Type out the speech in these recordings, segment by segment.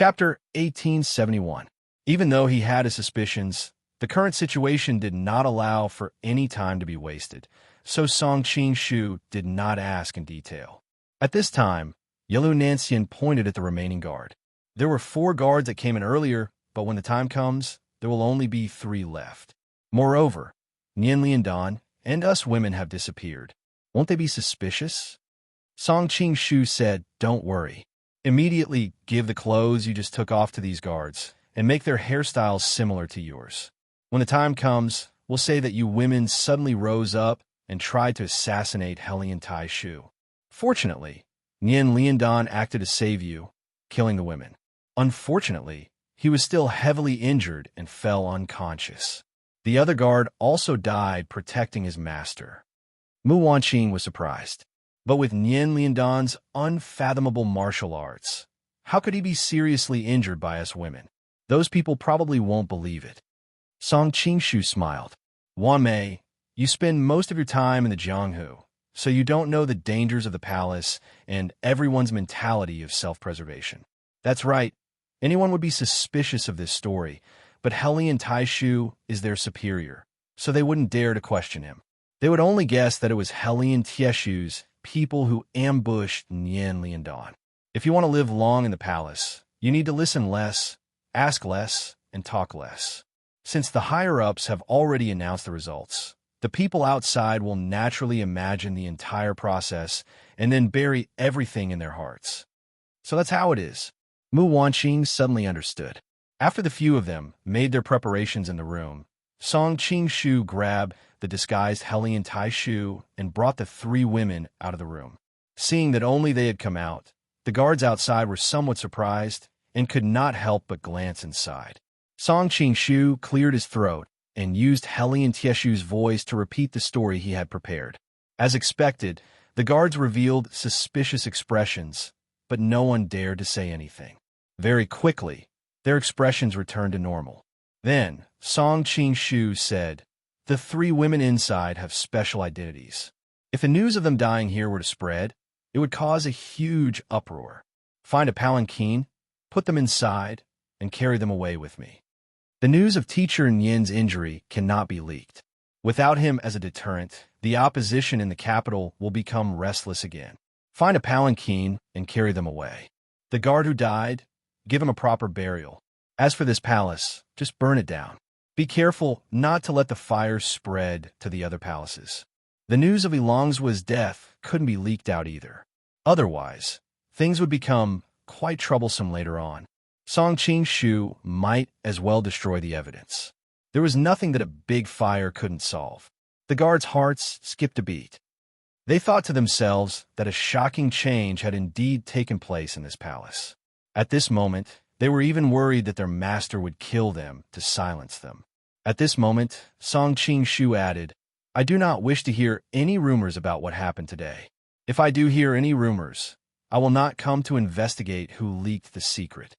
Chapter 1871. Even though he had his suspicions, the current situation did not allow for any time to be wasted, so Song Qing-shu did not ask in detail. At this time, Yalu Nanxian pointed at the remaining guard. There were 4 guards that came in earlier, but when the time comes, there will only be 3 left. Moreover, Nian Liandan and us women have disappeared. Won't they be suspicious? Song Qing-shu said, "Don't worry. Immediately give the clothes you just took off to these guards, and make their hairstyles similar to yours. When the time comes, we'll say that you women suddenly rose up and tried to assassinate Helian Tai Shu. Fortunately, Nian Liandan acted to save you, killing the women. Unfortunately, he was still heavily injured and fell unconscious. The other guard also died protecting his master." Mu Wanqing was surprised. But with Nian Liandan's unfathomable martial arts, how could he be seriously injured by us women? Those people probably won't believe it. Song Qing-shu smiled. "Wan Mei, you spend most of your time in the Jianghu, so you don't know the dangers of the palace and everyone's mentality of self-preservation. That's right, anyone would be suspicious of this story, but Helian Tai Shu is their superior, so they wouldn't dare to question him. They would only guess that it was Helian Tieshu's people who ambushed Nian Liandan. If you want to live long in the palace, you need to listen less, ask less, and talk less. Since the higher-ups have already announced the results, the people outside will naturally imagine the entire process and then bury everything in their hearts. So that's how it is." Mu Wanqing suddenly understood. After the few of them made their preparations in the room, Song Qing-shu grabbed the disguised Helian Tai Shu and brought the 3 women out of the room. Seeing that only they had come out, the guards outside were somewhat surprised and could not help but glance inside. Song Qing-shu cleared his throat and used Helian Tieshu's voice to repeat the story he had prepared. As expected, the guards revealed suspicious expressions, but no one dared to say anything. Very quickly, their expressions returned to normal. Then, Song Qing-shu said, "The 3 women inside have special identities. If the news of them dying here were to spread, it would cause a huge uproar. Find a palanquin, put them inside, and carry them away with me. The news of teacher Nian's injury cannot be leaked. Without him as a deterrent, the opposition in the capital will become restless again. Find a palanquin and carry them away. The guard who died, give him a proper burial. As for this palace, just burn it down. Be careful not to let the fire spread to the other palaces. The news of Ilongzhua's death couldn't be leaked out either. Otherwise, things would become quite troublesome later on. Song Qing-shu might as well destroy the evidence. There was nothing that a big fire couldn't solve." The guards' hearts skipped a beat. They thought to themselves that a shocking change had indeed taken place in this palace. At this moment, they were even worried that their master would kill them to silence them. At this moment, Song Qing-shu added, "I do not wish to hear any rumors about what happened today. If I do hear any rumors, I will not come to investigate who leaked the secret."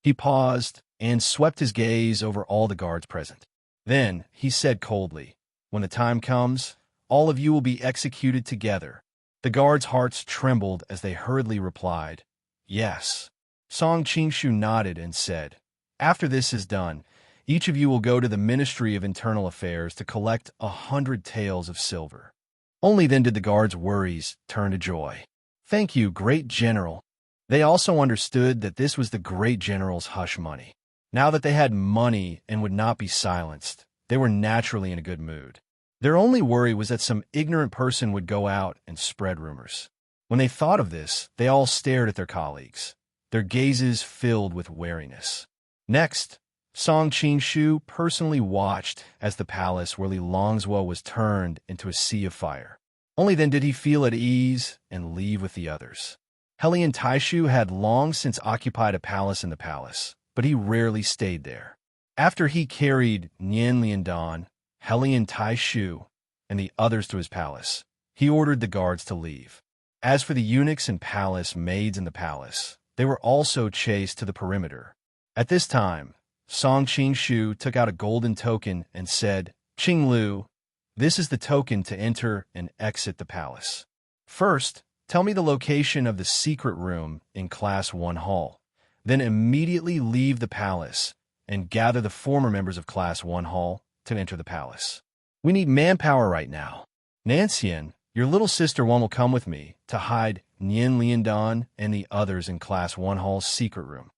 He paused and swept his gaze over all the guards present. Then he said coldly, "When the time comes, all of you will be executed together." The guards' hearts trembled as they hurriedly replied, "Yes." Song Qing-shu nodded and said, "After this is done, each of you will go to the Ministry of Internal Affairs to collect 100 taels of silver." Only then did the guards' worries turn to joy. "Thank you, great general." They also understood that this was the great general's hush money. Now that they had money and would not be silenced, they were naturally in a good mood. Their only worry was that some ignorant person would go out and spread rumors. When they thought of this, they all stared at their colleagues, their gazes filled with wariness. Next, Song Qing-shu personally watched as the palace where Ilongzhua was turned into a sea of fire. Only then did he feel at ease and leave with the others. Helian Tai Shu had long since occupied a palace in the palace, but he rarely stayed there. After he carried Nian Liandan, Helian Tai Shu, and the others to his palace, he ordered the guards to leave. As for the eunuchs and palace maids in the palace, they were also chased to the perimeter. At this time, Song Qing-shu took out a golden token and said, "Qing Lu, this is the token to enter and exit the palace. First, tell me the location of the secret room in Class 1 Hall. then immediately leave the palace and gather the former members of Class 1 Hall to enter the palace. We need manpower right now. Nancian, your little sister one will come with me to hide Nian Liandon and the others in Class 1 Hall's secret room.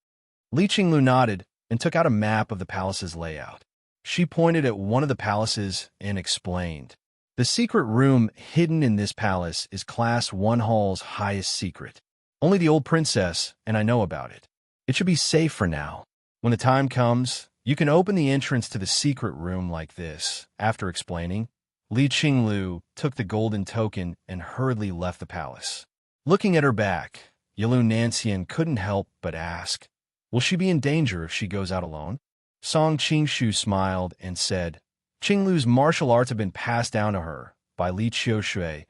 Li Qinglu nodded and took out a map of the palace's layout. She pointed at one of the palaces and explained, "The secret room hidden in this palace is Class 1 Hall's highest secret. Only the old princess and I know about it. It should be safe for now. When the time comes, you can open the entrance to the secret room like this." After explaining, Li Qinglu took the golden token and hurriedly left the palace. Looking at her back, Yilu Nancian couldn't help but ask, will she be in danger if she goes out alone? Song Qingshu smiled and said, Qinglu's martial arts have been passed down to her by Li Qiushui,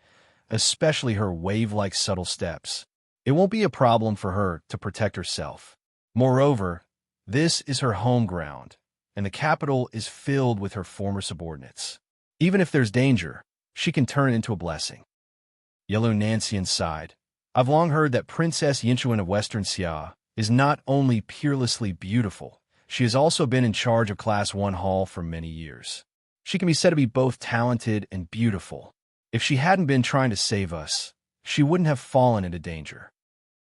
especially her wave-like subtle steps. It won't be a problem for her to protect herself. Moreover, this is her home ground, and the capital is filled with her former subordinates. Even if there's danger, she can turn it into a blessing. Yilu Nancian sighed. I've long heard that Princess Yinchuan of Western Xia is not only peerlessly beautiful, she has also been in charge of Class 1 Hall for many years. She can be said to be both talented and beautiful. If she hadn't been trying to save us, she wouldn't have fallen into danger.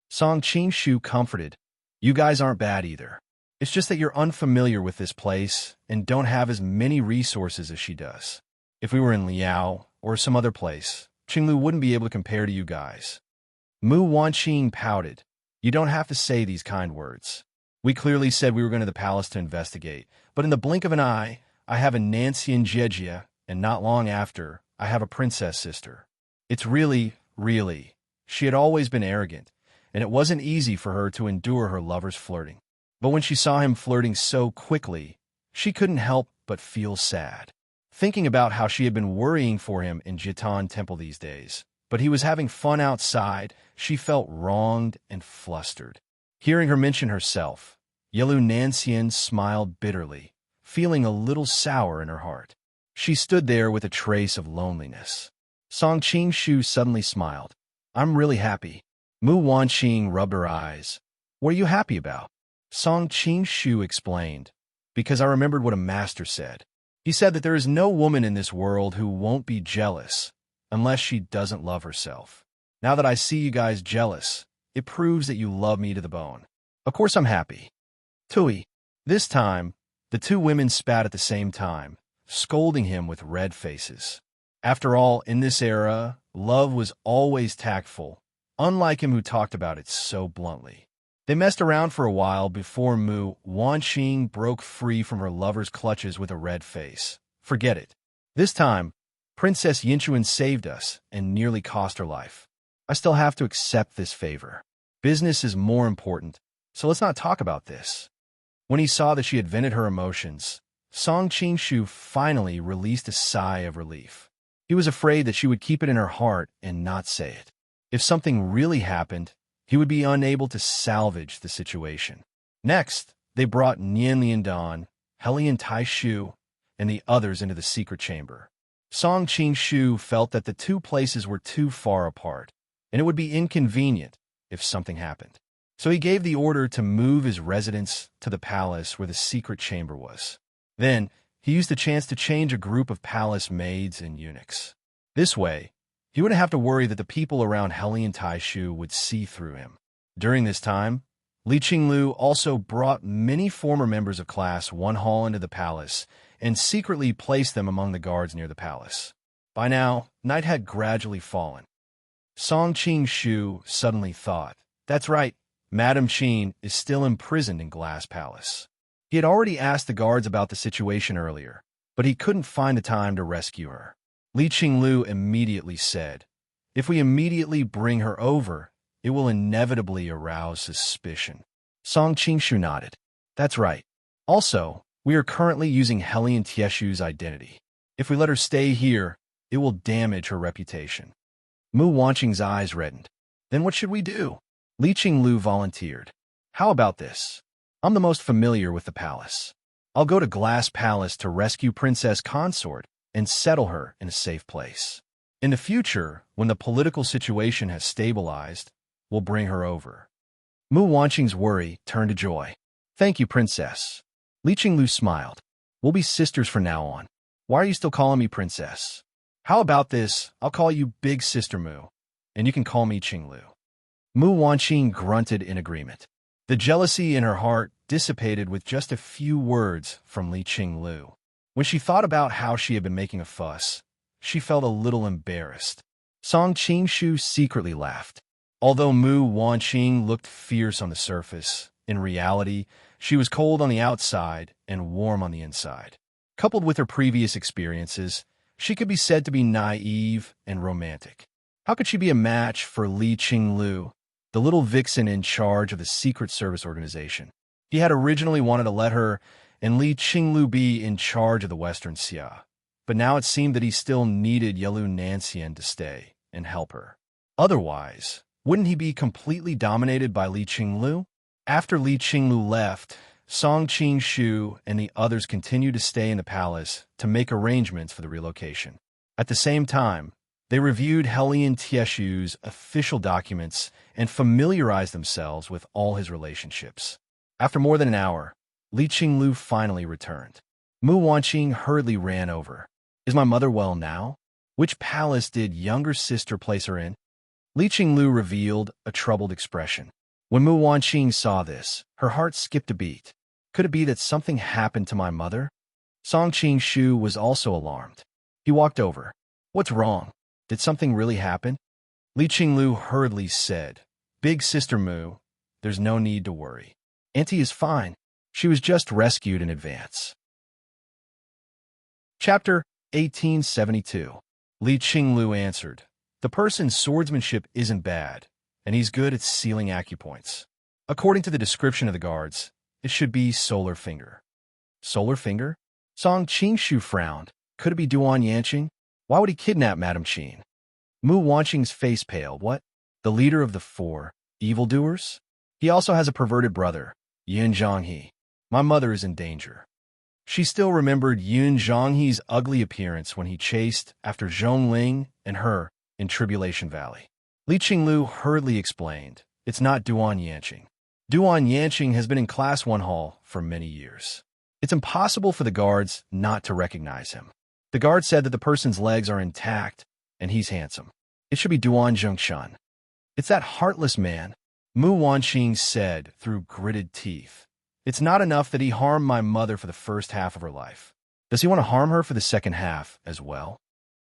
Song Qingshu comforted, you guys aren't bad either. It's just that you're unfamiliar with this place and don't have as many resources as she does. If we were in Liao or some other place, Qinglu wouldn't be able to compare to you guys. Mu Wanqing pouted. You don't have to say these kind words. We clearly said we were going to the palace to investigate, but in the blink of an eye, I have a Nancian Jejia, and not long after, I have a princess sister. It's really, she had always been arrogant, and it wasn't easy for her to endure her lover's flirting. But when she saw him flirting so quickly, she couldn't help but feel sad. Thinking about how she had been worrying for him in Jitan Temple these days, but he was having fun outside, she felt wronged and flustered. Hearing her mention herself, Yilu Nancian smiled bitterly, feeling a little sour in her heart. She stood there with a trace of loneliness. Song Qingshu suddenly smiled. I'm really happy. Mu Wanqing rubbed her eyes. What are you happy about? Song Qingshu explained, because I remembered what a master said. He said that there is no woman in this world who won't be jealous unless she doesn't love herself. Now that I see you guys jealous, it proves that you love me to the bone. Of course I'm happy. Tui. This time, the two women spat at the same time, scolding him with red faces. After all, in this era, love was always tactful, unlike him who talked about it so bluntly. They messed around for a while before Mu Wanqing broke free from her lover's clutches with a red face. Forget it. This time, Princess Yinchuan saved us and nearly cost her life. I still have to accept this favor. Business is more important, so let's not talk about this. When he saw that she had vented her emotions, Song Qingshu finally released a sigh of relief. He was afraid that she would keep it in her heart and not say it. If something really happened, he would be unable to salvage the situation. Next, they brought Nian Liandon, Helian Taishu, and the others into the secret chamber. Song Qingshu felt that the two places were too far apart, and it would be inconvenient if something happened. So he gave the order to move his residence to the palace where the secret chamber was. Then, he used the chance to change a group of palace maids and eunuchs. This way, he wouldn't have to worry that the people around Helian Taishu would see through him. During this time, Li Qinglu also brought many former members of Class 1 Hall into the palace and secretly placed them among the guards near the palace. By now, night had gradually fallen. Song Qingshu suddenly thought, that's right, Madame Qin is still imprisoned in Glass Palace. He had already asked the guards about the situation earlier, but he couldn't find the time to rescue her. Li Qinglu immediately said, if we immediately bring her over, it will inevitably arouse suspicion. Song Qingshu nodded. That's right. Also, we are currently using Helian Tieshu's identity. If we let her stay here, it will damage her reputation. Mu Wanqing's eyes reddened. Then what should we do? Li Qinglu volunteered. How about this? I'm the most familiar with the palace. I'll go to Glass Palace to rescue Princess Consort and settle her in a safe place. In the future, when the political situation has stabilized, we'll bring her over. Mu Wanqing's worry turned to joy. Thank you, princess. Li Qinglu smiled. We'll be sisters from now on. Why are you still calling me princess? How about this? I'll call you Big Sister Mu, and you can call me Qinglu. Mu Wanqing grunted in agreement. The jealousy in her heart dissipated with just a few words from Li Qinglu. When she thought about how she had been making a fuss, she felt a little embarrassed. Song Qingshu secretly laughed. Although Mu Wanqing looked fierce on the surface, in reality, she was cold on the outside and warm on the inside. Coupled with her previous experiences, she could be said to be naive and romantic. How could she be a match for Li Qinglu, the little vixen in charge of the Secret Service organization? He had originally wanted to let her and Li Qinglu be in charge of the Western Xia, but now it seemed that he still needed Yalu Nancian to stay and help her. Otherwise, wouldn't he be completely dominated by Li Qinglu? After Li Qinglu left, Song Qingshu and the others continued to stay in the palace to make arrangements for the relocation. At the same time, they reviewed Helian Tieshu's official documents and familiarized themselves with all his relationships. After more than an hour, Li Qinglu finally returned. Mu Wanqing hurriedly ran over. Is my mother well now? Which palace did younger sister place her in? Li Qinglu revealed a troubled expression. When Mu Wanqing saw this, her heart skipped a beat. Could it be that something happened to my mother? Song Qingshu was also alarmed. He walked over. What's wrong? Did something really happen? Li Qinglu hurriedly said, Big Sister Mu, there's no need to worry. Auntie is fine. She was just rescued in advance. Chapter 1872. Li Qinglu answered, The person's swordsmanship isn't bad, and he's good at sealing acupoints. According to the description of the guards, it should be Solar Finger. Solar Finger? Song Qingshu frowned. Could it be Duan Yanqing? Why would he kidnap Madame Qin? Mu Wanqing's face paled. What? The leader of the four evildoers? He also has a perverted brother, Yun Zhonghe. My mother is in danger. She still remembered Yun Zhonghe's ugly appearance when he chased after Zhongling and her in Tribulation Valley. Li Qinglu hurriedly explained, It's not Duan Yanqing. Duan Yanqing has been in Class 1 Hall for many years. It's impossible for the guards not to recognize him. The guard said that the person's legs are intact, and he's handsome. It should be Duan Zhongshan. It's that heartless man, Mu Wanqing said through gritted teeth. It's not enough that he harmed my mother for the first half of her life. Does he want to harm her for the second half as well?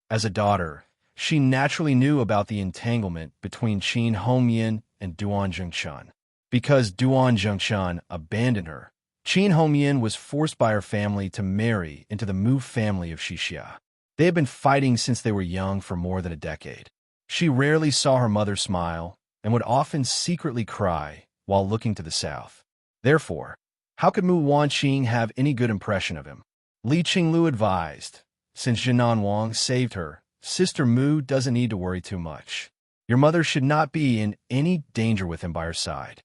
As a daughter, she naturally knew about the entanglement between Qin Hongyan and Duan Zhongshan. Because Duan Zhongshan abandoned her, Qin Hongyan was forced by her family to marry into the Mu family of Xixia. They had been fighting since they were young for more than a decade. She rarely saw her mother smile and would often secretly cry while looking to the south. Therefore, how could Mu Wanqing have any good impression of him? Li Qinglu advised, Since Jinan Wang saved her, Sister Mu doesn't need to worry too much. Your mother should not be in any danger with him by her side.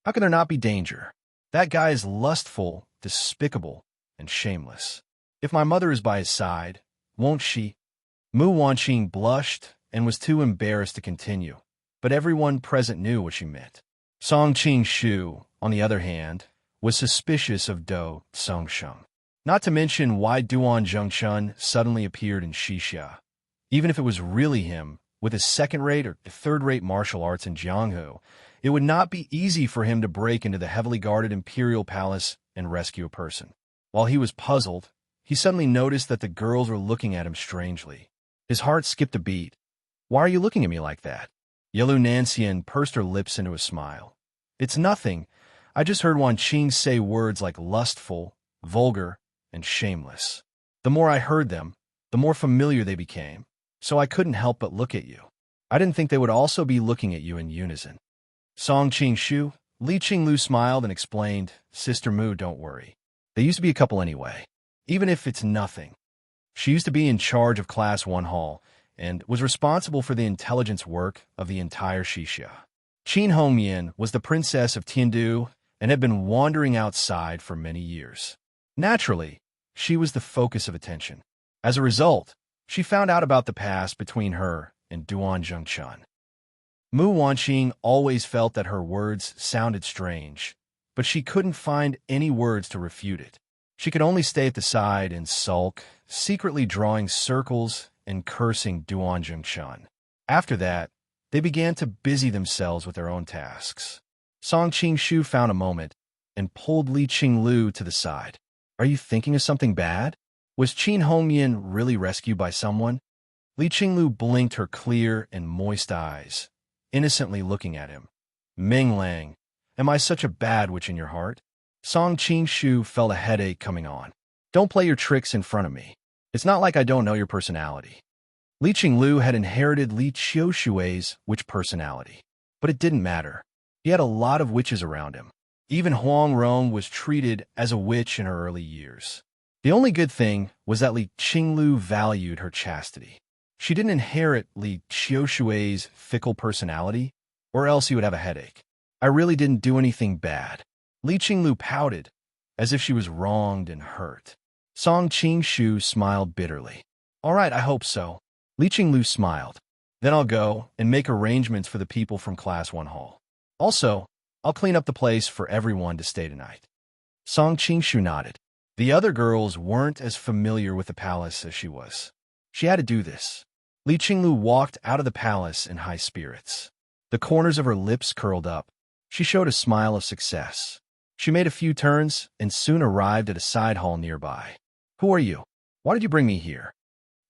How can there not be danger? That guy is lustful, despicable, and shameless. If my mother is by his side, won't she? Mu Wanqing blushed and was too embarrassed to continue, but everyone present knew what she meant. Song Qingshu, on the other hand, was suspicious of Do Songsheng. Not to mention why Duan Zhongshan suddenly appeared in Xixia. Even if it was really him, with his second-rate or third-rate martial arts in Jianghu, it would not be easy for him to break into the heavily guarded imperial palace and rescue a person. While he was puzzled, he suddenly noticed that the girls were looking at him strangely. His heart skipped a beat. Why are you looking at me like that? Yalu Nancian pursed her lips into a smile. It's nothing. I just heard Wanqing say words like lustful, vulgar, and shameless. The more I heard them, the more familiar they became, so I couldn't help but look at you. I didn't think they would also be looking at you in unison. Song Qingshu, Li Qinglu smiled and explained, Sister Mu, don't worry. They used to be a couple anyway, even if it's nothing. She used to be in charge of Class 1 Hall and was responsible for the intelligence work of the entire Xixia. Qin Hongyan was the princess of Tiandu and had been wandering outside for many years. Naturally, she was the focus of attention. As a result, she found out about the past between her and Duan Zhongshan. Mu Wanqing always felt that her words sounded strange, but she couldn't find any words to refute it. She could only stay at the side and sulk, secretly drawing circles and cursing Duan Zhengshan. After that, they began to busy themselves with their own tasks. Song Qingshu found a moment and pulled Li Qinglu to the side. Are you thinking of something bad? Was Qin Hongyan really rescued by someone? Li Qinglu blinked her clear and moist eyes, innocently looking at him. Ming Lang, am I such a bad witch in your heart? Song Qingshu felt a headache coming on. Don't play your tricks in front of me. It's not like I don't know your personality. Li Qinglu had inherited Li Qiushui's witch personality, but it didn't matter. He had a lot of witches around him. Even Huang Rong was treated as a witch in her early years. The only good thing was that Li Qinglu valued her chastity. She didn't inherit Li Qiushui's fickle personality, or else he would have a headache. I really didn't do anything bad. Li Qinglu pouted, as if she was wronged and hurt. Song Qingshu smiled bitterly. All right, I hope so. Li Qinglu smiled. Then I'll go and make arrangements for the people from Class 1 Hall. Also, I'll clean up the place for everyone to stay tonight. Song Qingshu nodded. The other girls weren't as familiar with the palace as she was. She had to do this. Li Qinglu walked out of the palace in high spirits. The corners of her lips curled up. She showed a smile of success. She made a few turns and soon arrived at a side hall nearby. Who are you? Why did you bring me here?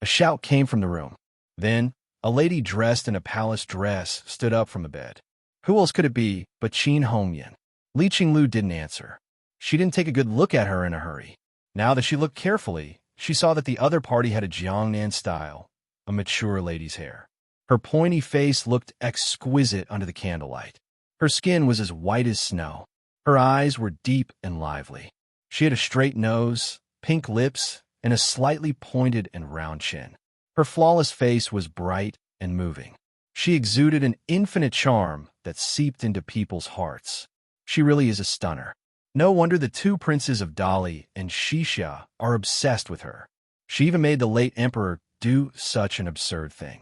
A shout came from the room. Then, a lady dressed in a palace dress stood up from the bed. Who else could it be but Qin Hongyan? Li Qinglu didn't answer. She didn't take a good look at her in a hurry. Now that she looked carefully, she saw that the other party had a Jiangnan style, a mature lady's hair. Her pointy face looked exquisite under the candlelight. Her skin was as white as snow. Her eyes were deep and lively. She had a straight nose, pink lips, and a slightly pointed and round chin. Her flawless face was bright and moving. She exuded an infinite charm that seeped into people's hearts. She really is a stunner. No wonder the two princes of Dali and Xixia are obsessed with her. She even made the late emperor do such an absurd thing.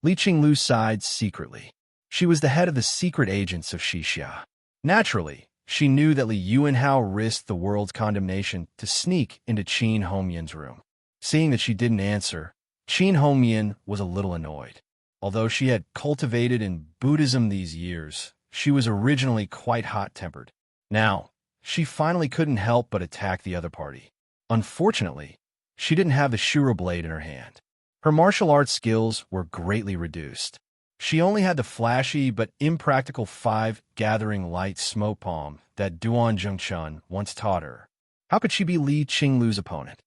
Li Qinglu sighed secretly. She was the head of the secret agents of Xixia. Naturally, she knew that Li Yuanhao risked the world's condemnation to sneak into Qin Hongyan's room. Seeing that she didn't answer, Qin Hongyan was a little annoyed. Although she had cultivated in Buddhism these years, she was originally quite hot-tempered. Now, she finally couldn't help but attack the other party. Unfortunately, she didn't have the Shuro blade in her hand. Her martial arts skills were greatly reduced. She only had the flashy but impractical 5-gathering light smoke palm that Duan Zhengshan once taught her. How could she be Li Qinglu's opponent?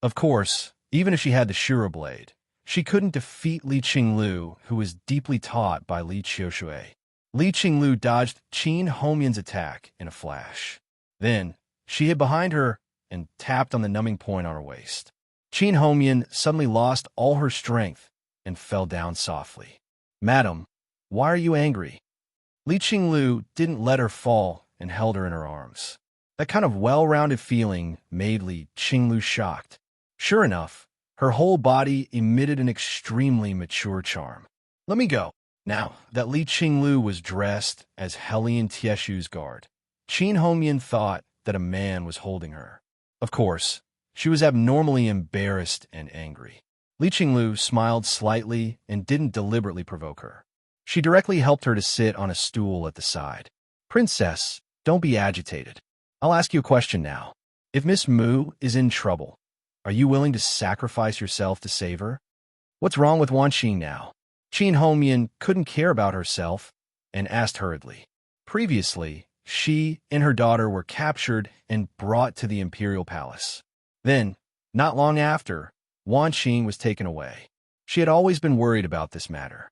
Of course, even if she had the Shuro blade, she couldn't defeat Li Qinglu, who was deeply taught by Li Qiushui. Li Qinglu dodged Qin Hongyan's attack in a flash. Then, she hid behind her and tapped on the numbing point on her waist. Qin Hongyan suddenly lost all her strength and fell down softly. Madam, why are you angry? Li Qinglu didn't let her fall and held her in her arms. That kind of well-rounded feeling made Li Qinglu shocked. Sure enough, her whole body emitted an extremely mature charm. Let me go. Now that Li Qinglu was dressed as Hellion Tieshu's guard, Qin Hongyan thought that a man was holding her. Of course, she was abnormally embarrassed and angry. Li Qinglu smiled slightly and didn't deliberately provoke her. She directly helped her to sit on a stool at the side. Princess, don't be agitated. I'll ask you a question now. If Miss Mu is in trouble, are you willing to sacrifice yourself to save her? What's wrong with Wanqing now? Qin Hongyan couldn't care about herself and asked hurriedly. Previously, she and her daughter were captured and brought to the imperial palace. Then, not long after, Wanqing was taken away. She had always been worried about this matter.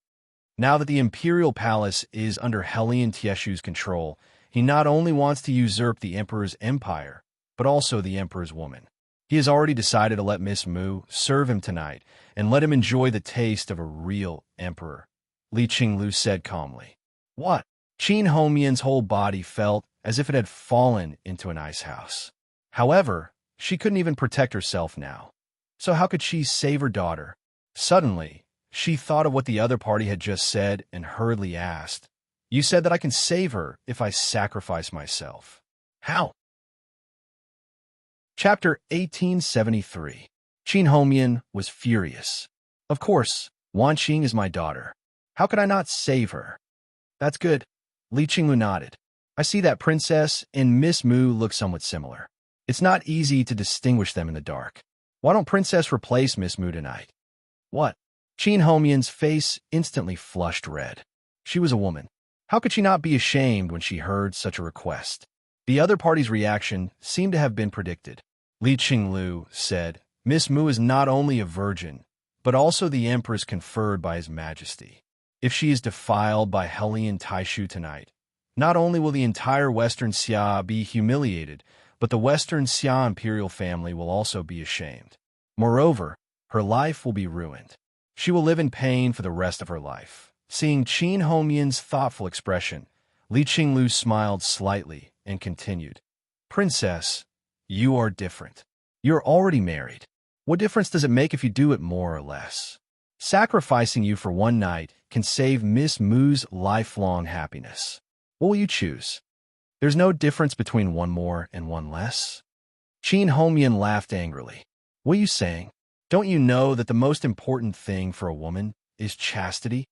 Now that the imperial palace is under Hellion Tieshu's control, he not only wants to usurp the emperor's empire, but also the emperor's woman. He has already decided to let Miss Mu serve him tonight and let him enjoy the taste of a real emperor, Li Qinglu said calmly. What? Qin Hongyan's whole body felt as if it had fallen into an ice house. However, she couldn't even protect herself now. So how could she save her daughter? Suddenly, She thought of what the other party had just said and hurriedly asked, "You said that I can save her if I sacrifice myself. How?" Chapter 1873. Qin Homian was furious. "Of course, Wan Qing is my daughter. How could I not save her?" "That's good." Li Qinglu nodded. "I see that Princess and Miss Mu look somewhat similar. It's not easy to distinguish them in the dark. Why don't Princess replace Miss Mu tonight?" "What?" Qin Homian's face instantly flushed red. She was a woman. How could she not be ashamed when she heard such a request? The other party's reaction seemed to have been predicted. Li Qinglu said, "Miss Mu is not only a virgin, but also the empress conferred by His Majesty. If she is defiled by Hellion Taishu tonight, not only will the entire Western Xia be humiliated, but the Western Xia imperial family will also be ashamed. Moreover, her life will be ruined. She will live in pain for the rest of her life." Seeing Qin Homian's thoughtful expression, Li Qinglu smiled slightly and continued, "Princess, you are different. You're already married. What difference does it make if you do it more or less? Sacrificing you for one night can save Miss Mu's lifelong happiness. What will you choose? There's no difference between one more and one less." Qin Homian laughed angrily. "What are you saying? Don't you know that the most important thing for a woman is chastity?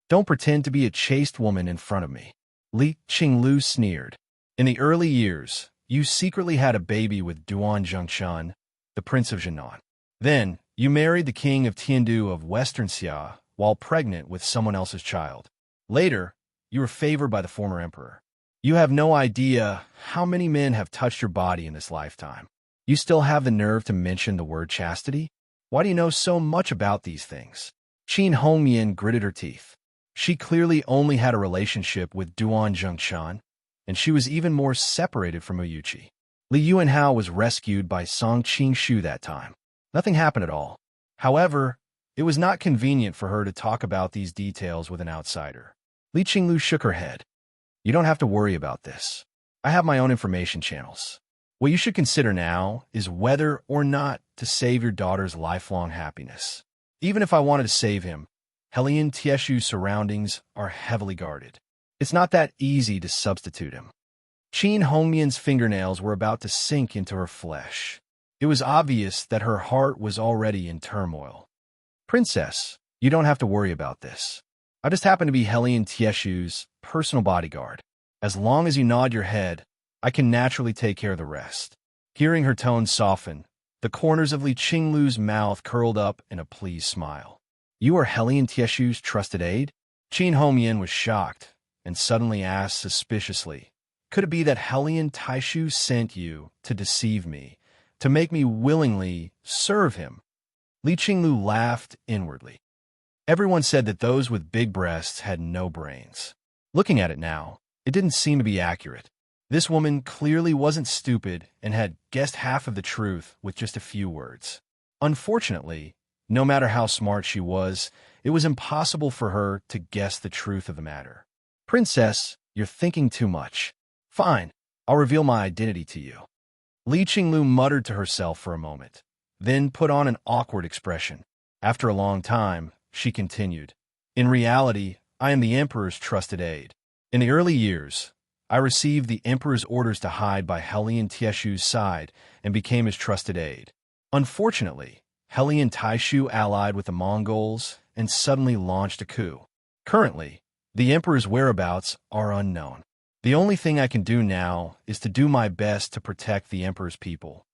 Don't pretend to be a chaste woman in front of me." Li Qinglu sneered. "In the early years, you secretly had a baby with Duan Zhengshan, the Prince of Jinan. Then, you married the king of Tiandu of Western Xia while pregnant with someone else's child. Later, you were favored by the former emperor. You have no idea how many men have touched your body in this lifetime. You still have the nerve to mention the word chastity? Why do you know so much about these things?" Qin Homian gritted her teeth. She clearly only had a relationship with Duan Zhengshan, and she was even more separated from Oyuchi. Li Yuanhao was rescued by Song Qingshu that time. Nothing happened at all. However, it was not convenient for her to talk about these details with an outsider. Li Qinglu shook her head. "You don't have to worry about this. I have my own information channels. What you should consider now is whether or not to save your daughter's lifelong happiness. Even if I wanted to save him, Hellion Tieshu's surroundings are heavily guarded. It's not that easy to substitute him." Qin Homian's fingernails were about to sink into her flesh. It was obvious that her heart was already in turmoil. "Princess, you don't have to worry about this. I just happen to be Hellion Tieshu's personal bodyguard. As long as you nod your head, I can naturally take care of the rest." Hearing her tone soften, the corners of Li Qinglu's mouth curled up in a pleased smile. "You are Hellion Tieshu's trusted aide?" Qin Homian was shocked and suddenly asked suspiciously, "Could it be that Hellion Taishu sent you to deceive me, to make me willingly serve him?" Li Qinglu laughed inwardly. Everyone said that those with big breasts had no brains. Looking at it now, it didn't seem to be accurate. This woman clearly wasn't stupid and had guessed half of the truth with just a few words. Unfortunately, no matter how smart she was, it was impossible for her to guess the truth of the matter. "Princess, you're thinking too much. Fine, I'll reveal my identity to you." Li Qinglu muttered to herself for a moment, then put on an awkward expression. After a long time, she continued, "In reality, I am the Emperor's trusted aide. In the early years, I received the Emperor's orders to hide by Hellion Tieshu's side and became his trusted aide. Unfortunately, Hellion Taishu allied with the Mongols and suddenly launched a coup. Currently, the Emperor's whereabouts are unknown. The only thing I can do now is to do my best to protect the Emperor's people.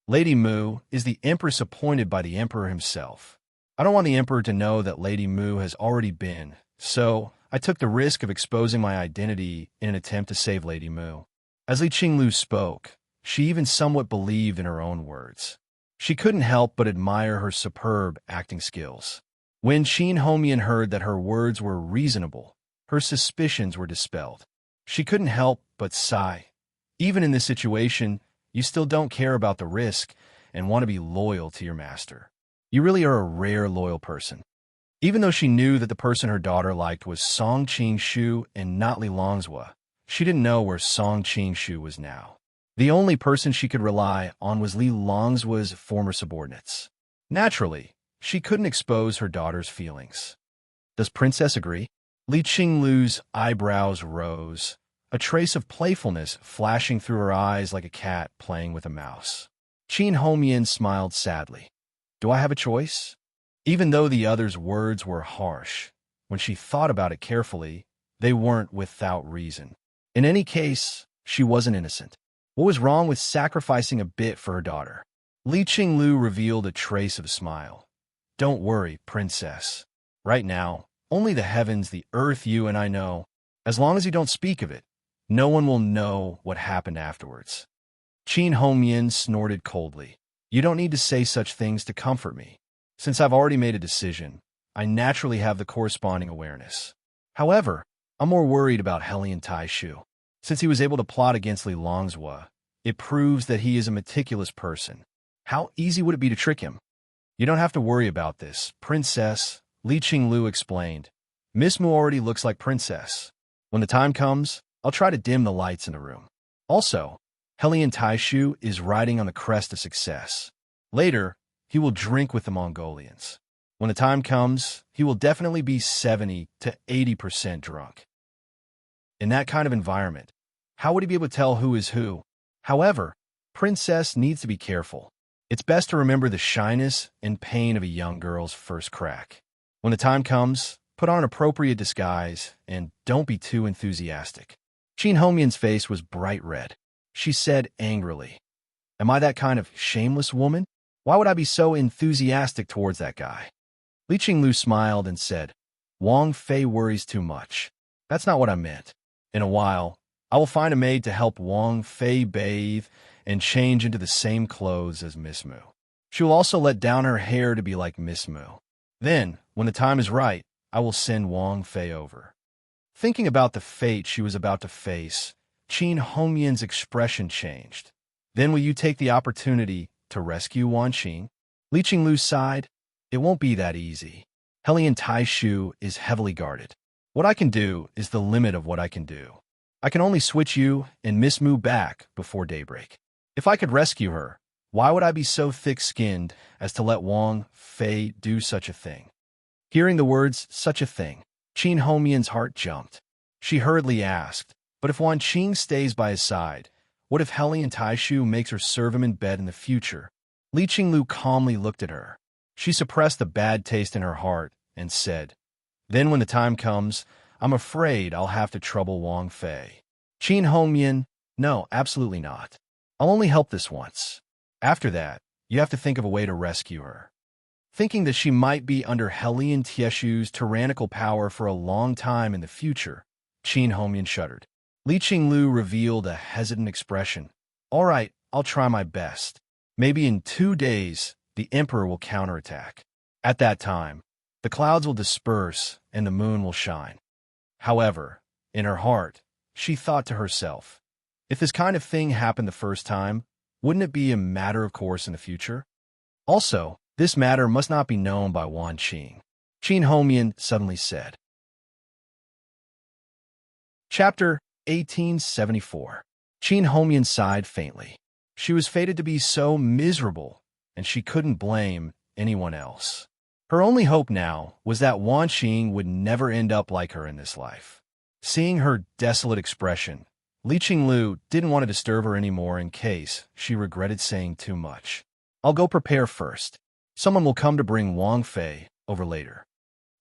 Lady Mu is the Empress appointed by the Emperor himself. I don't want the Emperor to know that Lady Mu has already been, so I took the risk of exposing my identity in an attempt to save Lady Mu." As Li Qinglu spoke, she even somewhat believed in her own words. She couldn't help but admire her superb acting skills. When Qin Homian heard that her words were reasonable, her suspicions were dispelled. She couldn't help but sigh. Even in this situation, you still don't care about the risk and want to be loyal to your master. You really are a rare loyal person. Even though she knew that the person her daughter liked was Song Qingshu and not Li Longzhua, she didn't know where Song Qingshu was now. The only person she could rely on was Li Longzhua's former subordinates. Naturally, She couldn't expose her daughter's feelings. Does Princess agree? Li Qinglu's eyebrows rose, a trace of playfulness flashing through her eyes like a cat playing with a mouse. Qin Homian smiled sadly. Do I have a choice? Even though the other's words were harsh, when she thought about it carefully, they weren't without reason. In any case, she wasn't innocent. What was wrong with sacrificing a bit for her daughter? Li Qinglu revealed a trace of a smile. Don't worry, princess. Right now, only the heavens, the earth, you and I know. As long as you don't speak of it, no one will know what happened afterwards. Qin Homian snorted coldly. You don't need to say such things to comfort me. Since I've already made a decision, I naturally have the corresponding awareness. However, I'm more worried about Helian Taishu. Since he was able to plot against Li Longzhua, it proves that he is a meticulous person. How easy would it be to trick him? You don't have to worry about this, princess, Li Qinglu explained. Miss Mu already looks like princess. When the time comes, I'll try to dim the lights in the room. Also, Helian Taishu is riding on the crest of success. Later, he will drink with the Mongolians. When the time comes, he will definitely be 70 to 80% drunk. In that kind of environment, how would he be able to tell who is who? However, Princess needs to be careful. It's best to remember the shyness and pain of a young girl's first crack. When the time comes, put on appropriate disguise and don't be too enthusiastic. Qin Homian's face was bright red. She said angrily, Am I that kind of shameless woman? Why would I be so enthusiastic towards that guy? Li Qinglu smiled and said, Wang Fei worries too much. That's not what I meant. In a while, I will find a maid to help Wang Fei bathe and change into the same clothes as Miss Mu. She will also let down her hair to be like Miss Mu. Then, when the time is right, I will send Wang Fei over. Thinking about the fate she was about to face, Qin Homian's expression changed. Then will you take the opportunity to rescue Wan Qing? Li Qinglu sighed. It won't be that easy. Helian Taishu is heavily guarded. What I can do is the limit of what I can do. I can only switch you and Miss Mu back before daybreak. If I could rescue her, why would I be so thick-skinned as to let Wang Fei do such a thing? Hearing the words, such a thing, Qin Homian's heart jumped. She hurriedly asked, but if Wan Qing stays by his side, what if Helian Taishu makes her serve him in bed in the future? Li Qinglu calmly looked at her. She suppressed the bad taste in her heart and said, Then when the time comes, I'm afraid I'll have to trouble Wang Fei. Qin Homian, no, absolutely not. I'll only help this once. After that, you have to think of a way to rescue her. Thinking that she might be under Helian Taishu's tyrannical power for a long time in the future, Qin Homian shuddered. Li Qinglu revealed a hesitant expression. All right, I'll try my best. Maybe in 2 days, the Emperor will counterattack. At that time, the clouds will disperse and the moon will shine. However, in her heart, she thought to herself, if this kind of thing happened the first time, wouldn't it be a matter of course in the future? Also, this matter must not be known by Wan Qing, Qin Homian suddenly said. Chapter 1874. Qin Homian sighed faintly. She was fated to be so miserable, and she couldn't blame anyone else. Her only hope now was that Wan Qing would never end up like her in this life. Seeing her desolate expression, Li Qinglu didn't want to disturb her anymore in case she regretted saying too much. I'll go prepare first. Someone will come to bring Wang Fei over later.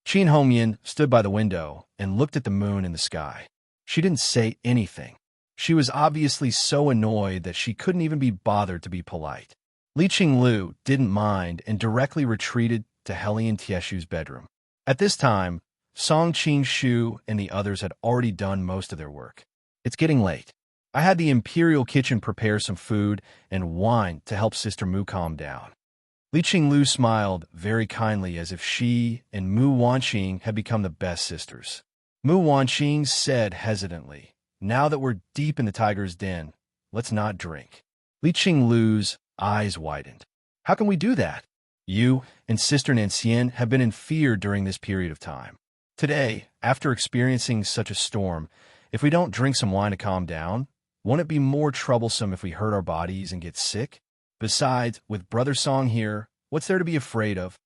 Qin Homian stood by the window and looked at the moon in the sky. She didn't say anything. She was obviously so annoyed that she couldn't even be bothered to be polite. Li Qinglu didn't mind and directly retreated to Helian Taishu's bedroom. At this time, Song Qing-shu and the others had already done most of their work. It's getting late. I had the Imperial Kitchen prepare some food and wine to help Sister Mu calm down. Li Qinglu smiled very kindly as if she and Mu Wanqing had become the best sisters. Mu Wanqing said hesitantly, Now that we're deep in the tiger's den, let's not drink. Li Qinglu's eyes widened. How can we do that? You and Sister Nancian have been in fear during this period of time. Today, after experiencing such a storm, if we don't drink some wine to calm down, won't it be more troublesome if we hurt our bodies and get sick? Besides, with Brother Song here, what's there to be afraid of?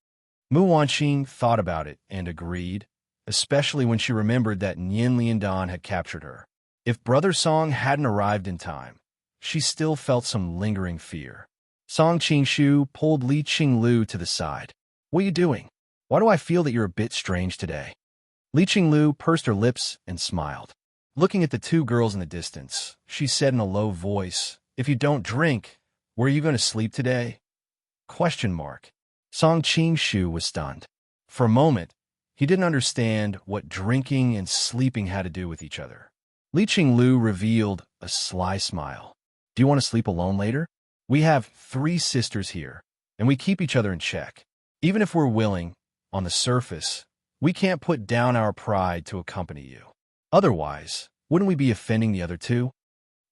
Mu Wanqing thought about it and agreed, especially when she remembered that Nian Liandan had captured her. If Brother Song hadn't arrived in time, she still felt some lingering fear. Song Qingshu pulled Li Qinglu to the side. "What are you doing? Why do I feel that you're a bit strange today?" Li Qinglu pursed her lips and smiled. Looking at the two girls in the distance, she said in a low voice, "If you don't drink, where are you going to sleep today?" Question mark. Song Qingshu was stunned. For a moment, he didn't understand what drinking and sleeping had to do with each other. Li Qinglu revealed a sly smile. "Do you want to sleep alone later? We have 3 sisters here, and we keep each other in check. Even if we're willing, on the surface, we can't put down our pride to accompany you. Otherwise, wouldn't we be offending the other 2?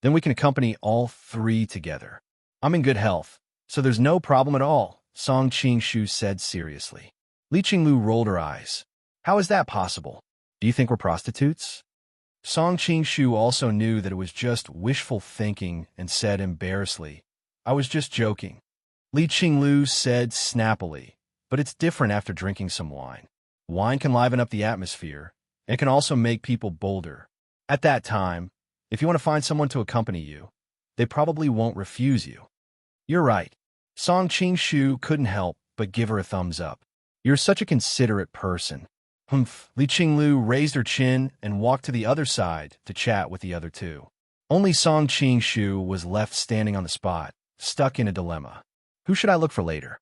Then we can accompany all 3 together. I'm in good health, so there's no problem at all," Song Qingshu said seriously. Li Qinglu rolled her eyes. "How is that possible? Do you think we're prostitutes?" Song Qingshu also knew that it was just wishful thinking and said embarrassedly, "I was just joking." Li Qinglu said snappily, "But it's different after drinking some wine. Wine can liven up the atmosphere, and can also make people bolder. At that time, if you want to find someone to accompany you, they probably won't refuse you." "You're right." Song Qingshu couldn't help but give her a thumbs up. "You're such a considerate person." Humph. Li Qinglu raised her chin and walked to the other side to chat with the other 2. Only Song Qingshu was left standing on the spot, stuck in a dilemma. Who should I look for later?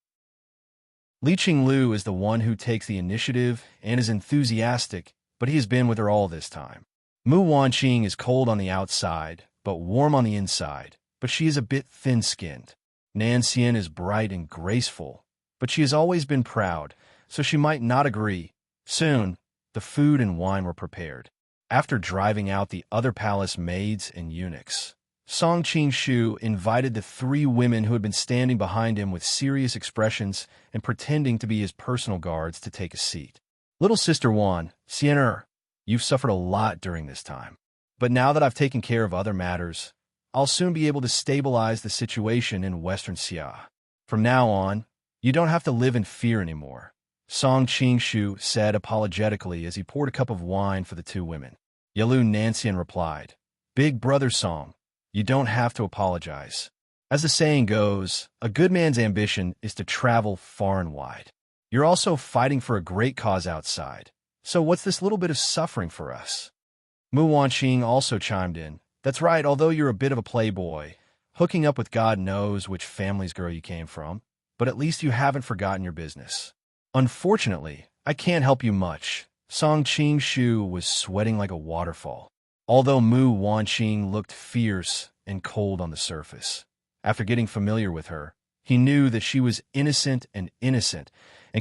Li Qinglu is the one who takes the initiative and is enthusiastic, but he has been with her all this time. Mu Wanqing is cold on the outside, but warm on the inside, but she is a bit thin-skinned. Nanxian is bright and graceful, but she has always been proud, so she might not agree. Soon, the food and wine were prepared. After driving out the other palace maids and eunuchs, Song Qingshu invited the 3 women who had been standing behind him with serious expressions and pretending to be his personal guards to take a seat. "Little Sister Wan, Xian'er, you've suffered a lot during this time. But now that I've taken care of other matters, I'll soon be able to stabilize the situation in Western Xia. From now on, you don't have to live in fear anymore," Song Qingshu said apologetically as he poured a cup of wine for the 2 women. Yalu Nanxian replied, "Big brother Song, you don't have to apologize. As the saying goes, a good man's ambition is to travel far and wide. You're also fighting for a great cause outside, so what's this little bit of suffering for us?" Mu Wanqing also chimed in, "That's right, although you're a bit of a playboy, hooking up with God knows which family's girl you came from, but at least you haven't forgotten your business." "Unfortunately, I can't help you much." Song Qingshu was sweating like a waterfall, although Mu Wanqing looked fierce and cold on the surface. After getting familiar with her, he knew that she was innocent and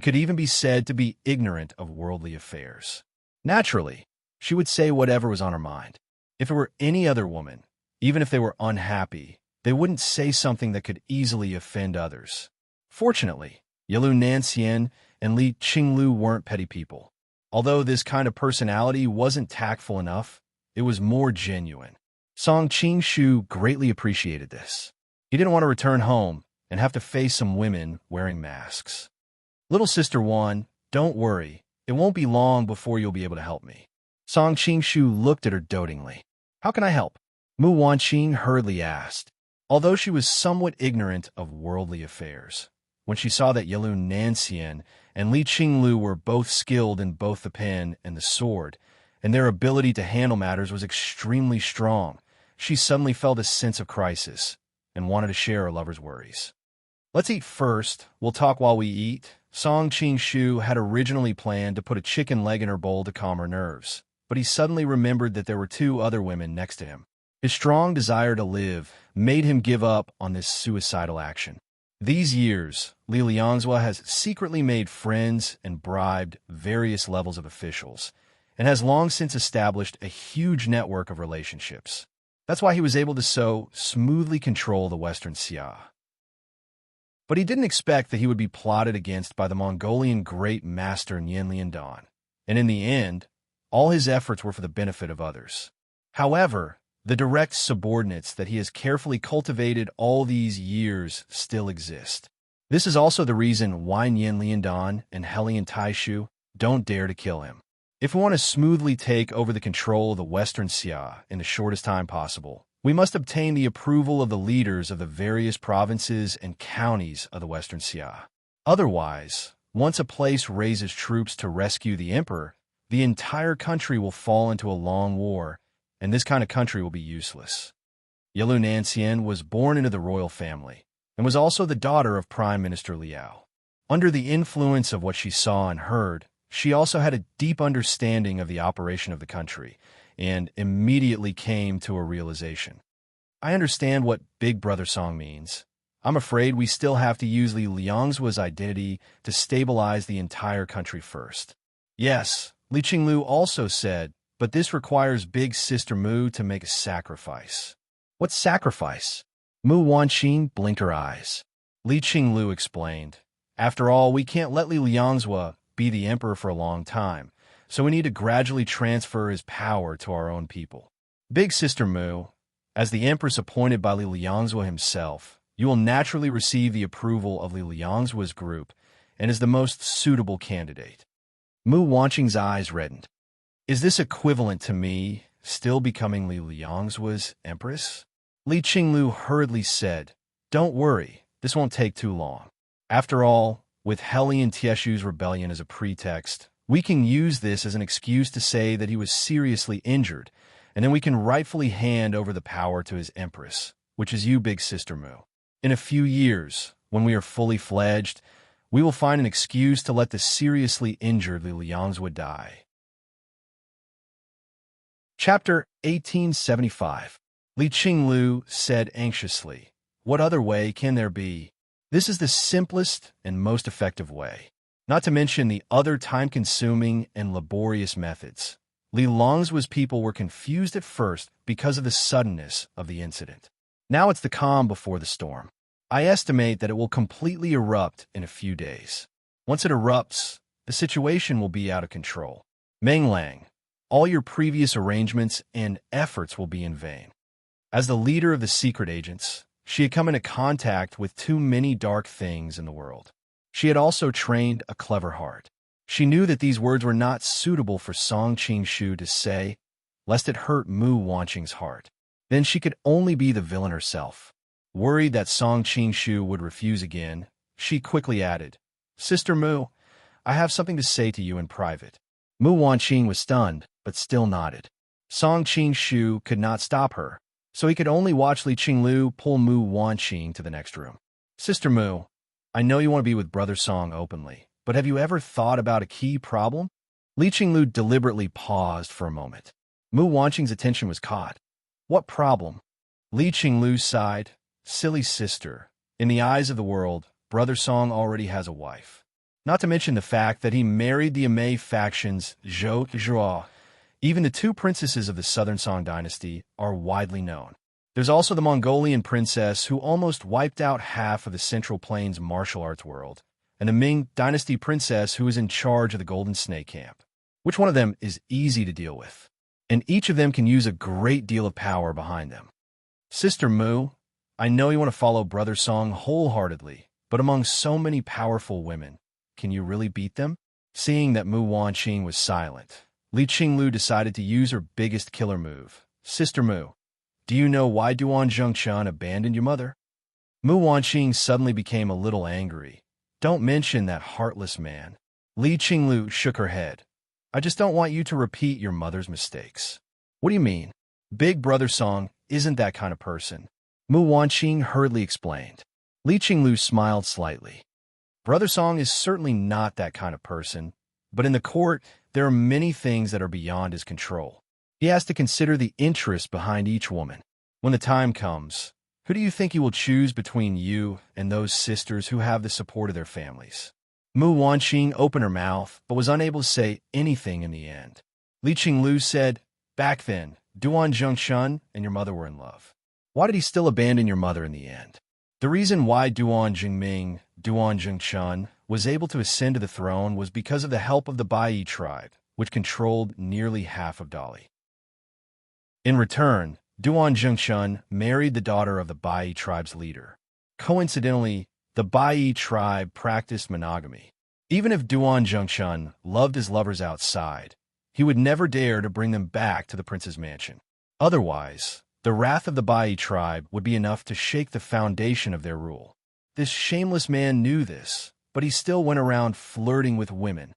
could even be said to be ignorant of worldly affairs. Naturally, she would say whatever was on her mind. If it were any other woman, even if they were unhappy, they wouldn't say something that could easily offend others. Fortunately, Yalu Nanxian and Li Qinglu weren't petty people. Although this kind of personality wasn't tactful enough, it was more genuine. Song Qingshu greatly appreciated this. He didn't want to return home and have to face some women wearing masks. "Little Sister Wan, don't worry. It won't be long before you'll be able to help me." Song Qingshu looked at her dotingly. "How can I help?" Mu Wanqing hurriedly asked, although she was somewhat ignorant of worldly affairs. When she saw that Yalu Nanxian and Li Qinglu were both skilled in both the pen and the sword, and their ability to handle matters was extremely strong, she suddenly felt a sense of crisis and wanted to share her lover's worries. "Let's eat first. We'll talk while we eat." Song Qingshu had originally planned to put a chicken leg in her bowl to calm her nerves, but he suddenly remembered that there were 2 other women next to him. His strong desire to live made him give up on this suicidal action. These years, Li Liangzhua has secretly made friends and bribed various levels of officials, and has long since established a huge network of relationships. That's why he was able to so smoothly control the Western Xia. But he didn't expect that he would be plotted against by the Mongolian great master Nian Liandan, and in the end, all his efforts were for the benefit of others. However, the direct subordinates that he has carefully cultivated all these years still exist. This is also the reason why Nian Liandan and Helian Taishu don't dare to kill him. If we want to smoothly take over the control of the Western Xia in the shortest time possible, we must obtain the approval of the leaders of the various provinces and counties of the Western Xia. Otherwise, once a place raises troops to rescue the emperor, the entire country will fall into a long war, and this kind of country will be useless. Yalu Nanxian was born into the royal family and was also the daughter of Prime Minister Liao. Under the influence of what she saw and heard, she also had a deep understanding of the operation of the country and immediately came to a realization. I understand what Big Brother Song means. I'm afraid we still have to use Li Liangzuo's identity to stabilize the entire country first. Yes, Li Qinglu also said, but this requires Big Sister Mu to make a sacrifice. What sacrifice? Mu Wanqing blinked her eyes. Li Qinglu explained, after all, we can't let Li Liangzuo be the emperor for a long time, so we need to gradually transfer his power to our own people. Big Sister Mu, as the empress appointed by Li Liangzuo himself, you will naturally receive the approval of Li Liangzuo's group and is the most suitable candidate. Mu Wanqing's eyes reddened. Is this equivalent to me still becoming Li Liangzuo's empress? Li Qinglu hurriedly said, don't worry, this won't take too long. After all, with Helian Tieshu's rebellion as a pretext, we can use this as an excuse to say that he was seriously injured, and then we can rightfully hand over the power to his empress, which is you, Big Sister Mu. In a few years, when we are fully fledged, we will find an excuse to let the seriously injured Li Liangzuo die. Chapter 1875. Li Qinglu said anxiously, what other way can there be? This is the simplest and most effective way, not to mention the other time-consuming and laborious methods. Li Liangzuo's people were confused at first because of the suddenness of the incident. Now it's the calm before the storm. I estimate that it will completely erupt in a few days. Once it erupts, the situation will be out of control. Meng Lang, all your previous arrangements and efforts will be in vain. As the leader of the secret agents, she had come into contact with too many dark things in the world. She had also trained a clever heart. She knew that these words were not suitable for Song Qingshu to say, lest it hurt Mu Wanqing's heart. Then she could only be the villain herself. Worried that Song Qingshu would refuse again, she quickly added, Sister Mu, I have something to say to you in private. Mu Wanqing was stunned, but still nodded. Song Qingshu could not stop her, so he could only watch Li Qinglu pull Mu Wanqing to the next room. Sister Mu, I know you want to be with Brother Song openly, but have you ever thought about a key problem? Li Qinglu deliberately paused for a moment. Mu Wanqing's attention was caught. What problem? Li Qinglu sighed. Silly sister. In the eyes of the world, Brother Song already has a wife. Not to mention the fact that he married the Amei faction's Zhou Zhuo. Even the two princesses of the Southern Song dynasty are widely known. There's also the Mongolian princess who almost wiped out half of the Central Plains martial arts world, and the Ming dynasty princess who is in charge of the Golden Snake Camp. Which one of them is easy to deal with? And each of them can use a great deal of power behind them. Sister Mu, I know you want to follow Brother Song wholeheartedly, but among so many powerful women, can you really beat them? Seeing that Mu Wanqing was silent, Li Qinglu decided to use her biggest killer move. Sister Mu, do you know why Duan Zhengchun abandoned your mother? Mu Wanqing suddenly became a little angry. Don't mention that heartless man. Li Qinglu shook her head. I just don't want you to repeat your mother's mistakes. What do you mean? Big Brother Song isn't that kind of person. Mu Wanqing hurriedly explained. Li Qinglu smiled slightly. Brother Song is certainly not that kind of person, but in the court, there are many things that are beyond his control. He has to consider the interest behind each woman. When the time comes, who do you think he will choose between you and those sisters who have the support of their families? Mu Wanqing opened her mouth, but was unable to say anything in the end. Li Qinglu said, back then, Duan Zhengchun and your mother were in love. Why did he still abandon your mother in the end? The reason why Duan Zhengming, Duan Zhengchun, was able to ascend to the throne was because of the help of the Bai tribe, which controlled nearly half of Dali. In return, Duan Zhengchun married the daughter of the Bai tribe's leader. Coincidentally, The Bai tribe practiced monogamy. Even if Duan Zhengshun loved his lovers outside, he would never dare to bring them back to the prince's mansion. Otherwise, the wrath of the Bai tribe would be enough to shake the foundation of their rule. This shameless man knew this, but he still went around flirting with women.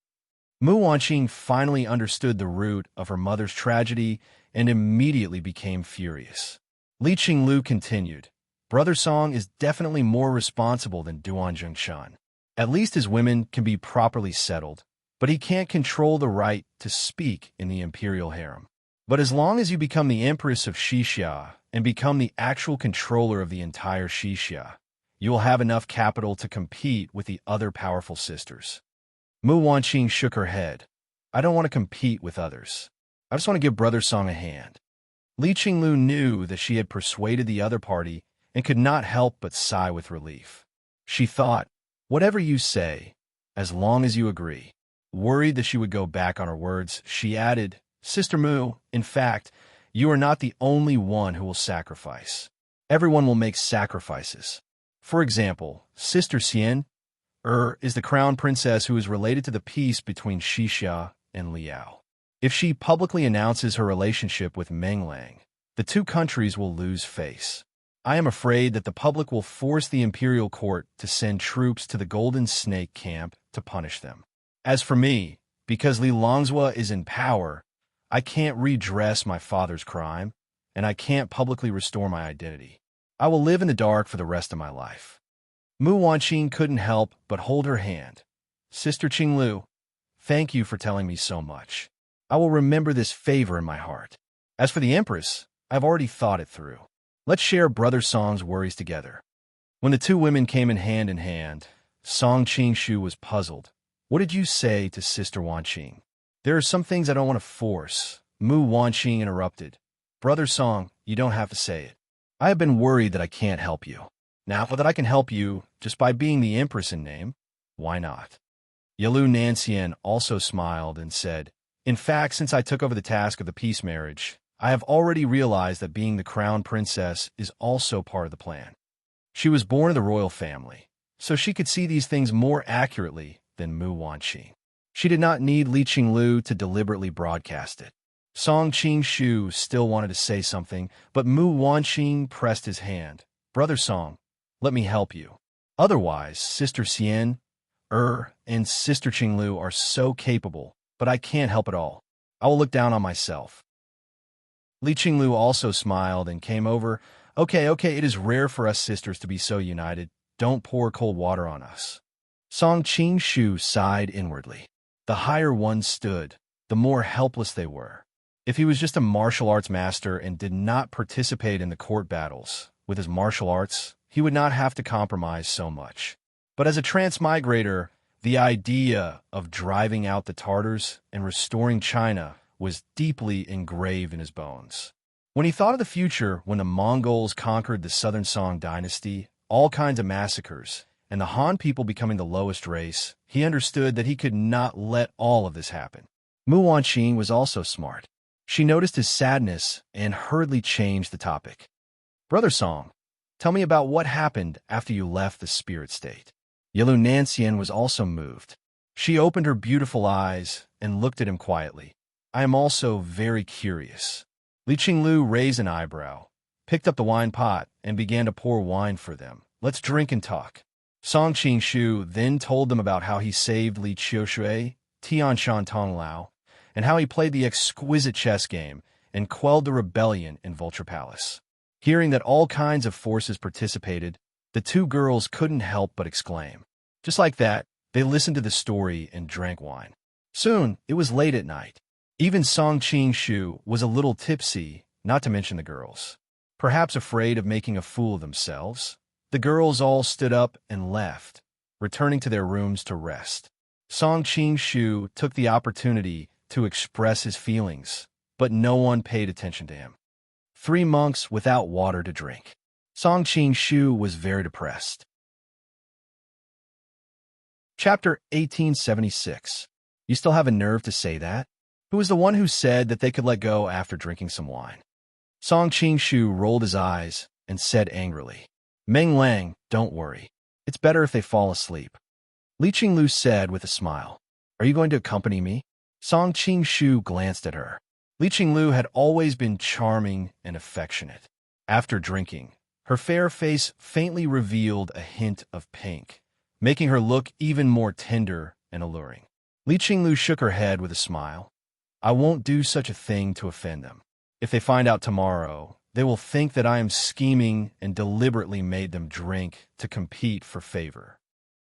Mu Wanqing finally understood the root of her mother's tragedy and immediately became furious. Li Qinglu continued, "Brother Song is definitely more responsible than Duan Zhengshan. At least his women can be properly settled, but he can't control the right to speak in the imperial harem. But as long as you become the empress of Xixia and become the actual controller of the entire Xixia, you will have enough capital to compete with the other powerful sisters." Mu Wanqing shook her head. "I don't want to compete with others. I just want to give Brother Song a hand." Li Qinglu knew that she had persuaded the other party and could not help but sigh with relief. She thought, "Whatever you say, as long as you agree." Worried that she would go back on her words, she added, "Sister Mu, in fact, you are not the only one who will sacrifice. Everyone will make sacrifices. For example, Sister Xian is the crown princess who is related to the peace between Xixia and Liao. If she publicly announces her relationship with Menglang, the two countries will lose face. I am afraid that the public will force the imperial court to send troops to the Golden Snake camp to punish them. As for me, because Li Longzhua is in power, I can't redress my father's crime, and I can't publicly restore my identity. I will live in the dark for the rest of my life." Mu Wanqing couldn't help but hold her hand. "Sister Qinglu, thank you for telling me so much. I will remember this favor in my heart. As for the Empress, I've already thought it through. Let's share Brother Song's worries together." When the two women came in hand, Song Qingshu was puzzled. "What did you say to Sister Wanqing?" "There are some things I don't want to force," Mu Wanqing interrupted. "Brother Song, you don't have to say it. I have been worried that I can't help you. Now that I can help you just by being the Empress in name, why not?" Yalu Nancian also smiled and said, "In fact, since I took over the task of the peace marriage, I have already realized that being the crown princess is also part of the plan. She was born of the royal family, so she could see these things more accurately than Mu Wanqing. She did not need Li Qinglu to deliberately broadcast it." Song Qingshu still wanted to say something, but Mu Wanqing pressed his hand. "Brother Song, let me help you. Otherwise, Sister Xian, and Sister Qinglu are so capable, but I can't help it all. I will look down on myself." Li Qinglu also smiled and came over. Okay, it is rare for us sisters to be so united. Don't pour cold water on us." Song Qingshu sighed inwardly. The higher one stood, the more helpless they were. If he was just a martial arts master and did not participate in the court battles with his martial arts, he would not have to compromise so much. But as a transmigrator, the idea of driving out the Tartars and restoring China was deeply engraved in his bones. When he thought of the future when the Mongols conquered the southern Song dynasty, all kinds of massacres, and the Han people becoming the lowest race, he understood that he could not let all of this happen. Mu Wanqing was also smart. She noticed his sadness and hurriedly changed the topic. "Brother Song, tell me about what happened after you left the spirit state." Yalu Nancian was also moved. She opened her beautiful eyes and looked at him quietly. "I am also very curious." Li Qinglu raised an eyebrow, picked up the wine pot, and began to pour wine for them. "Let's drink and talk." Song Qingshu then told them about how he saved Li Qiushui, Tianshan Tonglao, and how he played the exquisite chess game and quelled the rebellion in Vulture Palace. Hearing that all kinds of forces participated, the two girls couldn't help but exclaim. Just like that, they listened to the story and drank wine. Soon, it was late at night. Even Song Qingshu was a little tipsy, not to mention the girls. Perhaps afraid of making a fool of themselves, the girls all stood up and left, returning to their rooms to rest. Song Qingshu took the opportunity to express his feelings, but no one paid attention to him. 3 monks without water to drink. Song Qingshu was very depressed. Chapter 1876. You still have a nerve to say that? Who was the one who said that they could let go after drinking some wine? Song Qingshu rolled his eyes and said angrily, "Meng Lang, don't worry. It's better if they fall asleep. Li Qinglu said with a smile. Are you going to accompany me? Song Qingshu glanced at her. Li Qinglu had always been charming and affectionate. After drinking, her fair face faintly revealed a hint of pink, making her look even more tender and alluring. Li Qinglu shook her head with a smile. I won't do such a thing to offend them. If they find out tomorrow, they will think that I am scheming and deliberately made them drink to compete for favor.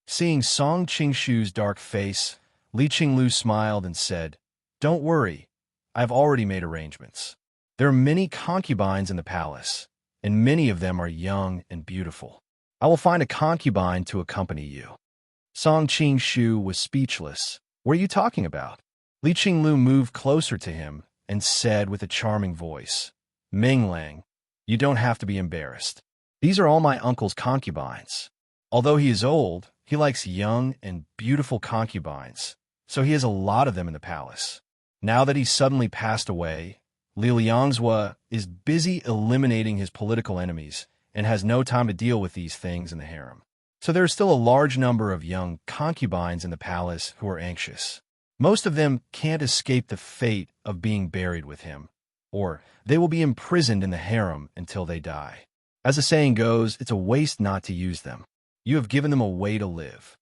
Seeing Song Qingshu's dark face, Li Qinglu smiled and said, Don't worry, I've already made arrangements. There are many concubines in the palace, and many of them are young and beautiful. I will find a concubine to accompany you. Song Qingshu was speechless. What are you talking about? Li Qinglu moved closer to him and said with a charming voice, Minglang, you don't have to be embarrassed. These are all my uncle's concubines. Although he is old, he likes young and beautiful concubines, so he has a lot of them in the palace. Now that he's suddenly passed away, Liu Liangzhua is busy eliminating his political enemies and has no time to deal with these things in the harem. So there is still a large number of young concubines in the palace who are anxious. Most of them can't escape the fate of being buried with him, or they will be imprisoned in the harem until they die. As the saying goes, it's a waste not to use them. You have given them a way to live.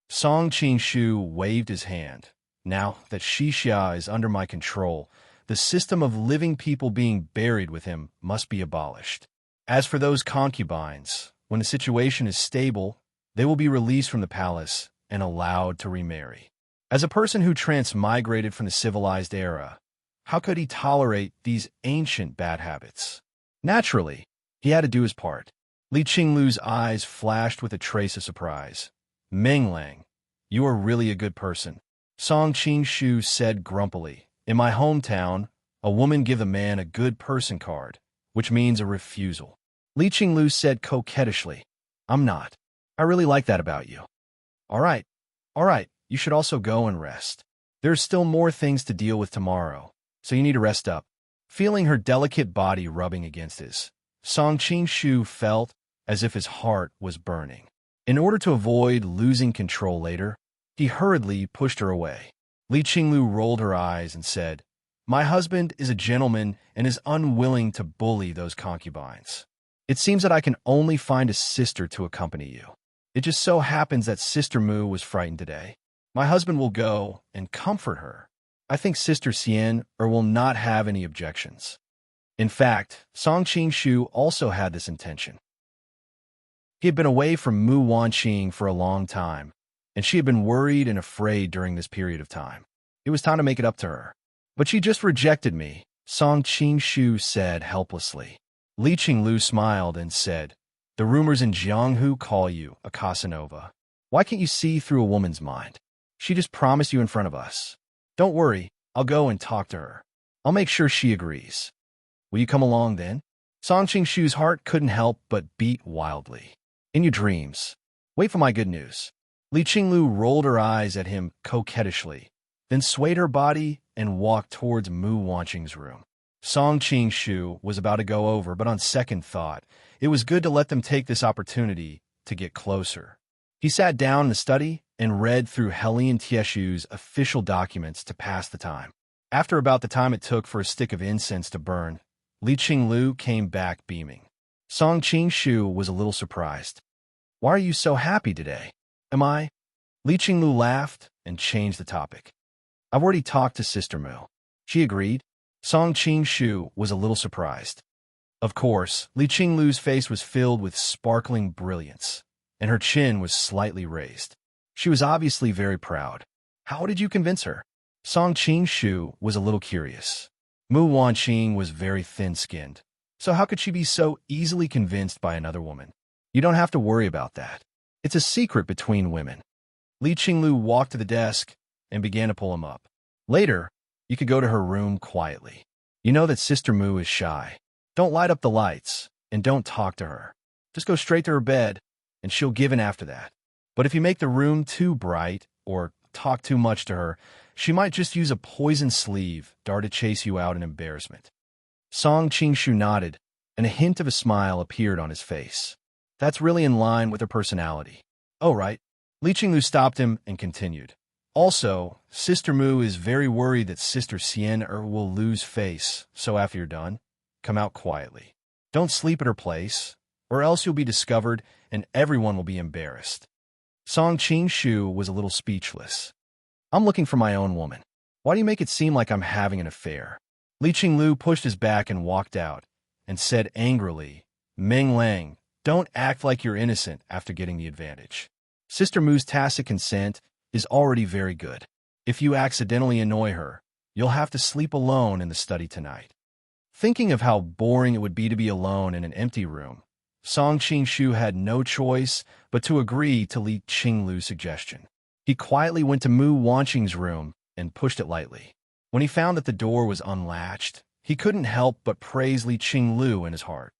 Song Qingshu waved his hand. Now that Xixia is under my control, the system of living people being buried with him must be abolished. As for those concubines, when the situation is stable, they will be released from the palace and allowed to remarry. As a person who transmigrated from the civilized era, how could he tolerate these ancient bad habits? Naturally, he had to do his part. Li Qinglu's eyes flashed with a trace of surprise. Minglang, you are really a good person. Song Qingshu said grumpily. In my hometown, a woman gives a man a good person card, which means a refusal. Li Qinglu said coquettishly, I'm not. I really like that about you. All right, you should also go and rest. There's still more things to deal with tomorrow, so you need to rest up. Feeling her delicate body rubbing against his, Song Qingshu felt as if his heart was burning. In order to avoid losing control later, he hurriedly pushed her away. Li Qinglu rolled her eyes and said, My husband is a gentleman and is unwilling to bully those concubines. It seems that I can only find a sister to accompany you. It just so happens that Sister Mu was frightened today. My husband will go and comfort her. I think Sister Xian will not have any objections. In fact, Song Qingshu also had this intention. He had been away from Mu Wanqing for a long time, and she had been worried and afraid during this period of time. It was time to make it up to her. But she just rejected me, Song Qingshu said helplessly. Li Qinglu smiled and said, The rumors in Jianghu call you a Casanova. Why can't you see through a woman's mind? She just promised you in front of us. Don't worry, I'll go and talk to her. I'll make sure she agrees. Will you come along then? Song Qingshu's heart couldn't help but beat wildly. In your dreams. Wait for my good news. Li Qinglu rolled her eyes at him coquettishly, then swayed her body and walked towards Mu Wanqing's room. Song Qingshu was about to go over, but on second thought, it was good to let them take this opportunity to get closer. He sat down in the study and read through Helian Tieshu's official documents to pass the time. After about the time it took for a stick of incense to burn, Li Qinglu came back beaming. Song Qingshu was a little surprised. Why are you so happy today? Am I? Li Qinglu laughed and changed the topic. I've already talked to Sister Mu. She agreed. Song Qingshu was a little surprised. Of course, Li Qinglu's face was filled with sparkling brilliance, and her chin was slightly raised. She was obviously very proud. How did you convince her? Song Qingshu was a little curious. Mu Wanqing was very thin-skinned, so how could she be so easily convinced by another woman? You don't have to worry about that. It's a secret between women. Li Qinglu walked to the desk and began to pull him up. Later, you could go to her room quietly. You know that Sister Mu is shy. Don't light up the lights, and don't talk to her. Just go straight to her bed, and she'll give in after that. But if you make the room too bright, or talk too much to her, she might just use a poison sleeve dart to chase you out in embarrassment. Song Qingshu nodded, and a hint of a smile appeared on his face. That's really in line with her personality. Oh, right. Li Qinglu stopped him and continued. Also, Sister Mu is very worried that Sister will lose face, so after you're done, come out quietly. Don't sleep at her place, or else you'll be discovered and everyone will be embarrassed. Song Qing was a little speechless. I'm looking for my own woman. Why do you make it seem like I'm having an affair? Li Qinglu pushed his back and walked out, and said angrily, Meng Lang, don't act like you're innocent after getting the advantage. Sister Mu's tacit consent is already very good. If you accidentally annoy her, you'll have to sleep alone in the study tonight. Thinking of how boring it would be to be alone in an empty room, Song Qingshu had no choice but to agree to Li Qinglu's suggestion. He quietly went to Mu Wanqing's room and pushed it lightly. When he found that the door was unlatched, he couldn't help but praise Li Qinglu in his heart.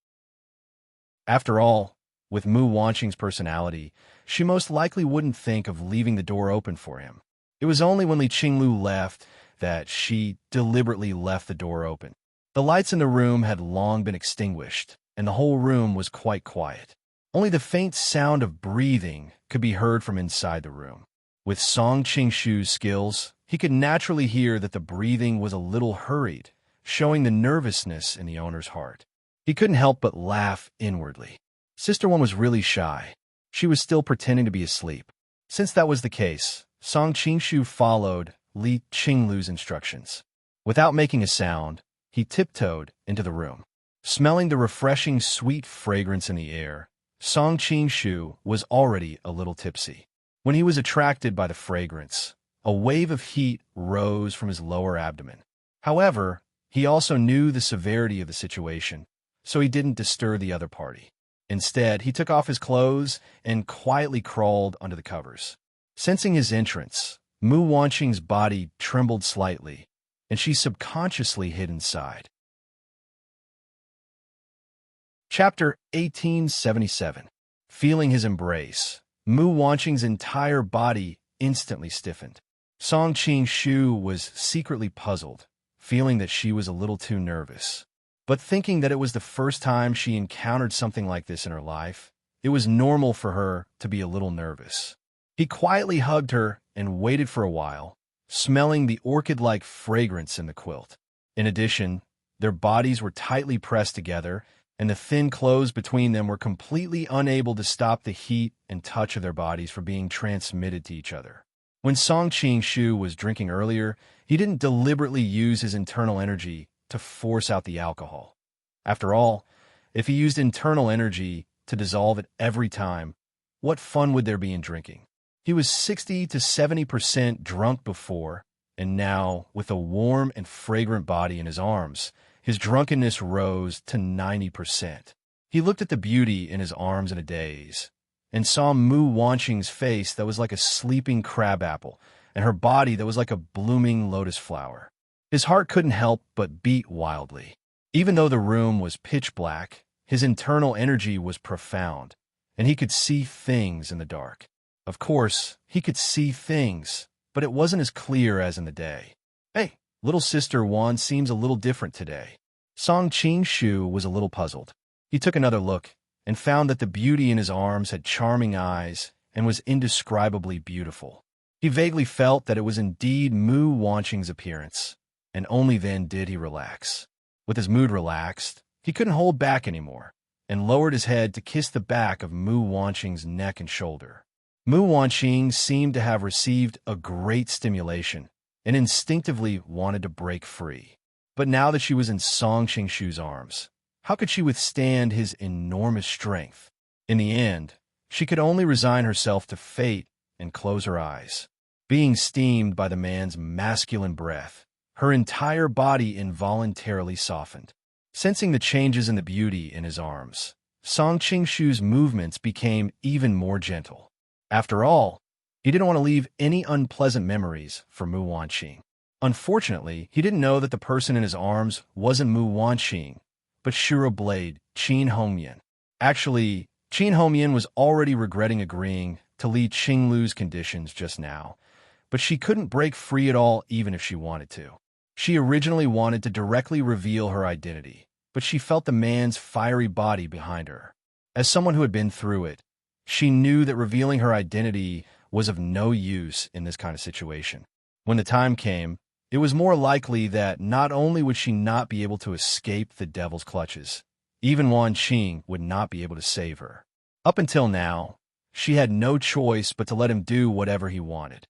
After all, with Mu Wanqing's personality, she most likely wouldn't think of leaving the door open for him. It was only when Li Qinglu left that she deliberately left the door open. The lights in the room had long been extinguished, and the whole room was quite quiet. Only the faint sound of breathing could be heard from inside the room. With Song Qingshu's skills, he could naturally hear that the breathing was a little hurried, showing the nervousness in the owner's heart. He couldn't help but laugh inwardly. Sister One was really shy. She was still pretending to be asleep. Since that was the case, Song Qingshu followed Li Qinglu's instructions. Without making a sound, he tiptoed into the room. Smelling the refreshing sweet fragrance in the air, Song Qingshu was already a little tipsy. When he was attracted by the fragrance, a wave of heat rose from his lower abdomen. However, he also knew the severity of the situation, so he didn't disturb the other party. Instead, he took off his clothes and quietly crawled under the covers. Sensing his entrance, Mu Wanqing's body trembled slightly, and she subconsciously hid inside. Chapter 1877. Feeling his embrace, Mu Wanqing's entire body instantly stiffened. Song Qingshu was secretly puzzled, feeling that she was a little too nervous. But thinking that it was the first time she encountered something like this in her life, it was normal for her to be a little nervous. He quietly hugged her and waited for a while, smelling the orchid-like fragrance in the quilt. In addition, their bodies were tightly pressed together, and the thin clothes between them were completely unable to stop the heat and touch of their bodies from being transmitted to each other. When Song Qingshu was drinking earlier, he didn't deliberately use his internal energy to force out the alcohol. After all, if he used internal energy to dissolve it every time, what fun would there be in drinking? He was 60 to 70% drunk before, and now, with a warm and fragrant body in his arms, his drunkenness rose to 90%. He looked at the beauty in his arms in a daze, and saw Mu Wanqing's face that was like a sleeping crabapple, and her body that was like a blooming lotus flower. His heart couldn't help but beat wildly. Even though the room was pitch black, his internal energy was profound, and he could see things in the dark. Of course, he could see things, but it wasn't as clear as in the day. Hey, little sister Wan seems a little different today. Song Qingshu was a little puzzled. He took another look and found that the beauty in his arms had charming eyes and was indescribably beautiful. He vaguely felt that it was indeed Mu Wanqing's appearance, and only then did he relax. With his mood relaxed, he couldn't hold back anymore, and lowered his head to kiss the back of Mu Wanqing's neck and shoulder. Mu Wanqing seemed to have received a great stimulation, and instinctively wanted to break free. But now that she was in Song Qingshu's arms, how could she withstand his enormous strength? In the end, she could only resign herself to fate and close her eyes. Being steamed by the man's masculine breath, her entire body involuntarily softened. Sensing the changes in the beauty in his arms, Song Qingshu's movements became even more gentle. After all, he didn't want to leave any unpleasant memories for Mu Wanqing. Unfortunately, he didn't know that the person in his arms wasn't Mu Wanqing, but Shura Blade, Qin Hongyan. Actually, Qin Hongyan was already regretting agreeing to Li Qinglu's conditions just now, but she couldn't break free at all even if she wanted to. She originally wanted to directly reveal her identity, but she felt the man's fiery body behind her. As someone who had been through it, She knew that revealing her identity was of no use in this kind of situation. When the time came, it was more likely that not only would she not be able to escape the devil's clutches, even Wan Qing would not be able to save her. Up until now, she had no choice but to let him do whatever he wanted.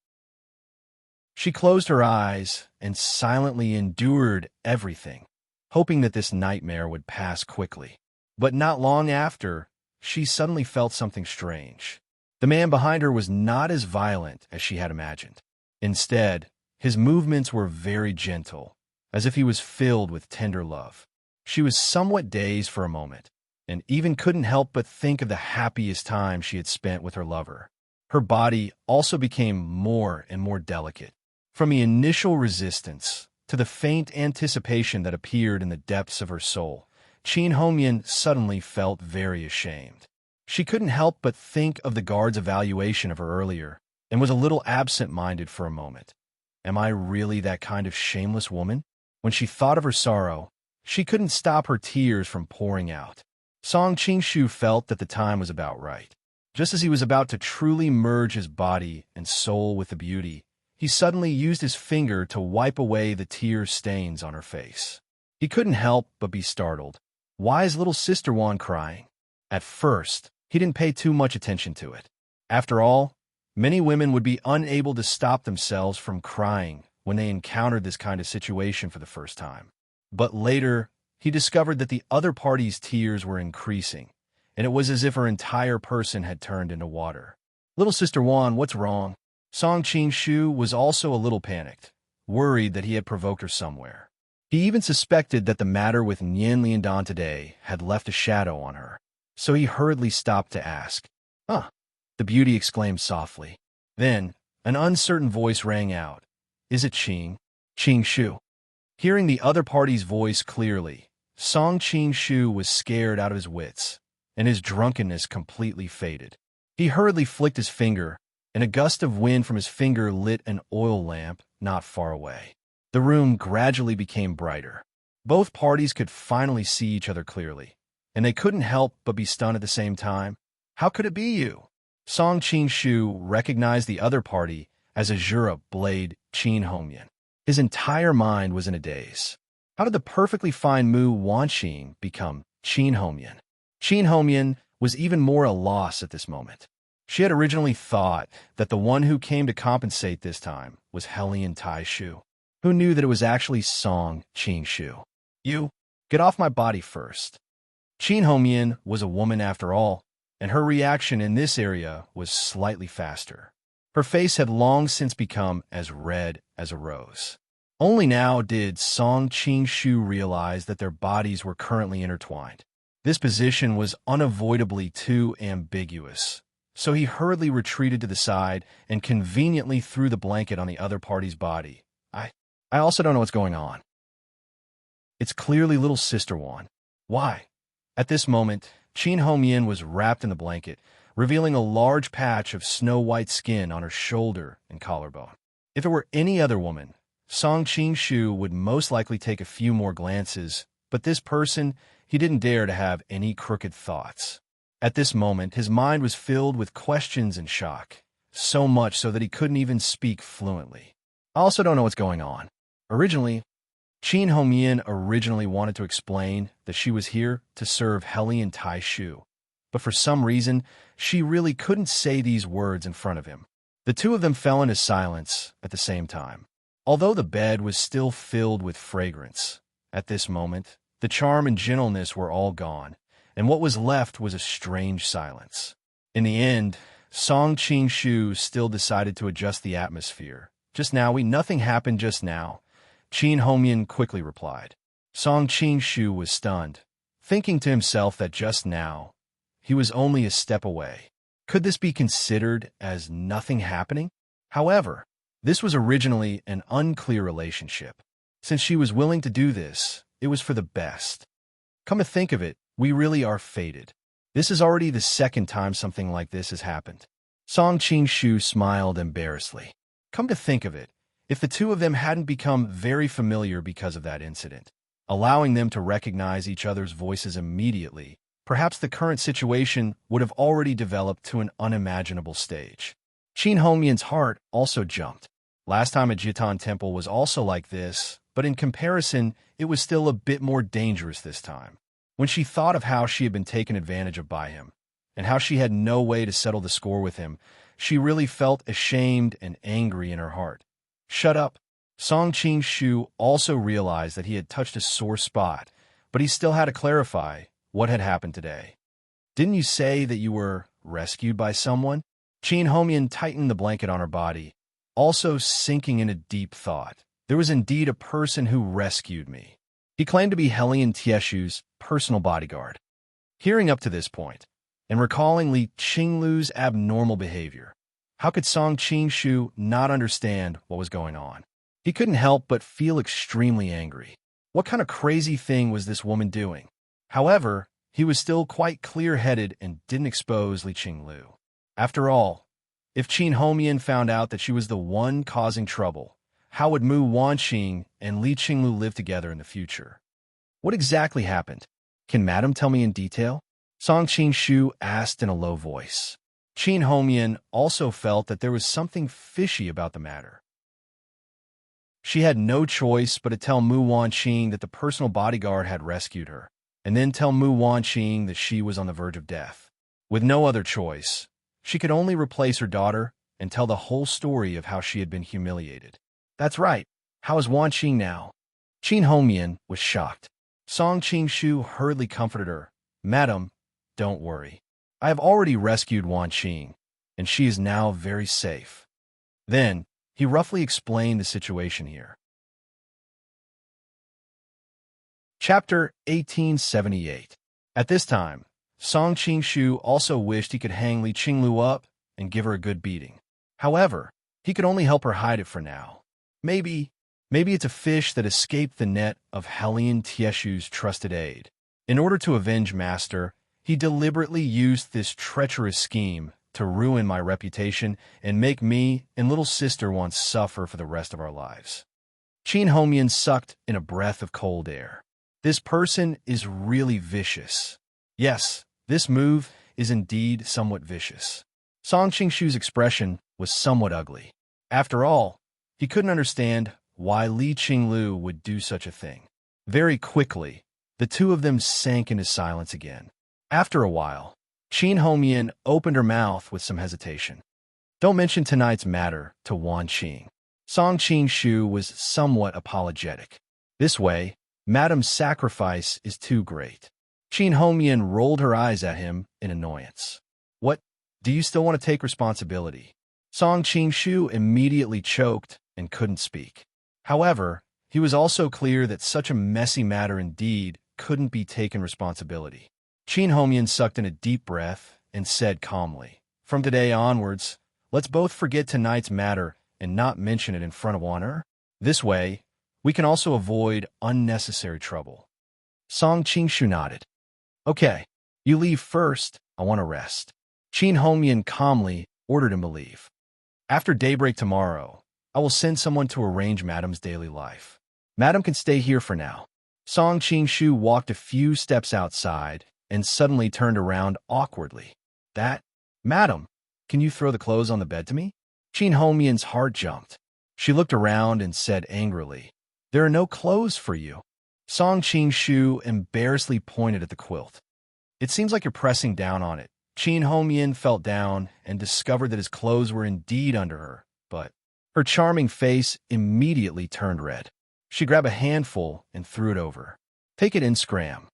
She closed her eyes and silently endured everything, hoping that this nightmare would pass quickly. But not long after, she suddenly felt something strange. The man behind her was not as violent as she had imagined. Instead, his movements were very gentle, as if he was filled with tender love. She was somewhat dazed for a moment, and even couldn't help but think of the happiest time she had spent with her lover. Her body also became more and more delicate. From the initial resistance to the faint anticipation that appeared in the depths of her soul, Qin Hongyan suddenly felt very ashamed. She couldn't help but think of the guard's evaluation of her earlier, and was a little absent-minded for a moment. Am I really that kind of shameless woman? When she thought of her sorrow, she couldn't stop her tears from pouring out. Song Qingshu felt that the time was about right. Just as he was about to truly merge his body and soul with the beauty, he suddenly used his finger to wipe away the tear stains on her face. He couldn't help but be startled. Why is little Sister Wan crying? At first, he didn't pay too much attention to it. After all, many women would be unable to stop themselves from crying when they encountered this kind of situation for the first time. But later, he discovered that the other party's tears were increasing, and it was as if her entire person had turned into water. Little Sister Wan, what's wrong? Song Qingshu was also a little panicked, worried that he had provoked her somewhere. He even suspected that the matter with Nian Liandan today had left a shadow on her, so he hurriedly stopped to ask. Huh, the beauty exclaimed softly. Then, an uncertain voice rang out. Is it Qingshu? Hearing the other party's voice clearly, Song Qingshu was scared out of his wits, and his drunkenness completely faded. He hurriedly flicked his finger, and a gust of wind from his finger lit an oil lamp not far away. The room gradually became brighter. Both parties could finally see each other clearly, and they couldn't help but be stunned at the same time. How could it be you? Song Qingshu recognized the other party as Azura Blade Qin Hongyan. His entire mind was in a daze. How did the perfectly fine Mu Wanqing become Qin Hongyan? Qin Hongyan was even more at a loss at this moment. She had originally thought that the one who came to compensate this time was Hellion Tai Shu. Who knew that it was actually Song Qingshu? You, get off my body first. Qin Hongyan was a woman after all, and her reaction in this area was slightly faster. Her face had long since become as red as a rose. Only now did Song Qingshu realize that their bodies were currently intertwined. This position was unavoidably too ambiguous, so he hurriedly retreated to the side and conveniently threw the blanket on the other party's body. I also don't know what's going on. It's clearly little Sister Wan. Why? At this moment, Qin Hongyan was wrapped in the blanket, revealing a large patch of snow-white skin on her shoulder and collarbone. If it were any other woman, Song Qingshu would most likely take a few more glances, but this person, he didn't dare to have any crooked thoughts. At this moment, his mind was filled with questions and shock, so much so that he couldn't even speak fluently. I also don't know what's going on. Qin Hongyan originally wanted to explain that she was here to serve Hellion Tai Shu, but for some reason, she really couldn't say these words in front of him. The two of them fell into silence at the same time. Although the bed was still filled with fragrance, at this moment, the charm and gentleness were all gone, and what was left was a strange silence. In the end, Song Qingshu still decided to adjust the atmosphere. Nothing happened just now. Qin Hongyan quickly replied. Song Qingshu was stunned, thinking to himself that just now, he was only a step away. Could this be considered as nothing happening? However, this was originally an unclear relationship. Since she was willing to do this, it was for the best. Come to think of it, we really are fated. This is already the second time something like this has happened. Song Qingshu smiled embarrassedly. Come to think of it, if the two of them hadn't become very familiar because of that incident, allowing them to recognize each other's voices immediately, perhaps the current situation would have already developed to an unimaginable stage. Qin Hongmian's heart also jumped. Last time at Jitan Temple was also like this, but in comparison, it was still a bit more dangerous this time. When she thought of how she had been taken advantage of by him, and how she had no way to settle the score with him, she really felt ashamed and angry in her heart. Shut up. Song Qing-shu also realized that he had touched a sore spot, but he still had to clarify what had happened today. Didn't you say that you were rescued by someone? Qin Hongmian tightened the blanket on her body, also sinking into deep thought. There was indeed a person who rescued me. He claimed to be Helian Tieshu's personal bodyguard. Hearing up to this point, and recalling Li Qinglu's abnormal behavior, how could Song Qing-shu not understand what was going on? He couldn't help but feel extremely angry. What kind of crazy thing was this woman doing? However, he was still quite clear-headed and didn't expose Li Qinglu. After all, if Qin Hongmian found out that she was the one causing trouble, how would Mu Wanqing and Li Qinglu live together in the future? What exactly happened? Can Madam tell me in detail? Song Qing-shu asked in a low voice. Qin Hongmian also felt that there was something fishy about the matter. She had no choice but to tell Mu Wanqing that the personal bodyguard had rescued her, and then tell Mu Wanqing that she was on the verge of death. With no other choice, she could only replace her daughter and tell the whole story of how she had been humiliated. That's right. How is Wanqing now? Qin Hongmian was shocked. Song Qing-shu hurriedly comforted her. Madam, don't worry. I have already rescued Wanqing, and she is now very safe. Then, he roughly explained the situation here. Chapter 1878. At this time, Song Qing-shu also wished he could hang Li Qinglu up and give her a good beating. However, he could only help her hide it for now. Maybe it's a fish that escaped the net of Helian Tieshu's trusted aid. In order to avenge Master, he deliberately used this treacherous scheme to ruin my reputation and make me and little sister once suffer for the rest of our lives. Qin Hongmian sucked in a breath of cold air. This person is really vicious. Yes, this move is indeed somewhat vicious. Song Qing-shu's expression was somewhat ugly. After all, he couldn't understand why Li Qinglu would do such a thing. Very quickly, the two of them sank into silence again. After a while, Qin Hongmian opened her mouth with some hesitation. Don't mention tonight's matter to Wanqing. Song Qing-shu was somewhat apologetic. This way, Madam's sacrifice is too great. Qin Hongmian rolled her eyes at him in annoyance. What? Do you still want to take responsibility? Song Qing-shu immediately choked and couldn't speak. However, he was also clear that such a messy matter indeed couldn't be taken responsibility. Qin Hongmian sucked in a deep breath and said calmly, From today onwards, let's both forget tonight's matter and not mention it in front of honor. This way, we can also avoid unnecessary trouble. Song Qing-shu nodded. Okay, you leave first. I want to rest. Qin Hongmian calmly ordered him to leave. After daybreak tomorrow, I will send someone to arrange Madam's daily life. Madam can stay here for now. Song Qing-shu walked a few steps outside and suddenly turned around awkwardly. Madam, can you throw the clothes on the bed to me? Qin Hongmian's heart jumped. She looked around and said angrily, There are no clothes for you. Song Qing-shu embarrassedly pointed at the quilt. It seems like you're pressing down on it. Qin Hongmian felt down and discovered that his clothes were indeed under her, but her charming face immediately turned red. She grabbed a handful and threw it over. Take it in, scram.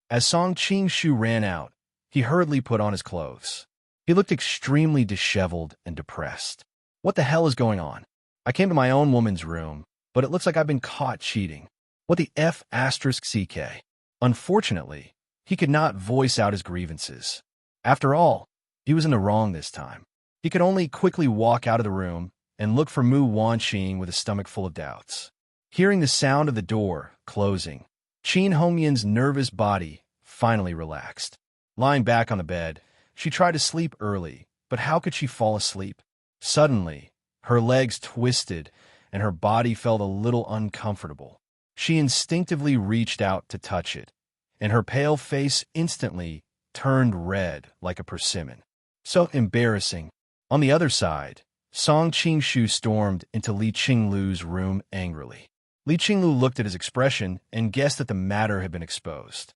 As Song Qing-shu ran out, he hurriedly put on his clothes. He looked extremely disheveled and depressed. What the hell is going on? I came to my own woman's room, but it looks like I've been caught cheating. What the F***CK? Unfortunately, he could not voice out his grievances. After all, he was in the wrong this time. He could only quickly walk out of the room and look for Mu Wanqing with a stomach full of doubts. Hearing the sound of the door closing, Qin Hongmian's nervous body finally relaxed. Lying back on the bed, she tried to sleep early, but how could she fall asleep? Suddenly, her legs twisted and her body felt a little uncomfortable. She instinctively reached out to touch it, and her pale face instantly turned red like a persimmon. So embarrassing. On the other side, Song Qingshu stormed into Li Qinglu's room angrily. Li Qinglu looked at his expression and guessed that the matter had been exposed.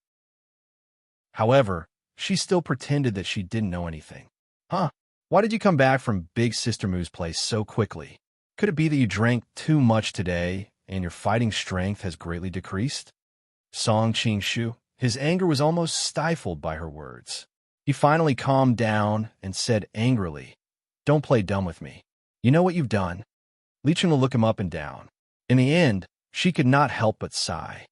However, she still pretended that she didn't know anything. Huh? Why did you come back from Big Sister Moo's place so quickly? Could it be that you drank too much today and your fighting strength has greatly decreased? Song Qingshu, his anger was almost stifled by her words. He finally calmed down and said angrily, "Don't play dumb with me. You know what you've done?" Li Qing will look him up and down. In the end, she could not help but sigh.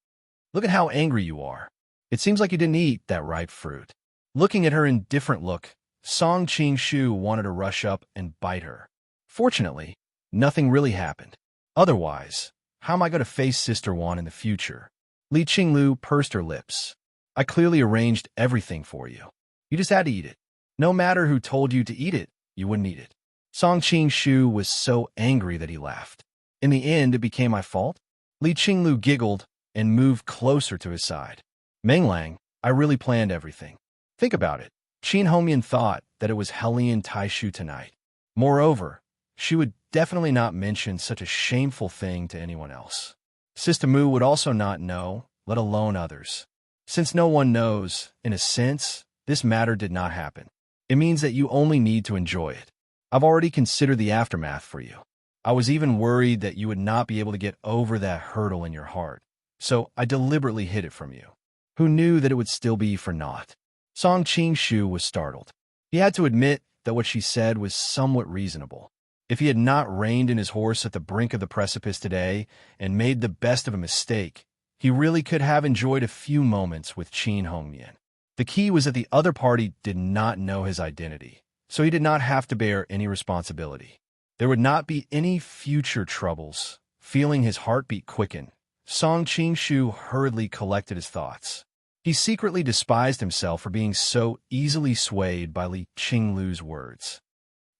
"Look at how angry you are. It seems like you didn't eat that ripe fruit." Looking at her indifferent look, Song Qingshu wanted to rush up and bite her. Fortunately, nothing really happened. Otherwise, how am I going to face Sister Wan in the future? Li Qinglu pursed her lips. "I clearly arranged everything for you. You just had to eat it. No matter who told you to eat it, you wouldn't eat it." Song Qingshu was so angry that he laughed. "In the end, it became my fault?" Li Qinglu giggled and moved closer to his side. "Menglang, I really planned everything. Think about it. Qin Homian thought that it was Helian Taishu tonight. Moreover, she would definitely not mention such a shameful thing to anyone else. Sister Mu would also not know, let alone others. Since no one knows, in a sense, this matter did not happen. It means that you only need to enjoy it. I've already considered the aftermath for you. I was even worried that you would not be able to get over that hurdle in your heart, so I deliberately hid it from you. Who knew that it would still be for naught?" Song Qingshu was startled. He had to admit that what she said was somewhat reasonable. If he had not reined in his horse at the brink of the precipice today and made the best of a mistake, he really could have enjoyed a few moments with Qin Hongmian. The key was that the other party did not know his identity, so he did not have to bear any responsibility. There would not be any future troubles. Feeling his heartbeat quicken, Song Qingshu hurriedly collected his thoughts. He secretly despised himself for being so easily swayed by Li Qinglu's words.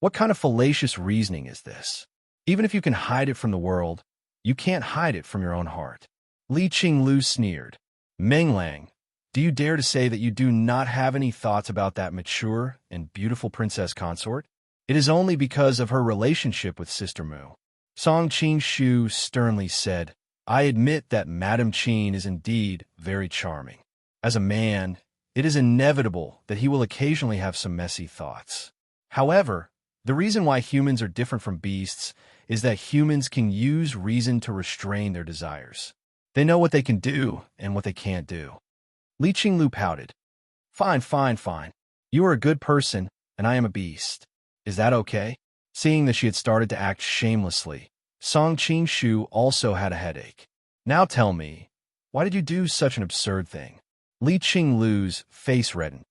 What kind of fallacious reasoning is this? Even if you can hide it from the world, you can't hide it from your own heart. Li Qinglu sneered. "Menglang, do you dare to say that you do not have any thoughts about that mature and beautiful princess consort? It is only because of her relationship with Sister Mu." Song Qingshu sternly said, "I admit that Madame Qin is indeed very charming. As a man, it is inevitable that he will occasionally have some messy thoughts. However, the reason why humans are different from beasts is that humans can use reason to restrain their desires. They know what they can do and what they can't do." Li Qinglu pouted. Fine. You are a good person, and I am a beast. Is that okay?" Seeing that she had started to act shamelessly, Song Qingshu also had a headache. "Now tell me, why did you do such an absurd thing?" Li Qinglu's face reddened.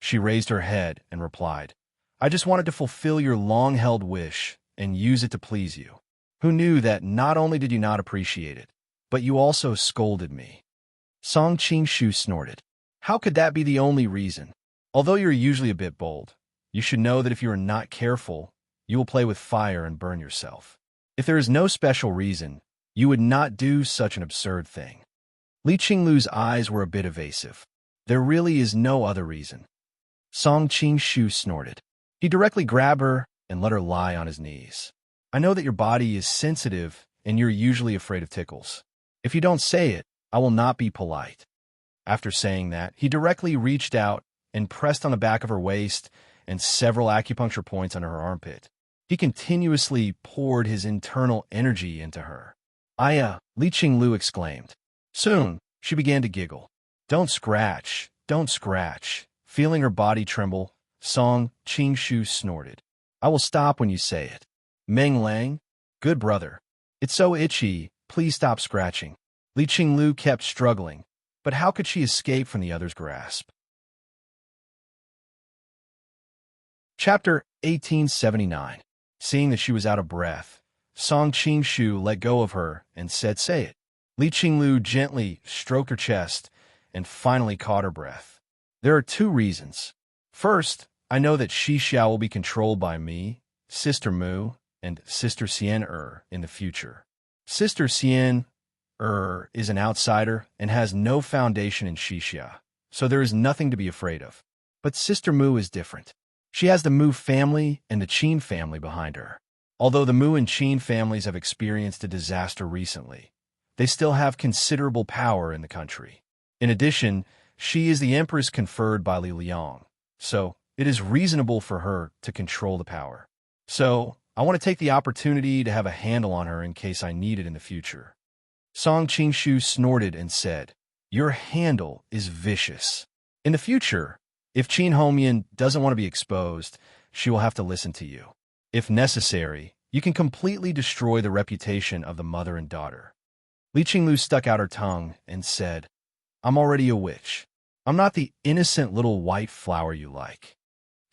She raised her head and replied, "I just wanted to fulfill your long-held wish and use it to please you. Who knew that not only did you not appreciate it, but you also scolded me?" Song Qingshu snorted. "How could that be the only reason? Although you're usually a bit bold, you should know that if you are not careful, you will play with fire and burn yourself. If there is no special reason, you would not do such an absurd thing." Li Qinglu's eyes were a bit evasive. "There really is no other reason." Song Qingshu snorted. He directly grabbed her and let her lie on his knees. "I know that your body is sensitive and you're usually afraid of tickles. If you don't say it, I will not be polite." After saying that, he directly reached out and pressed on the back of her waist and several acupuncture points under her armpit. He continuously poured his internal energy into her. "Aya," Li Qinglu exclaimed. Soon, she began to giggle. Don't scratch. Feeling her body tremble, Song Qingshu snorted. "I will stop when you say it." Meng Lang, good brother. "It's so itchy, please stop scratching." Li Qinglu kept struggling, but how could she escape from the other's grasp? Chapter 1879. Seeing that she was out of breath, Song Qingshu let go of her and said, "Say it." Li Qinglu gently stroked her chest and finally caught her breath. "There are two reasons. First, I know that Xixia will be controlled by me, Sister Mu, and Sister Xian in the future. Sister Xian is an outsider and has no foundation in Xixia, so there is nothing to be afraid of. But Sister Mu is different. She has the Mu family and the Qin family behind her. Although the Mu and Qin families have experienced a disaster recently, they still have considerable power in the country. In addition, she is the empress conferred by Li Liang, so it is reasonable for her to control the power. So, I want to take the opportunity to have a handle on her in case I need it in the future. Song Qingshu snorted and said, "Your handle is vicious. In the future, if Qin Homian doesn't want to be exposed, she will have to listen to you. If necessary, you can completely destroy the reputation of the mother and daughter." Li Qinglu stuck out her tongue and said, "I'm already a witch. I'm not the innocent little white flower you like."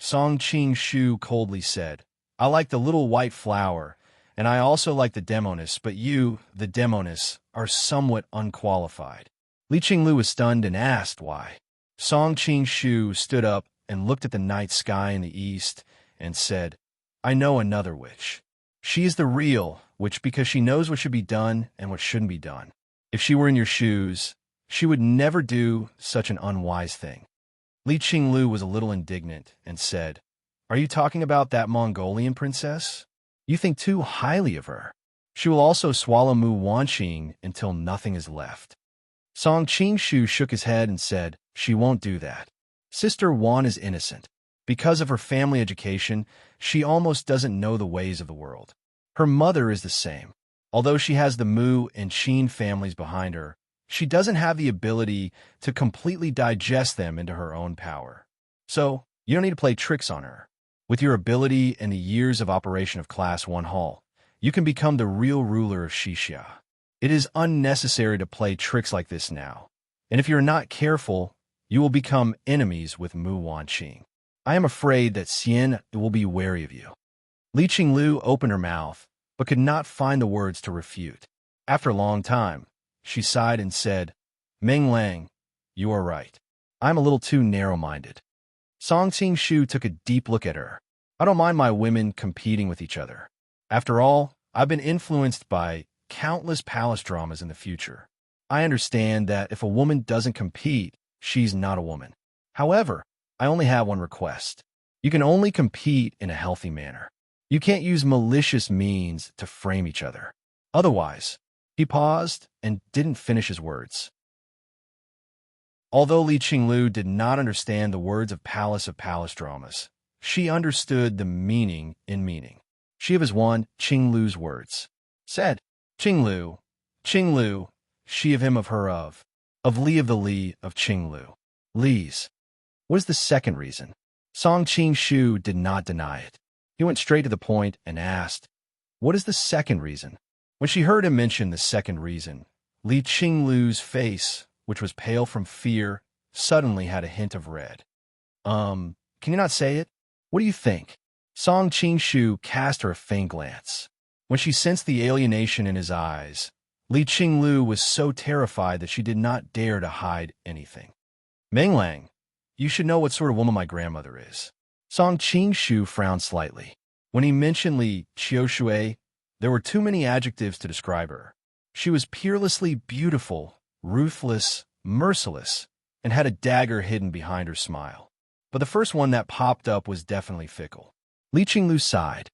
Song Qingshu coldly said, "I like the little white flower, and I also like the demoness, but you, the demoness, are somewhat unqualified." Li Qinglu was stunned and asked why. Song Qingshu stood up and looked at the night sky in the east and said, "I know another witch. She is the real witch because she knows what should be done and what shouldn't be done. If she were in your shoes, she would never do such an unwise thing." Li Qinglu was a little indignant and said, "Are you talking about that Mongolian princess? You think too highly of her. She will also swallow Mu Wanqing until nothing is left." Song Qingshu shook his head and said, "She won't do that. Sister Wan is innocent. Because of her family education, she almost doesn't know the ways of the world. Her mother is the same. Although she has the Mu and Qin families behind her, she doesn't have the ability to completely digest them into her own power. So, you don't need to play tricks on her. With your ability and the years of operation of Class 1 Hall, you can become the real ruler of Xixia. It is unnecessary to play tricks like this now, and if you're not careful, you will become enemies with Mu Wanqing. I am afraid that Xian will be wary of you." Li Qinglu opened her mouth, but could not find the words to refute. After a long time, she sighed and said, "Meng Lang, you are right. I'm a little too narrow-minded." Song Qingshu took a deep look at her. "I don't mind my women competing with each other. After all, I've been influenced by countless palace dramas in the future. I understand that if a woman doesn't compete, she's not a woman. However, I only have one request. You can only compete in a healthy manner. You can't use malicious means to frame each other. Otherwise," he paused and didn't finish his words. Although Li Qinglu did not understand the words of palace dramas, she understood the meaning in meaning. She was one Qinglu's words. Said, "Qinglu, Qinglu, she of him of her of Li of the Li of Qinglu. Li's." What is the second reason? Song Qingshu did not deny it. He went straight to the point and asked, "What is the second reason?" When she heard him mention the second reason, Li Qinglu's face, which was pale from fear, suddenly had a hint of red. Can you not say it? What do you think?" Song Qingshu cast her a faint glance. When she sensed the alienation in his eyes, Li Qinglu was so terrified that she did not dare to hide anything. "Meng Lang, you should know what sort of woman my grandmother is." Song Qingshu frowned slightly. When he mentioned Li Qiushui, there were too many adjectives to describe her. She was peerlessly beautiful, ruthless, merciless, and had a dagger hidden behind her smile. But the first one that popped up was definitely fickle. Li Qinglu sighed.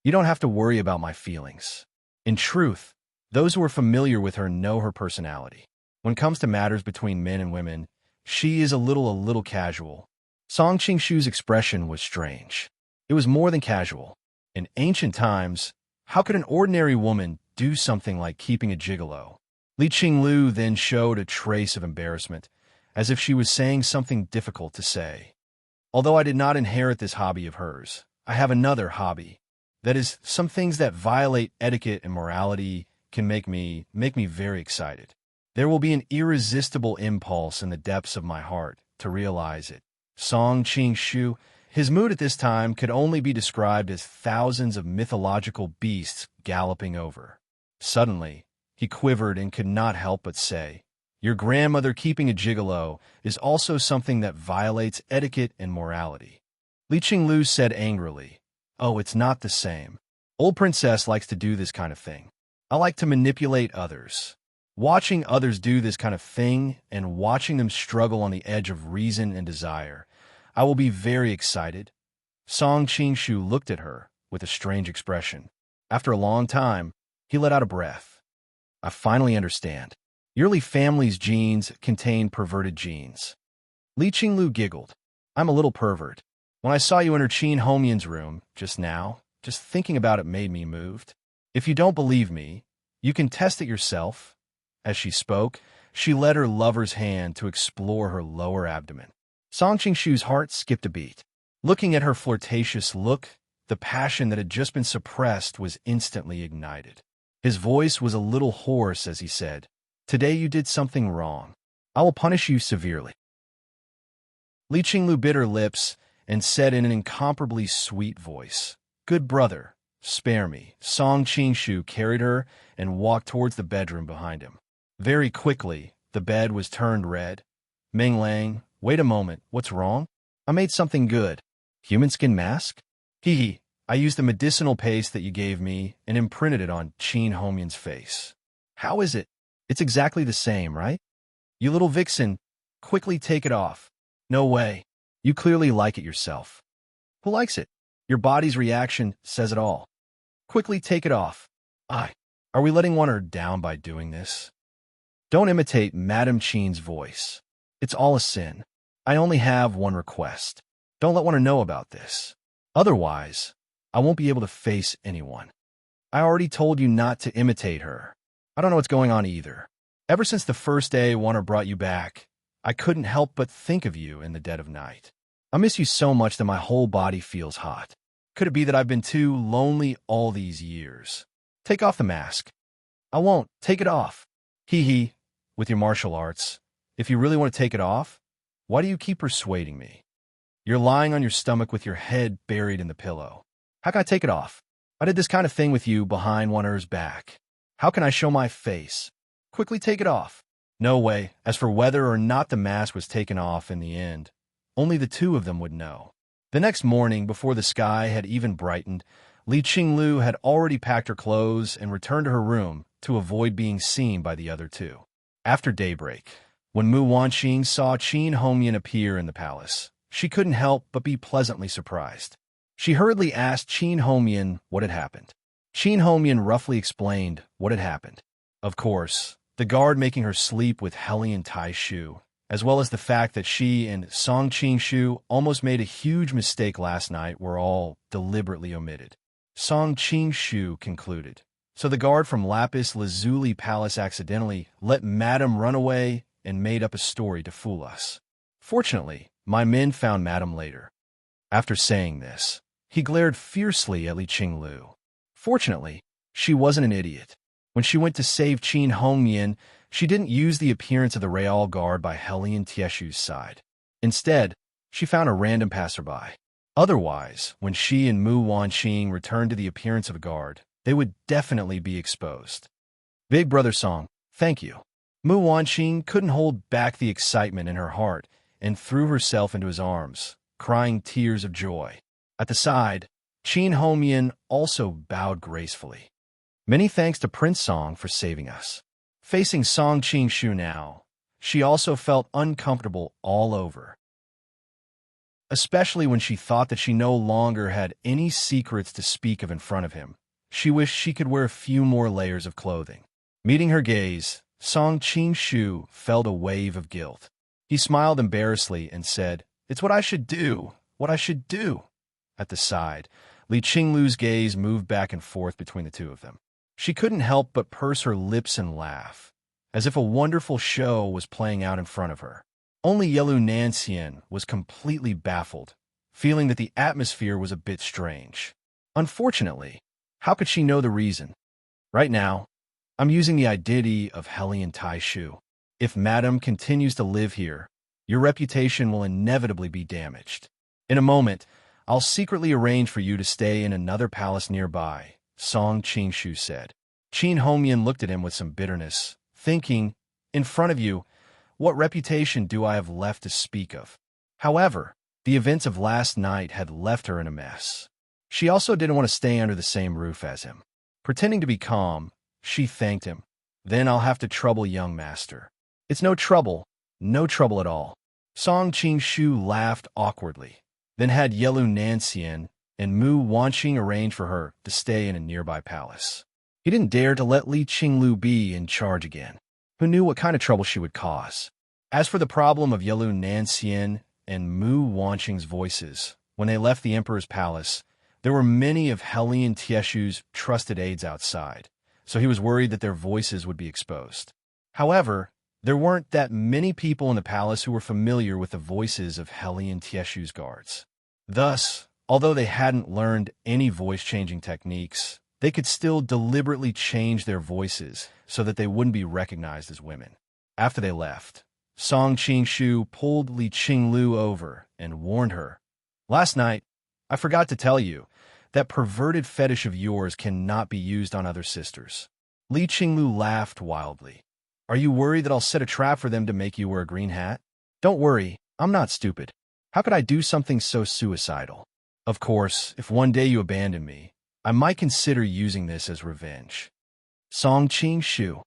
"You don't have to worry about my feelings. In truth, those who are familiar with her know her personality. When it comes to matters between men and women, she is a little casual." Song Qingshu's expression was strange. It was more than casual. In ancient times, how could an ordinary woman do something like keeping a gigolo? Li Qinglu then showed a trace of embarrassment, as if she was saying something difficult to say. "Although I did not inherit this hobby of hers, I have another hobby. That is, some things that violate etiquette and morality can make me very excited. There will be an irresistible impulse in the depths of my heart to realize it." Song Qingshu, his mood at this time could only be described as thousands of mythological beasts galloping over. Suddenly, he quivered and could not help but say, "Your grandmother keeping a gigolo is also something that violates etiquette and morality." Li Qinglu said angrily, "Oh, it's not the same. Old princess likes to do this kind of thing. I like to manipulate others. Watching others do this kind of thing and watching them struggle on the edge of reason and desire, I will be very excited. Song Qingshu looked at her with a strange expression. After a long time, he let out a breath. I finally understand. Your family's genes contain perverted genes. Li Qinglu giggled. I'm a little pervert. When I saw you enter Qin Hongyan's room just now, just thinking about it made me moved. If you don't believe me, you can test it yourself. As she spoke, she led her lover's hand to explore her lower abdomen. Song Qingshu's heart skipped a beat. Looking at her flirtatious look, the passion that had just been suppressed was instantly ignited. His voice was a little hoarse as he said, Today you did something wrong. I will punish you severely. Li Qinglu bit her lips and said in an incomparably sweet voice, Good brother, spare me. Song Qingshu carried her and walked towards the bedroom behind him. Very quickly, the bed was turned red. Meng Lang, wait a moment, what's wrong? I made something good. Human skin mask? Hee. I used the medicinal paste that you gave me and imprinted it on Qin Hongyan's face. How is it? It's exactly the same, right? You little vixen, quickly take it off. No way. You clearly like it yourself. Who likes it? Your body's reaction says it all. Quickly take it off. Are we letting her down by doing this? Don't imitate Madame Qin's voice. It's all a sin. I only have one request. Don't let her know about this. Otherwise, I won't be able to face anyone. I already told you not to imitate her. I don't know what's going on either. Ever since the first day Warner brought you back, I couldn't help but think of you in the dead of night. I miss you so much that my whole body feels hot. Could it be that I've been too lonely all these years? Take off the mask. I won't. Take it off. Hee. With your martial arts. If you really want to take it off, why do you keep persuading me? You're lying on your stomach with your head buried in the pillow. How can I take it off? I did this kind of thing with you behind Warner's back. How can I show my face? Quickly take it off. No way. As for whether or not the mask was taken off in the end, only the two of them would know. The next morning, before the sky had even brightened, Li Qinglu had already packed her clothes and returned to her room to avoid being seen by the other two. After daybreak, when Mu Wanqing saw Qin Hongyan appear in the palace, she couldn't help but be pleasantly surprised. She hurriedly asked Qin Hongyan what had happened. Qin Hongyan roughly explained what had happened. Of course, the guard making her sleep with Hellion Tai Shu, as well as the fact that she and Song Qingshu almost made a huge mistake last night, were all deliberately omitted. Song Qingshu concluded. So the guard from Lapis Lazuli Palace accidentally let Madame run away and made up a story to fool us. Fortunately, my men found Madame later. After saying this, he glared fiercely at Li Qinglu. Fortunately, she wasn't an idiot. When she went to save Qin Hongyan, she didn't use the appearance of the Real Guard by Hellion Tieshu's side. Instead, she found a random passerby. Otherwise, when she and Mu Wanqing returned to the appearance of a guard, they would definitely be exposed. Big Brother Song, thank you. Mu Wanqing couldn't hold back the excitement in her heart and threw herself into his arms, crying tears of joy. At the side, Qin Hongyan also bowed gracefully. Many thanks to Prince Song for saving us. Facing Song Qingshu now, she also felt uncomfortable all over. Especially when she thought that she no longer had any secrets to speak of in front of him. She wished she could wear a few more layers of clothing. Meeting her gaze, Song Qingshu felt a wave of guilt. He smiled embarrassedly and said, It's what I should do, what I should do. At the side, Li Qinglu's gaze moved back and forth between the two of them. She couldn't help but purse her lips and laugh, as if a wonderful show was playing out in front of her. Only Yelu Nanxian was completely baffled, feeling that the atmosphere was a bit strange. Unfortunately, how could she know the reason? Right now, I'm using the identity of Hellion Tai Shu. If Madame continues to live here, your reputation will inevitably be damaged. In a moment, I'll secretly arrange for you to stay in another palace nearby, Song Qingshu said. Qin Hongyan looked at him with some bitterness, thinking, in front of you, what reputation do I have left to speak of? However, the events of last night had left her in a mess. She also didn't want to stay under the same roof as him. Pretending to be calm, she thanked him. Then I'll have to trouble young master. It's no trouble at all. Song Qing-shu laughed awkwardly, then had Yelu Nanxian and Mu Wanqing arrange for her to stay in a nearby palace. He didn't dare to let Li Qinglu be in charge again. Who knew what kind of trouble she would cause? As for the problem of Yelu Nanxian and Mu Wanqing's voices, when they left the emperor's palace, there were many of Helian Tieshu's trusted aides outside, so he was worried that their voices would be exposed. However, there weren't that many people in the palace who were familiar with the voices of Helian Tieshu's guards. Thus, although they hadn't learned any voice-changing techniques, they could still deliberately change their voices so that they wouldn't be recognized as women. After they left, Song Qing-shu pulled Li Qinglu over and warned her, "Last night, I forgot to tell you, that perverted fetish of yours cannot be used on other sisters." Li Qinglu laughed wildly. "Are you worried that I'll set a trap for them to make you wear a green hat? Don't worry, I'm not stupid. How could I do something so suicidal? Of course, if one day you abandon me, I might consider using this as revenge." Song Qing-shu.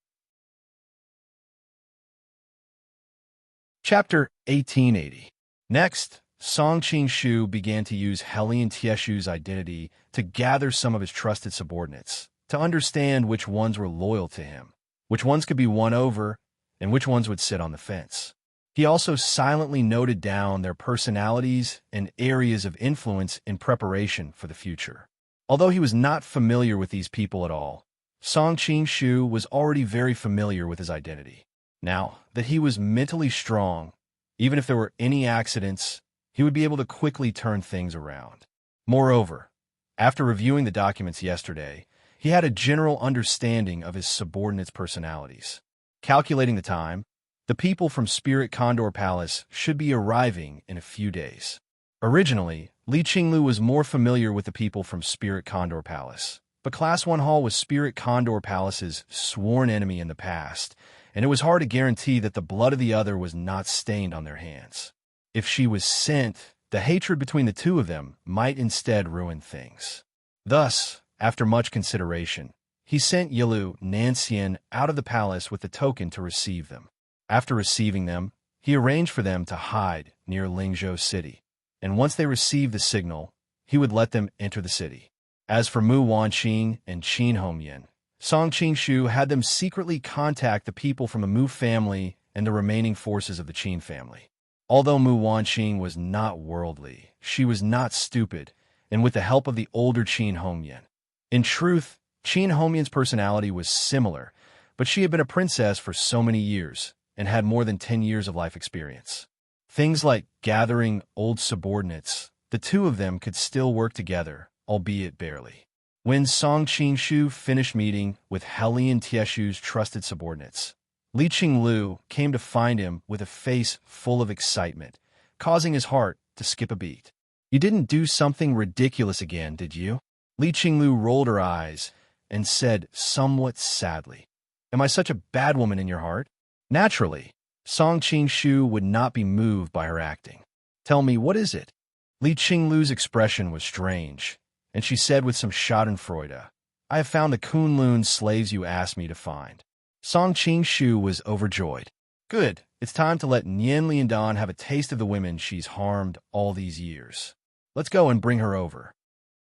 Chapter 1880. Next, Song Qing-shu began to use Helian Tieshu's identity to gather some of his trusted subordinates, to understand which ones were loyal to him, which ones could be won over, and which ones would sit on the fence. He also silently noted down their personalities and areas of influence in preparation for the future. Although he was not familiar with these people at all, Song Qing-shu was already very familiar with his identity. Now that he was mentally strong, even if there were any accidents, he would be able to quickly turn things around. Moreover, after reviewing the documents yesterday, he had a general understanding of his subordinates' personalities. Calculating the time, the people from Spirit Condor Palace should be arriving in a few days. Originally, Li Qinglu was more familiar with the people from Spirit Condor Palace, but Class 1 Hall was Spirit Condor Palace's sworn enemy in the past, and it was hard to guarantee that the blood of the other was not stained on their hands. If she was sent, the hatred between the two of them might instead ruin things. Thus, after much consideration, he sent Yelu Nanxian out of the palace with the token to receive them. After receiving them, he arranged for them to hide near Lingzhou City, and once they received the signal, he would let them enter the city. As for Mu Wanqing and Qin Hongyan, Song Qing-shu had them secretly contact the people from the Mu family and the remaining forces of the Qin family. Although Mu Wanqing was not worldly, she was not stupid, and with the help of the older Qin Hongyan. In truth, Qin Hongyan's personality was similar, but she had been a princess for so many years and had more than 10 years of life experience. Things like gathering old subordinates, the two of them could still work together, albeit barely. When Song Qing-shu finished meeting with Helian Tieshu's trusted subordinates, Li Qinglu came to find him with a face full of excitement, causing his heart to skip a beat. "You didn't do something ridiculous again, did you?" Li Qinglu rolled her eyes and said somewhat sadly, "Am I such a bad woman in your heart?" Naturally, Song Qing-shu would not be moved by her acting. "Tell me, what is it?" Li Qinglu's expression was strange, and she said with some schadenfreude, "I have found the Kunlun slaves you asked me to find." Song Qing-shu was overjoyed. "Good, it's time to let Nian Liandan have a taste of the women she's harmed all these years. Let's go and bring her over."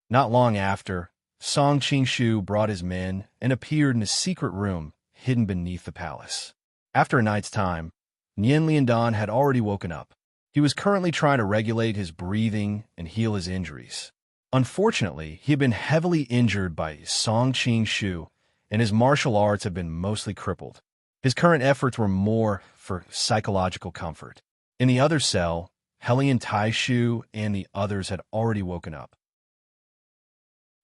Not long after, Song Qing-shu brought his men and appeared in a secret room hidden beneath the palace. After a night's time, Nian Liandan had already woken up. He was currently trying to regulate his breathing and heal his injuries. Unfortunately, he had been heavily injured by Song Qing-shu, and his martial arts had been mostly crippled. His current efforts were more for psychological comfort. In the other cell, Helian Taishu and the others had already woken up.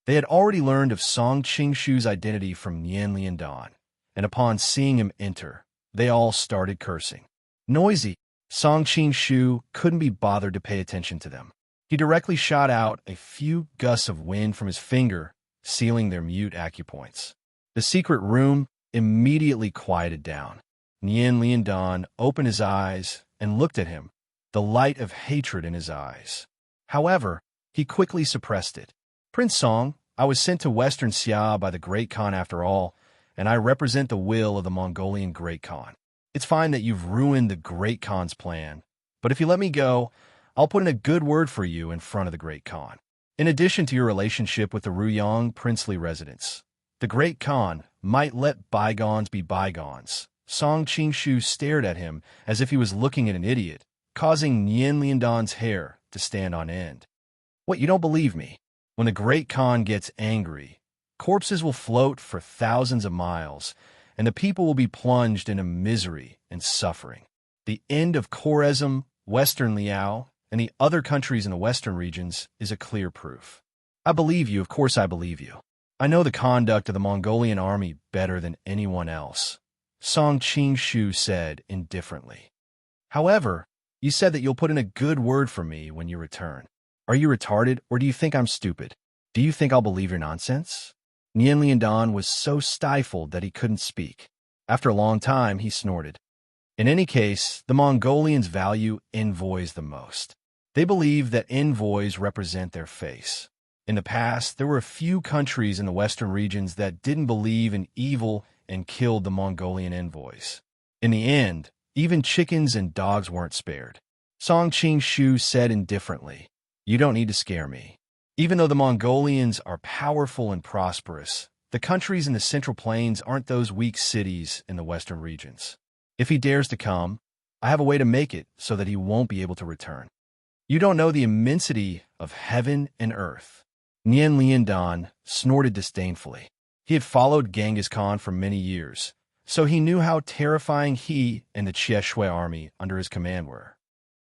They had already learned of Song Qing-shu's identity from Nian Liandan, and upon seeing him enter, they all started cursing. Noisy, Song Qing-shu couldn't be bothered to pay attention to them. He directly shot out a few gusts of wind from his finger, sealing their mute acupoints. The secret room immediately quieted down. Nian Liandan opened his eyes and looked at him, the light of hatred in his eyes. However, he quickly suppressed it. "Prince Song, I was sent to Western Xia by the Great Khan after all, and I represent the will of the Mongolian Great Khan. It's fine that you've ruined the Great Khan's plan, but if you let me go, I'll put in a good word for you in front of the Great Khan. In addition to your relationship with the Ruyang princely residents, the Great Khan might let bygones be bygones. Song Qingshu stared at him as if he was looking at an idiot, causing Nian Liandan's hair to stand on end. What, you don't believe me? When the Great Khan gets angry, corpses will float for thousands of miles, and the people will be plunged into misery and suffering. The end of Khwarezm, Western Liao, and the other countries in the western regions is a clear proof. I believe you, of course I believe you. I know the conduct of the Mongolian army better than anyone else, Song Qingshu said indifferently. However, you said that you'll put in a good word for me when you return. Are you retarded, or do you think I'm stupid? Do you think I'll believe your nonsense? Nian Liandan was so stifled that he couldn't speak. After a long time, he snorted. In any case, the Mongolians value envoys the most. They believe that envoys represent their face. In the past, there were a few countries in the western regions that didn't believe in evil and killed the Mongolian envoys. In the end, even chickens and dogs weren't spared. Song Qingshu said indifferently, "You don't need to scare me. Even though the Mongolians are powerful and prosperous, the countries in the Central Plains aren't those weak cities in the western regions. If he dares to come, I have a way to make it so that he won't be able to return. You don't know the immensity of heaven and earth." Nian Liandan snorted disdainfully. He had followed Genghis Khan for many years, so he knew how terrifying he and the Qieshui army under his command were.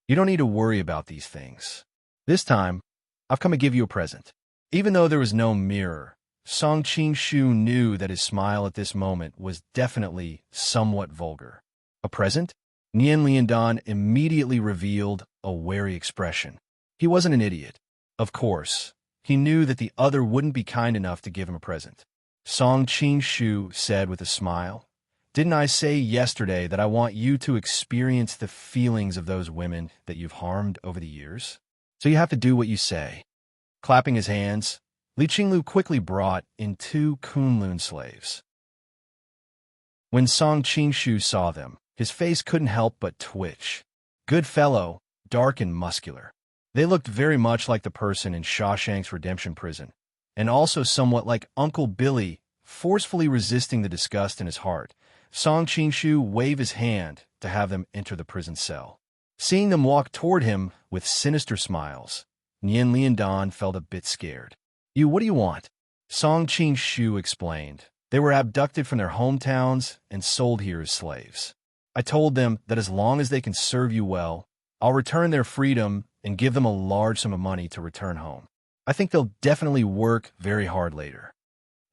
"You don't need to worry about these things. This time, I've come to give you a present." Even though there was no mirror, Song Qingshu knew that his smile at this moment was definitely somewhat vulgar. A present? Nian Liandan immediately revealed a wary expression. He wasn't an idiot. Of course, he knew that the other wouldn't be kind enough to give him a present. Song Qingshu said with a smile, "Didn't I say yesterday that I want you to experience the feelings of those women that you've harmed over the years? So you have to do what you say." Clapping his hands, Li Qinglu quickly brought in 2 Kunlun slaves. When Song Qingshu saw them, his face couldn't help but twitch. Good fellow, dark and muscular. They looked very much like the person in Shawshank's Redemption prison, and also somewhat like Uncle Billy, forcefully resisting the disgust in his heart. Song Qingshu waved his hand to have them enter the prison cell. Seeing them walk toward him with sinister smiles, Nian Liandan felt a bit scared. What do you want?" Song Qingshu explained. "They were abducted from their hometowns and sold here as slaves. I told them that as long as they can serve you well, I'll return their freedom and give them a large sum of money to return home. I think they'll definitely work very hard later."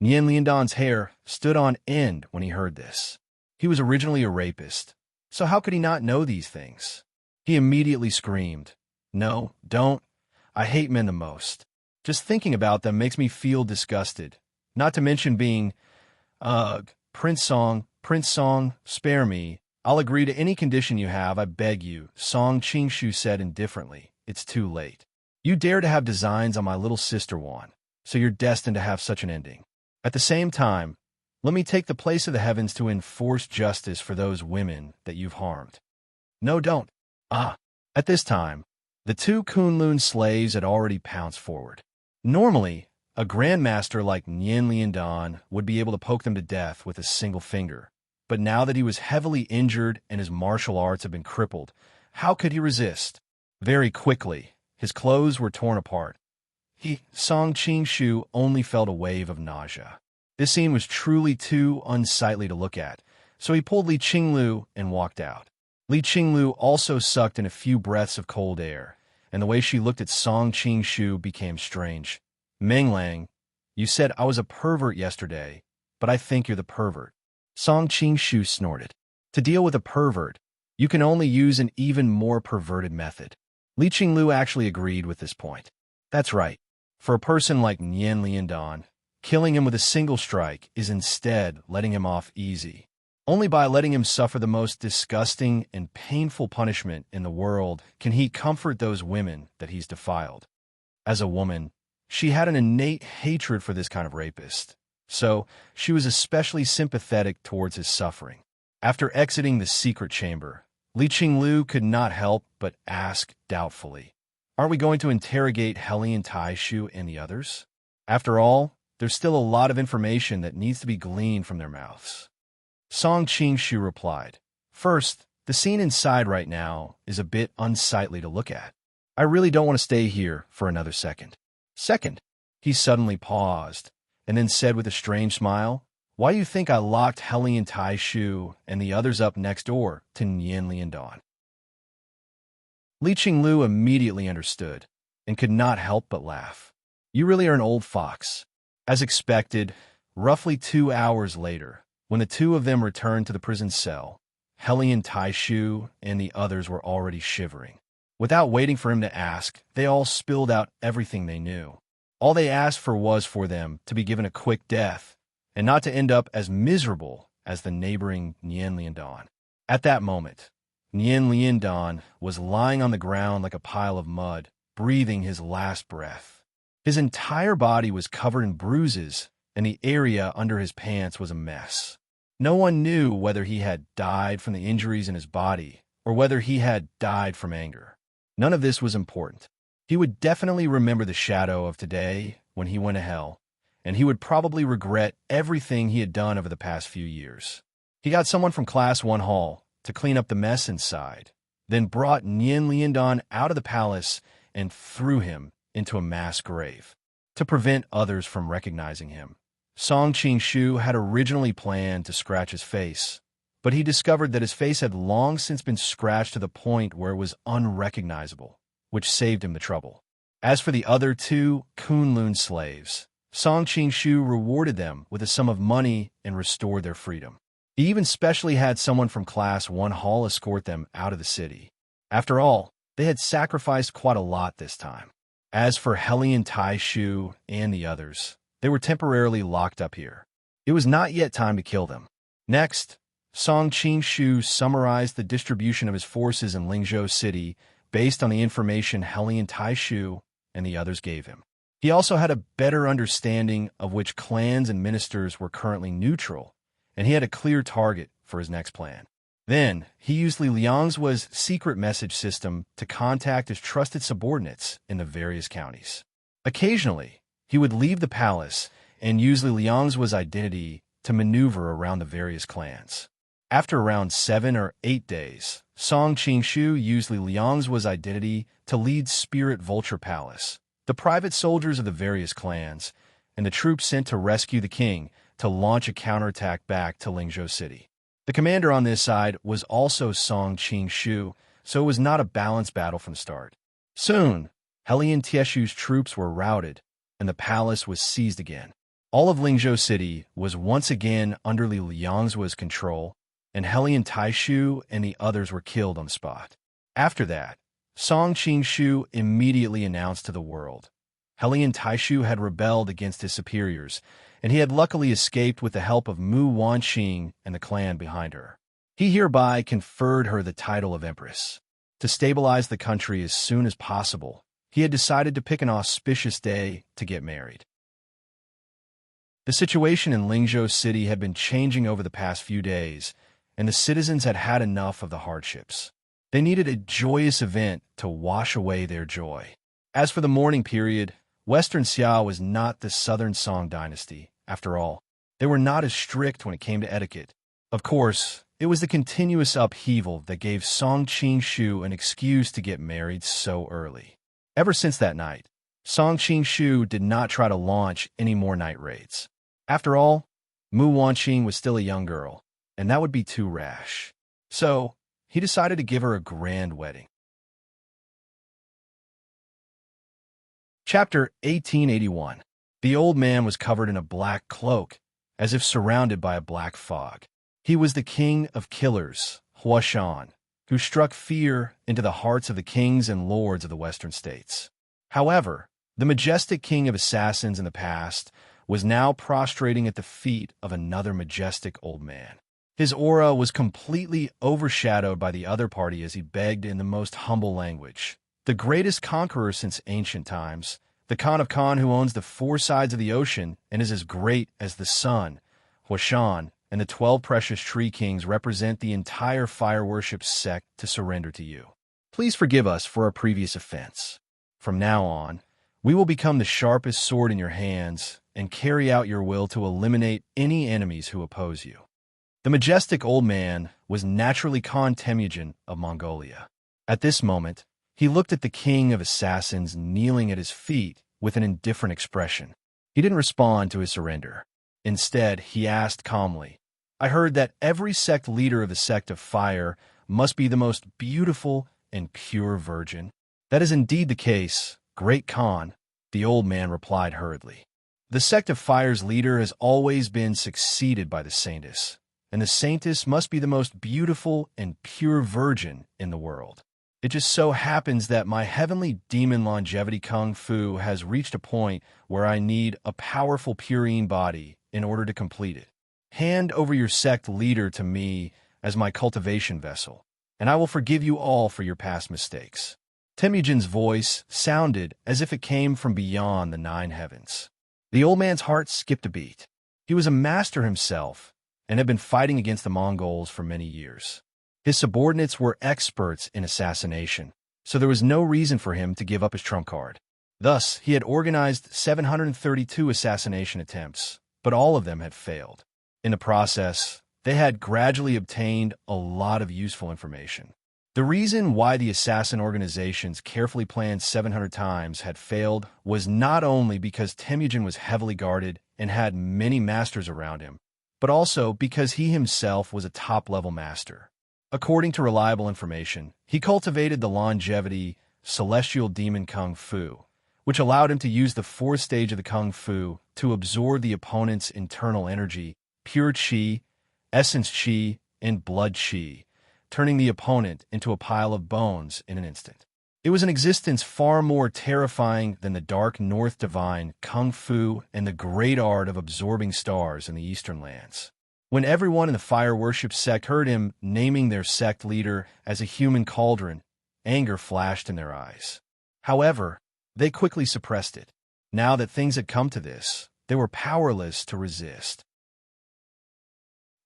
Nian Liandan's hair stood on end when he heard this. He was originally a rapist, so how could he not know these things? He immediately screamed, "No, don't. I hate men the most. Just thinking about them makes me feel disgusted. Not to mention being, ugh, Prince Song, spare me. I'll agree to any condition you have, I beg you," Song Qingshu said indifferently. "It's too late. You dare to have designs on my little sister Wan, so you're destined to have such an ending. At the same time, let me take the place of the heavens to enforce justice for those women that you've harmed." "No, don't." At this time, the 2 Kunlun slaves had already pounced forward. Normally, a grandmaster like Nian Liandan would be able to poke them to death with a single finger, but now that he was heavily injured and his martial arts had been crippled, how could he resist? Very quickly, his clothes were torn apart. Song Qingshu only felt a wave of nausea. This scene was truly too unsightly to look at, so he pulled Li Qinglu and walked out. Li Qinglu also sucked in a few breaths of cold air, and the way she looked at Song Qingshu became strange. "Meng Lang, you said I was a pervert yesterday, but I think you're the pervert." Song Qingshu snorted. "To deal with a pervert, you can only use an even more perverted method." Li Qinglu actually agreed with this point. That's right. For a person like Nian Liandan, killing him with a single strike is instead letting him off easy. Only by letting him suffer the most disgusting and painful punishment in the world can he comfort those women that he's defiled. As a woman, she had an innate hatred for this kind of rapist, so she was especially sympathetic towards his suffering. After exiting the secret chamber, Li Qinglu could not help but ask doubtfully, "Aren't we going to interrogate Hellion Taishu and the others? After all, there's still a lot of information that needs to be gleaned from their mouths." Song Qingshu replied, "First, the scene inside right now is a bit unsightly to look at. I really don't want to stay here for another second. Second," he suddenly paused, and then said with a strange smile, "Why do you think I locked Hellion Taishu and the others up next door to Nian Liandan?" Li Qinglu immediately understood, and could not help but laugh. "You really are an old fox." As expected, roughly 2 hours later, when the two of them returned to the prison cell, Hellion Taishu and the others were already shivering. Without waiting for him to ask, they all spilled out everything they knew. All they asked for was for them to be given a quick death, and not to end up as miserable as the neighboring Nian Liandan. At that moment, Nian Liandan was lying on the ground like a pile of mud, breathing his last breath. His entire body was covered in bruises, and the area under his pants was a mess. No one knew whether he had died from the injuries in his body or whether he had died from anger. None of this was important. He would definitely remember the shadow of today when he went to hell, and he would probably regret everything he had done over the past few years. He got someone from Class 1 Hall to clean up the mess inside, then brought Nian Liandan out of the palace and threw him into a mass grave to prevent others from recognizing him. Song Qingshu had originally planned to scratch his face, but he discovered that his face had long since been scratched to the point where it was unrecognizable, which saved him the trouble. As for the other two Kunlun slaves, Song Qingshu rewarded them with a sum of money and restored their freedom. He even specially had someone from Class 1 Hall escort them out of the city. After all, they had sacrificed quite a lot this time. As for Hellion Taishu and the others, they were temporarily locked up here. It was not yet time to kill them. Next, Song Qingshu summarized the distribution of his forces in Lingzhou City based on the information Hellion Taishu and the others gave him. He also had a better understanding of which clans and ministers were currently neutral, and he had a clear target for his next plan. Then, he used Li Liangzuo's secret message system to contact his trusted subordinates in the various counties. Occasionally, he would leave the palace and use Li Liangzuo's identity to maneuver around the various clans. After around 7 or 8 days, Song Qingshu used Li Liangzuo's identity to lead Spirit Vulture Palace, the private soldiers of the various clans, and the troops sent to rescue the king to launch a counterattack back to Lingzhou City. The commander on this side was also Song Qingshu, so it was not a balanced battle from the start. Soon, Hellion Taishu's troops were routed, and the palace was seized again. All of Lingzhou City was once again under Li Liangzuo's control, and Hellion Taishu and the others were killed on the spot. After that, Song Qingshu immediately announced to the world, Hellion Taishu had rebelled against his superiors, and he had luckily escaped with the help of Mu Wanqing and the clan behind her. He hereby conferred her the title of Empress. To stabilize the country as soon as possible, he had decided to pick an auspicious day to get married. The situation in Lingzhou City had been changing over the past few days, and the citizens had had enough of the hardships. They needed a joyous event to wash away their joy. As for the mourning period, Western Xia was not the Southern Song dynasty. After all, they were not as strict when it came to etiquette. Of course, it was the continuous upheaval that gave Song Qingshu an excuse to get married so early. Ever since that night, Song Qingshu did not try to launch any more night raids. After all, Mu Wanqing was still a young girl, and that would be too rash. So, he decided to give her a grand wedding. Chapter 1881. The old man was covered in a black cloak, as if surrounded by a black fog. He was the king of killers, Huashan, who struck fear into the hearts of the kings and lords of the western states. However, the majestic king of assassins in the past was now prostrating at the feet of another majestic old man. His aura was completely overshadowed by the other party as he begged in the most humble language. The greatest conqueror since ancient times, The Khan of Khan who owns the four sides of the ocean and is as great as the sun, Huashan, and the 12 precious tree kings represent the entire fire worship sect to surrender to you. Please forgive us for our previous offense. From now on, we will become the sharpest sword in your hands and carry out your will to eliminate any enemies who oppose you. The majestic old man was naturally Khan Temujin of Mongolia. At this moment, he looked at the king of assassins kneeling at his feet with an indifferent expression. He didn't respond to his surrender. Instead, he asked calmly, "I heard that every sect leader of the sect of fire must be the most beautiful and pure virgin." "That is indeed the case, Great Khan," the old man replied hurriedly. "The sect of fire's leader has always been succeeded by the saintess, and the saintess must be the most beautiful and pure virgin in the world. It just so happens that my heavenly demon longevity kung fu has reached a point where I need a powerful purine body in order to complete it. Hand over your sect leader to me as my cultivation vessel, and I will forgive you all for your past mistakes." Temujin's voice sounded as if it came from beyond the 9 heavens. The old man's heart skipped a beat. He was a master himself and had been fighting against the Mongols for many years. His subordinates were experts in assassination, so there was no reason for him to give up his trump card. Thus, he had organized 732 assassination attempts, but all of them had failed. In the process, they had gradually obtained a lot of useful information. The reason why the assassin organization's carefully planned 700 times had failed was not only because Temujin was heavily guarded and had many masters around him, but also because he himself was a top-level master. According to reliable information, he cultivated the longevity celestial demon kung fu, which allowed him to use the 4th stage of the kung fu to absorb the opponent's internal energy, pure qi, essence qi, and blood qi, turning the opponent into a pile of bones in an instant. It was an existence far more terrifying than the dark north divine kung fu and the great art of absorbing stars in the eastern lands. When everyone in the fire worship sect heard him naming their sect leader as a human cauldron, anger flashed in their eyes. However, they quickly suppressed it. Now that things had come to this, they were powerless to resist.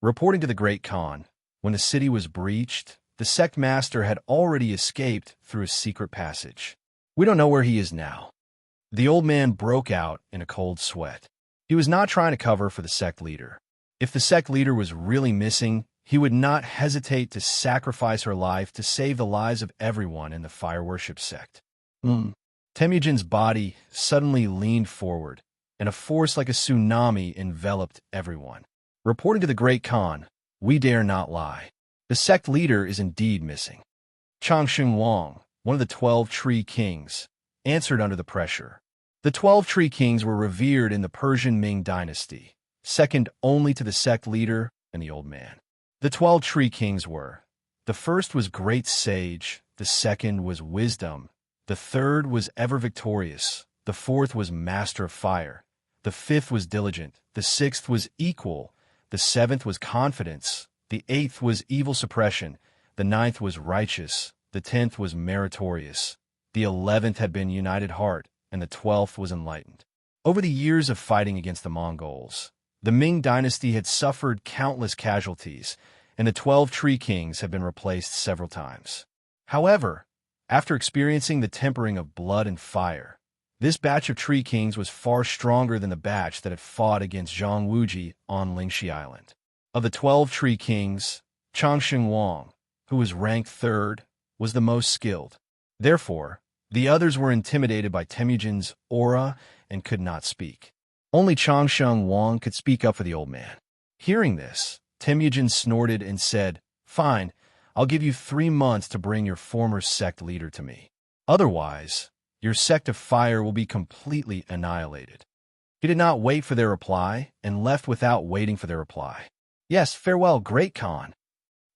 Reporting to the Great Khan, when the city was breached, the sect master had already escaped through a secret passage. "We don't know where he is now." The old man broke out in a cold sweat. He was not trying to cover for the sect leader. If the sect leader was really missing, he would not hesitate to sacrifice her life to save the lives of everyone in the fire worship sect. Temujin's body suddenly leaned forward, and a force like a tsunami enveloped everyone. Reporting to the Great Khan, we dare not lie. The sect leader is indeed missing. Changsheng Wang, one of the 12 Tree Kings, answered under the pressure. The 12 Tree Kings were revered in the Persian Ming dynasty, second only to the sect leader and the old man. The 12 Tree Kings were: the first was Great Sage, the second was Wisdom, the third was Ever Victorious, the fourth was Master of Fire, the fifth was Diligent, the sixth was Equal, the seventh was Confidence, the eighth was Evil Suppression, the ninth was Righteous, the 10th was Meritorious, the 11th had been United Heart, and the 12th was Enlightened. Over the years of fighting against the Mongols, the Ming dynasty had suffered countless casualties, and the 12 Tree Kings had been replaced several times. However, after experiencing the tempering of blood and fire, this batch of Tree Kings was far stronger than the batch that had fought against Zhang Wuji on Lingxi Island. Of the 12 Tree Kings, Changsheng Wang, who was ranked 3rd, was the most skilled. Therefore, the others were intimidated by Temujin's aura and could not speak. Only Changsheng Wang could speak up for the old man. Hearing this, Temujin snorted and said, "Fine, I'll give you 3 months to bring your former sect leader to me. Otherwise, your sect of fire will be completely annihilated." He did not wait for their reply and left without waiting for their reply. "Yes, farewell, Great Khan."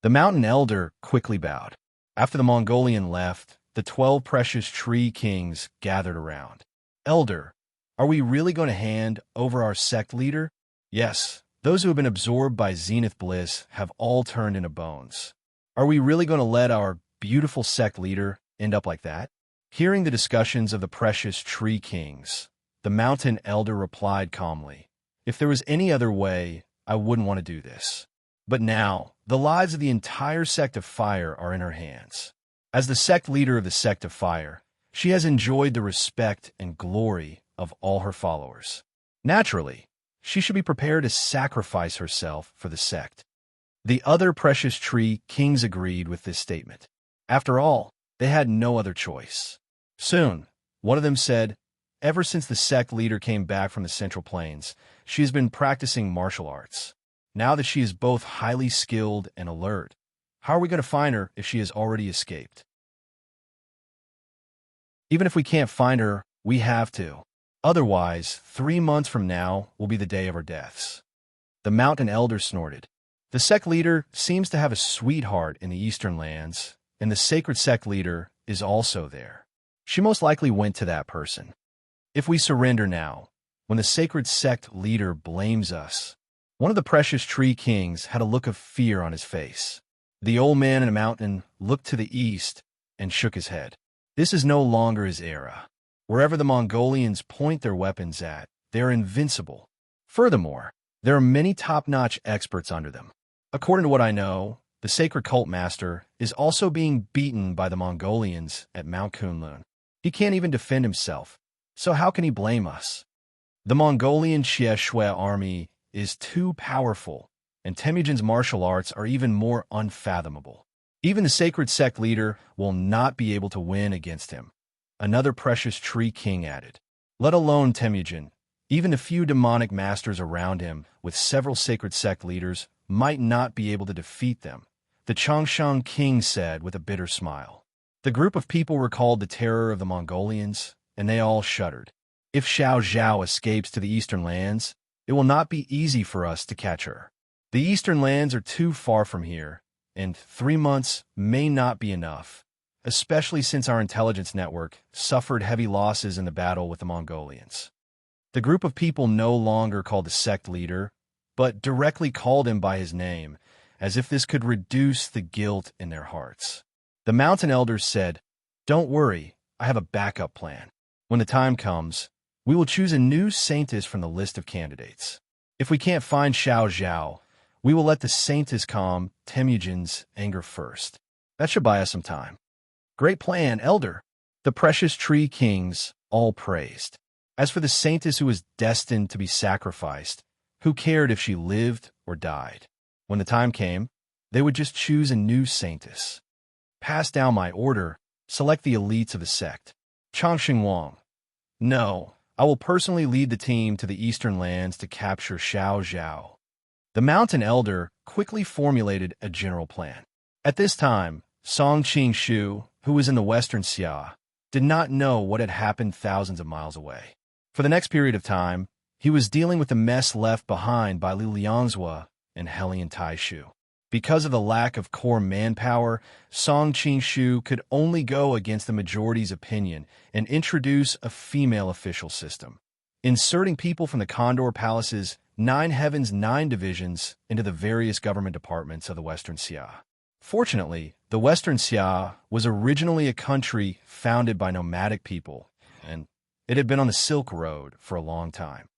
The mountain elder quickly bowed. After the Mongolian left, the 12 precious Tree Kings gathered around. "Elder, are we really going to hand over our sect leader?" "Yes, those who have been absorbed by Zenith Bliss have all turned into bones. Are we really going to let our beautiful sect leader end up like that?" Hearing the discussions of the precious tree kings, the mountain elder replied calmly, "If there was any other way, I wouldn't want to do this. But now, the lives of the entire sect of fire are in her hands. As the sect leader of the sect of fire, she has enjoyed the respect and glory of all her followers. Naturally, she should be prepared to sacrifice herself for the sect." The other precious tree kings agreed with this statement. After all, they had no other choice. Soon, one of them said, "Ever since the sect leader came back from the Central Plains, she has been practicing martial arts. Now that she is both highly skilled and alert, how are we going to find her if she has already escaped? Even if we can't find her, we have to. Otherwise, 3 months from now will be the day of our deaths." The mountain elder snorted. "The sect leader seems to have a sweetheart in the eastern lands, and the sacred sect leader is also there. She most likely went to that person. If we surrender now, when the sacred sect leader blames us..." One of the precious tree kings had a look of fear on his face. The old man in the mountain looked to the east and shook his head. This is no longer his era. Wherever the Mongolians point their weapons at, they are invincible. Furthermore, there are many top-notch experts under them. According to what I know, the sacred cult master is also being beaten by the Mongolians at Mount Kunlun. He can't even defend himself, so how can he blame us? The Mongolian Xie Shui army is too powerful, and Temujin's martial arts are even more unfathomable. Even the sacred sect leader will not be able to win against him," another precious tree king added. "Let alone Temujin, even the few demonic masters around him with several sacred sect leaders might not be able to defeat them," the Changshan king said with a bitter smile. The group of people recalled the terror of the Mongolians, and they all shuddered. If Xiao Zhao escapes to the eastern lands, it will not be easy for us to catch her. The eastern lands are too far from here, and 3 months may not be enough, especially since our intelligence network suffered heavy losses in the battle with the Mongolians. The group of people no longer called the sect leader, but directly called him by his name, as if this could reduce the guilt in their hearts. The mountain elders said, "Don't worry, I have a backup plan. When the time comes, we will choose a new saintess from the list of candidates. If we can't find Xiao Zhao, we will let the saintess calm Temujin's anger first. That should buy us some time." "Great plan, elder," the precious tree kings all praised. As for the saintess who was destined to be sacrificed, who cared if she lived or died? When the time came, they would just choose a new saintess. "Pass down my order, select the elites of the sect." Changxing Wang: "No, I will personally lead the team to the eastern lands to capture Xiao Zhao." The mountain elder quickly formulated a general plan. At this time, Song Qing-shu, who was in the western Xia, did not know what had happened thousands of miles away. For the next period of time, he was dealing with the mess left behind by Li Liangzhua and Helian Taishu. Because of the lack of core manpower, Song Qing-shu could only go against the majority's opinion and introduce a female official system, inserting people from the Condor Palace's 9 Heavens 9 divisions into the various government departments of the Western Xia. Fortunately, the Western Xia was originally a country founded by nomadic people, and it had been on the Silk Road for a long time.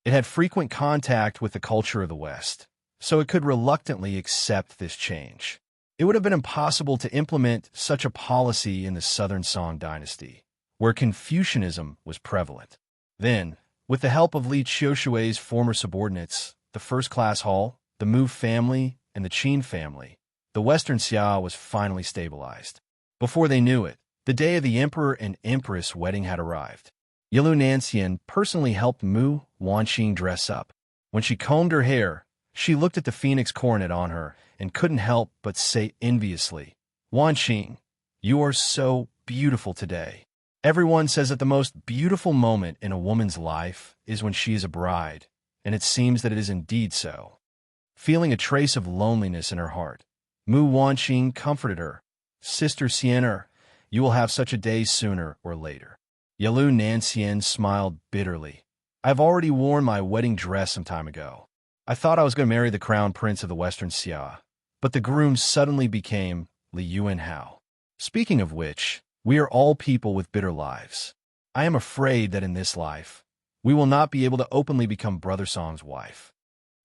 It had frequent contact with the culture of the West, so it could reluctantly accept this change. It would have been impossible to implement such a policy in the Southern Song dynasty, where Confucianism was prevalent. Then, with the help of Li Qiushui's former subordinates, the First-Class Hall, the Mu family, and the Qin family, the Western Xia was finally stabilized. Before they knew it, the day of the Emperor and Empress wedding had arrived. Yilu Nanxian personally helped Mu Wanqing dress up. When she combed her hair, she looked at the phoenix coronet on her and couldn't help but say enviously, "Wanqing, you are so beautiful today." Everyone says that the most beautiful moment in a woman's life is when she is a bride, and it seems that it is indeed so. Feeling a trace of loneliness in her heart, Mu Wanqing comforted her. "Sister Sienna, you will have such a day sooner or later." Yilu Nanxian smiled bitterly. "I've already worn my wedding dress some time ago. I thought I was going to marry the crown prince of the Western Xia, but the groom suddenly became Li Yuanhao. Speaking of which, we are all people with bitter lives. I am afraid that in this life, we will not be able to openly become Brother Song's wife.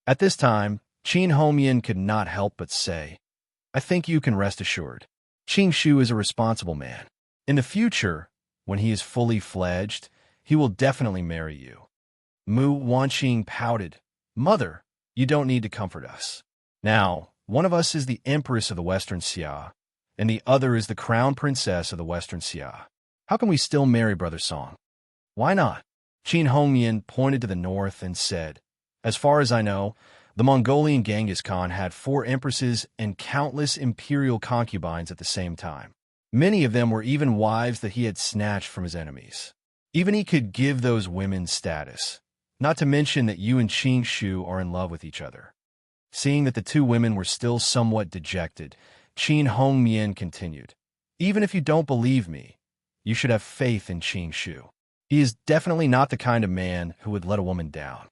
At this time, Qin Hongyan could not help but say, I think you can rest assured. Qing Shu is a responsible man. In the future, when he is fully fledged, he will definitely marry you. Mu Wanqing pouted, Mother, you don't need to comfort us. Now, one of us is the Empress of the Western Xia, and the other is the Crown Princess of the Western Xia. How can we still marry Brother Song? Why not? Qin Hongyan pointed to the north and said, As far as I know, the Mongolian Genghis Khan had 4 empresses and countless imperial concubines at the same time. Many of them were even wives that he had snatched from his enemies. Even he could give those women status, not to mention that you and Qing Shu are in love with each other. Seeing that the 2 women were still somewhat dejected, Qin Hongyan continued, Even if you don't believe me, you should have faith in Qing Shu. He is definitely not the kind of man who would let a woman down.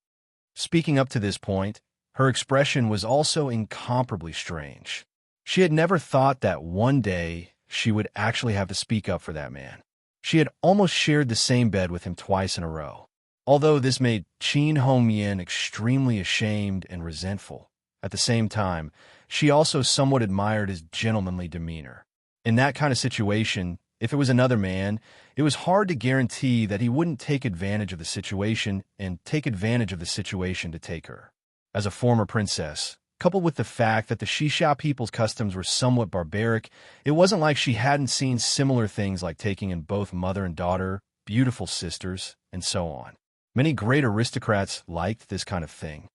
Speaking up to this point, her expression was also incomparably strange. She had never thought that one day she would actually have to speak up for that man. She had almost shared the same bed with him twice in a row. Although this made Qin Hongyan extremely ashamed and resentful, at the same time, she also somewhat admired his gentlemanly demeanor. In that kind of situation, if it was another man, it was hard to guarantee that he wouldn't take advantage of the situation and take advantage of the situation to take her. As a former princess, coupled with the fact that the Xixia people's customs were somewhat barbaric, it wasn't like she hadn't seen similar things like taking in both mother and daughter, beautiful sisters, and so on. Many great aristocrats liked this kind of thing.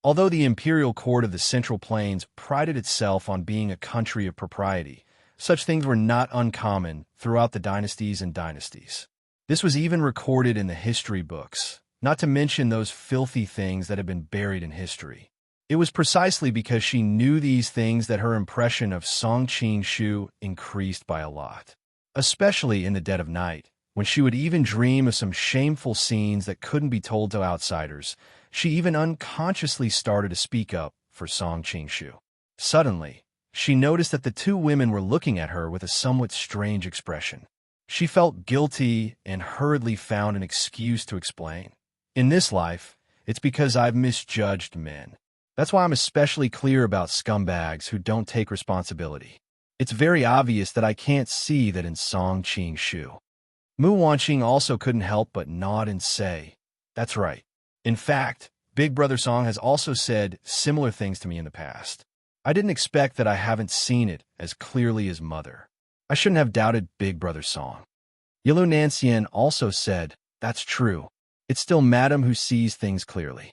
Although the imperial court of the Central Plains prided itself on being a country of propriety, such things were not uncommon throughout the dynasties and dynasties. This was even recorded in the history books, not to mention those filthy things that had been buried in history. It was precisely because she knew these things that her impression of Song Qing Shu increased by a lot. Especially in the dead of night, when she would even dream of some shameful scenes that couldn't be told to outsiders, she even unconsciously started to speak up for Song Qing Shu. Suddenly, she noticed that the 2 women were looking at her with a somewhat strange expression. She felt guilty and hurriedly found an excuse to explain. In this life, it's because I've misjudged men. That's why I'm especially clear about scumbags who don't take responsibility. It's very obvious that I can't see that in Song Qing Shu. Mu Wanqing also couldn't help but nod and say, That's right. In fact, Big Brother Song has also said similar things to me in the past. I didn't expect that I haven't seen it as clearly as Mother. I shouldn't have doubted Big Brother Song. Yilu Nancian also said, That's true. It's still Madam who sees things clearly.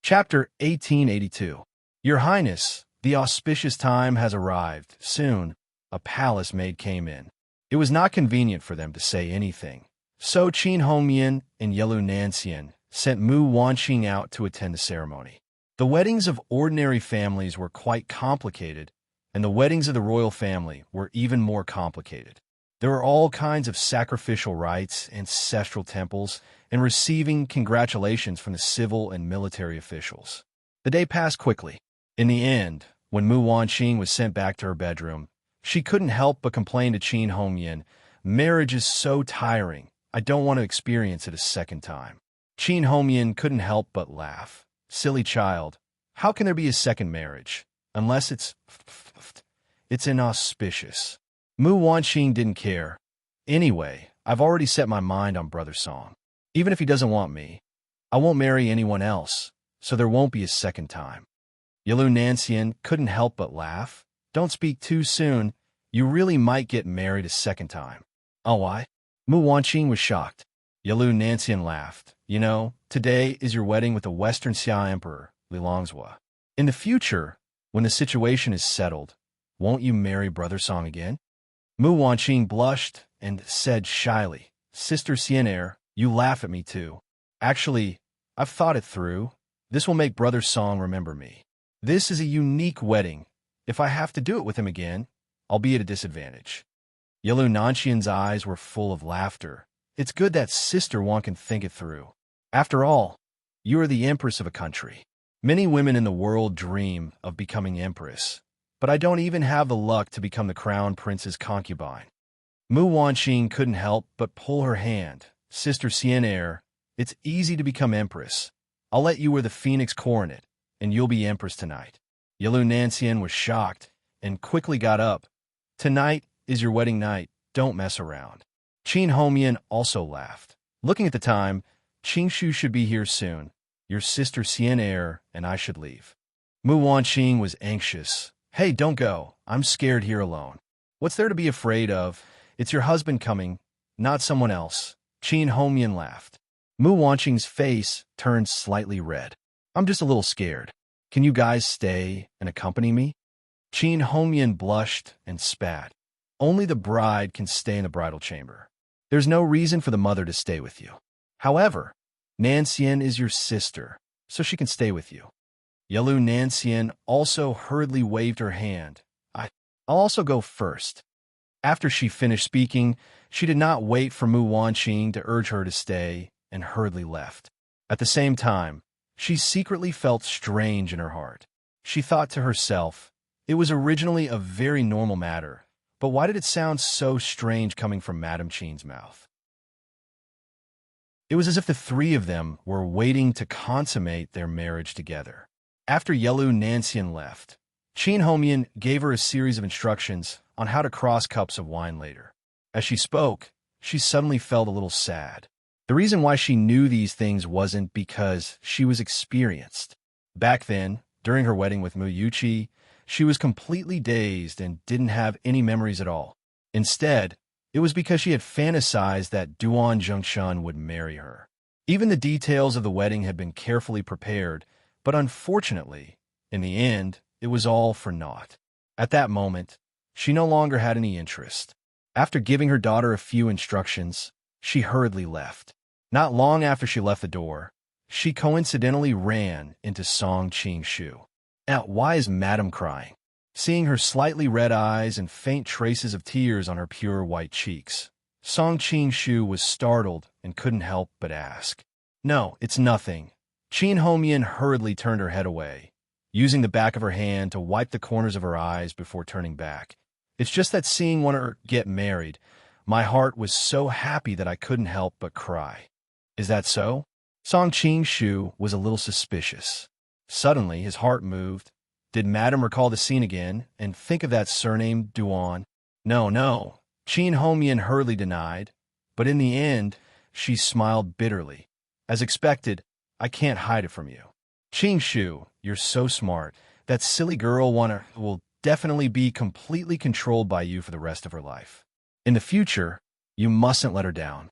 Chapter 1882. Your Highness, the auspicious time has arrived. Soon, a palace maid came in. It was not convenient for them to say anything, so Qin Hongyan and Yilu Nancian sent Mu Wanqing out to attend the ceremony. The weddings of ordinary families were quite complicated, and the weddings of the royal family were even more complicated. There were all kinds of sacrificial rites, ancestral temples, and receiving congratulations from the civil and military officials. The day passed quickly. In the end, when Mu Wanqing was sent back to her bedroom, she couldn't help but complain to Qin Hongyan, Marriage is so tiring, I don't want to experience it a second time. Qin Hongyan couldn't help but laugh. Silly child, how can there be a second marriage? Unless it's inauspicious. Mu Wanqing didn't care. Anyway, I've already set my mind on Brother Song. Even if he doesn't want me, I won't marry anyone else, so there won't be a second time. Yilu Nancian couldn't help but laugh. Don't speak too soon. You really might get married a second time. Oh, why? Mu Wanqing was shocked. Yilu Nancian laughed. You know, today is your wedding with the Western Xia Emperor, Li Longzhua. In the future, when the situation is settled, won't you marry Brother Song again? Mu Wanqing blushed and said shyly, Sister Xianer, you laugh at me too. Actually, I've thought it through. This will make Brother Song remember me. This is a unique wedding. If I have to do it with him again, I'll be at a disadvantage. Yilu Nancian's eyes were full of laughter. It's good that Sister Wan can think it through. After all, you are the empress of a country. Many women in the world dream of becoming empress, but I don't even have the luck to become the crown prince's concubine. Mu Wanqing couldn't help but pull her hand. Sister Xian'er, it's easy to become empress. I'll let you wear the phoenix coronet, and you'll be empress tonight. Yalu Nanxian was shocked and quickly got up. Tonight is your wedding night. Don't mess around. Qin Homian also laughed. Looking at the time, Qingshu should be here soon. Your sister Xian'er and I should leave. Mu Wanqing was anxious. Hey, don't go. I'm scared here alone. What's there to be afraid of? It's your husband coming, not someone else. Qin Homian laughed. Mu Wanqing's face turned slightly red. I'm just a little scared. Can you guys stay and accompany me? Qin Homian blushed and spat. Only the bride can stay in the bridal chamber. There's no reason for the mother to stay with you. However, Nanxian is your sister, so she can stay with you. Yalu Nanxian also hurriedly waved her hand. I'll also go first. After she finished speaking, she did not wait for Mu Wanqing to urge her to stay and hurriedly left. At the same time, she secretly felt strange in her heart. She thought to herself, it was originally a very normal matter, but why did it sound so strange coming from Madame Qin's mouth? It was as if the three of them were waiting to consummate their marriage together. After Yalu Nanxian left, Qin Homian gave her a series of instructions on how to cross cups of wine later. As she spoke, she suddenly felt a little sad. The reason why she knew these things wasn't because she was experienced. Back then, during her wedding with Mu Yuqi, she was completely dazed and didn't have any memories at all. Instead, it was because she had fantasized that Duan Zhongshan would marry her. Even the details of the wedding had been carefully prepared, but unfortunately, in the end, it was all for naught. At that moment, she no longer had any interest. After giving her daughter a few instructions, she hurriedly left. Not long after she left the door, she coincidentally ran into Song Qingshu. Now, why is Madame crying? Seeing her slightly red eyes and faint traces of tears on her pure white cheeks, Song Qingshu was startled and couldn't help but ask. No, it's nothing. Qin Homian hurriedly turned her head away, using the back of her hand to wipe the corners of her eyes before turning back. It's just that seeing one of her get married, my heart was so happy that I couldn't help but cry. Is that so? Song Qingshu was a little suspicious. Suddenly, his heart moved. Did Madame recall the scene again and think of that surname, Duan? No. Qin Homian hurriedly denied, but in the end, she smiled bitterly. As expected, I can't hide it from you. Qingshu, you're so smart. That silly girl will definitely be completely controlled by you for the rest of her life. In the future, you mustn't let her down.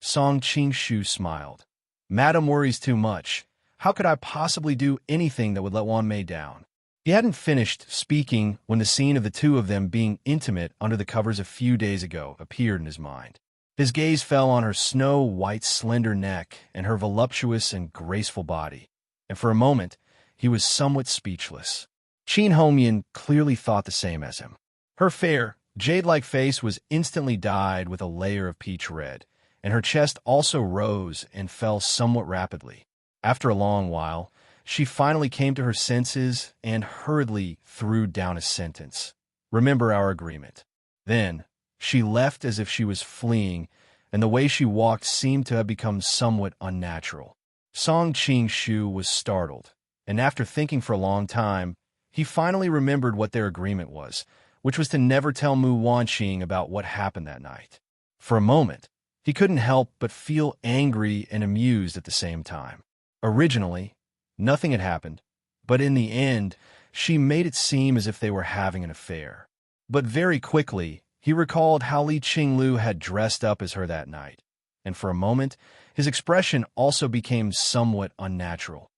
Song Qingshu smiled. Madame worries too much. How could I possibly do anything that would let Wan Mei down? He hadn't finished speaking when the scene of the two of them being intimate under the covers a few days ago appeared in his mind. His gaze fell on her snow-white slender neck and her voluptuous and graceful body, and for a moment, he was somewhat speechless. Qin Homian clearly thought the same as him. Her fair, jade-like face was instantly dyed with a layer of peach red, and her chest also rose and fell somewhat rapidly. After a long while, she finally came to her senses and hurriedly threw down a sentence. Remember our agreement. Then, she left as if she was fleeing, and the way she walked seemed to have become somewhat unnatural. Song Qingshu was startled, and after thinking for a long time, he finally remembered what their agreement was, which was to never tell Mu Wanqing about what happened that night. For a moment, he couldn't help but feel angry and amused at the same time. Originally, nothing had happened, but in the end, she made it seem as if they were having an affair. But very quickly, he recalled how Li Qinglu had dressed up as her that night, and for a moment, his expression also became somewhat unnatural.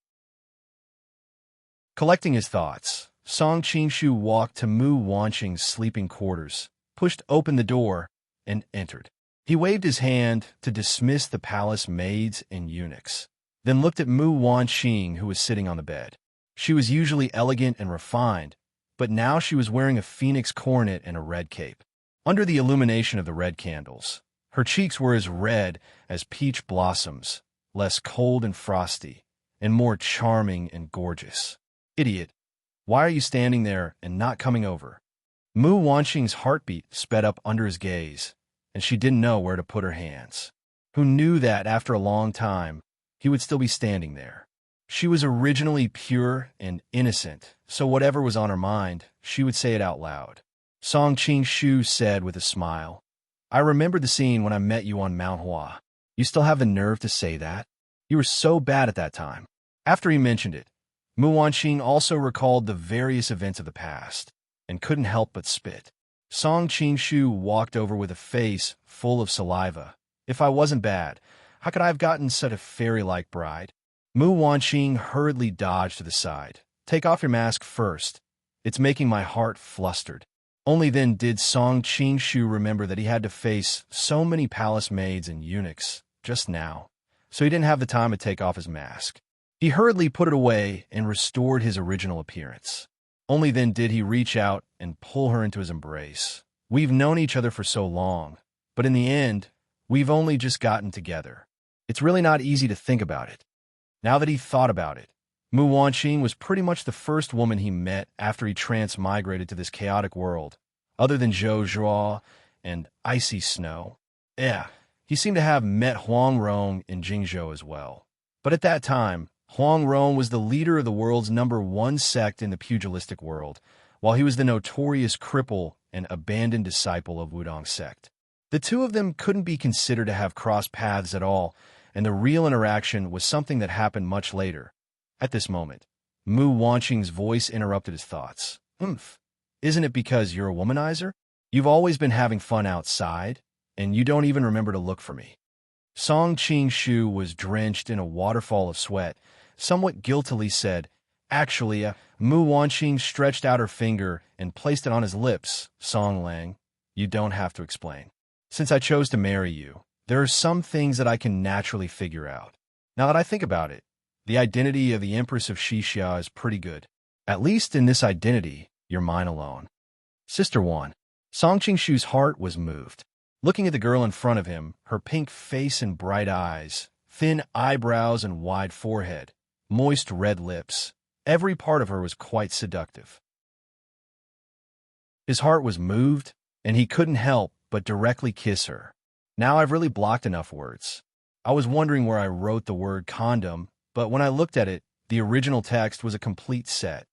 Collecting his thoughts, Song Qingshu walked to Mu Wanqing's sleeping quarters, pushed open the door, and entered. He waved his hand to dismiss the palace maids and eunuchs, then looked at Mu Wanqing, who was sitting on the bed. She was usually elegant and refined, but now she was wearing a phoenix coronet and a red cape. Under the illumination of the red candles, her cheeks were as red as peach blossoms, less cold and frosty, and more charming and gorgeous. Idiot, why are you standing there and not coming over? Mu Wanqing's heartbeat sped up under his gaze, and she didn't know where to put her hands. Who knew that after a long time, he would still be standing there? She was originally pure and innocent, so whatever was on her mind, she would say it out loud. Song Qingshu said with a smile, I remember the scene when I met you on Mount Hua. You still have the nerve to say that? You were so bad at that time. After he mentioned it, Mu Wanqing also recalled the various events of the past, and couldn't help but spit. Song Qingshu walked over with a face full of saliva. If I wasn't bad, how could I have gotten such a fairy-like bride? Mu Wanqing hurriedly dodged to the side. Take off your mask first. It's making my heart flustered. Only then did Song Qingshu remember that he had to face so many palace maids and eunuchs just now, so he didn't have the time to take off his mask. He hurriedly put it away and restored his original appearance. Only then did he reach out and pull her into his embrace. We've known each other for so long, but in the end, we've only just gotten together. It's really not easy to think about it. Now that he thought about it, Mu Wanqing was pretty much the first woman he met after he transmigrated to this chaotic world, other than Zhou Zhuo and Icy Snow. Yeah, he seemed to have met Huang Rong in Jingzhou as well. But at that time, Huang Rong was the leader of the world's #1 sect in the pugilistic world, while he was the notorious cripple and abandoned disciple of Wudong sect. The two of them couldn't be considered to have crossed paths at all, and the real interaction was something that happened much later. At this moment, Mu Wanqing's voice interrupted his thoughts. Isn't it because you're a womanizer? You've always been having fun outside, and you don't even remember to look for me. Song Qingshu was drenched in a waterfall of sweat, somewhat guiltily said, Actually, Mu Wanqing stretched out her finger and placed it on his lips. Song Lang, you don't have to explain. Since I chose to marry you, there are some things that I can naturally figure out. Now that I think about it, the identity of the Empress of Xixia is pretty good. At least in this identity, you're mine alone. Sister Wan. Song Qingshu's heart was moved. Looking at the girl in front of him, her pink face and bright eyes, thin eyebrows and wide forehead, moist red lips, every part of her was quite seductive. His heart was moved, and he couldn't help but directly kiss her. Now I've really blocked enough words. I was wondering where I wrote the word condom, but when I looked at it, the original text was a complete set.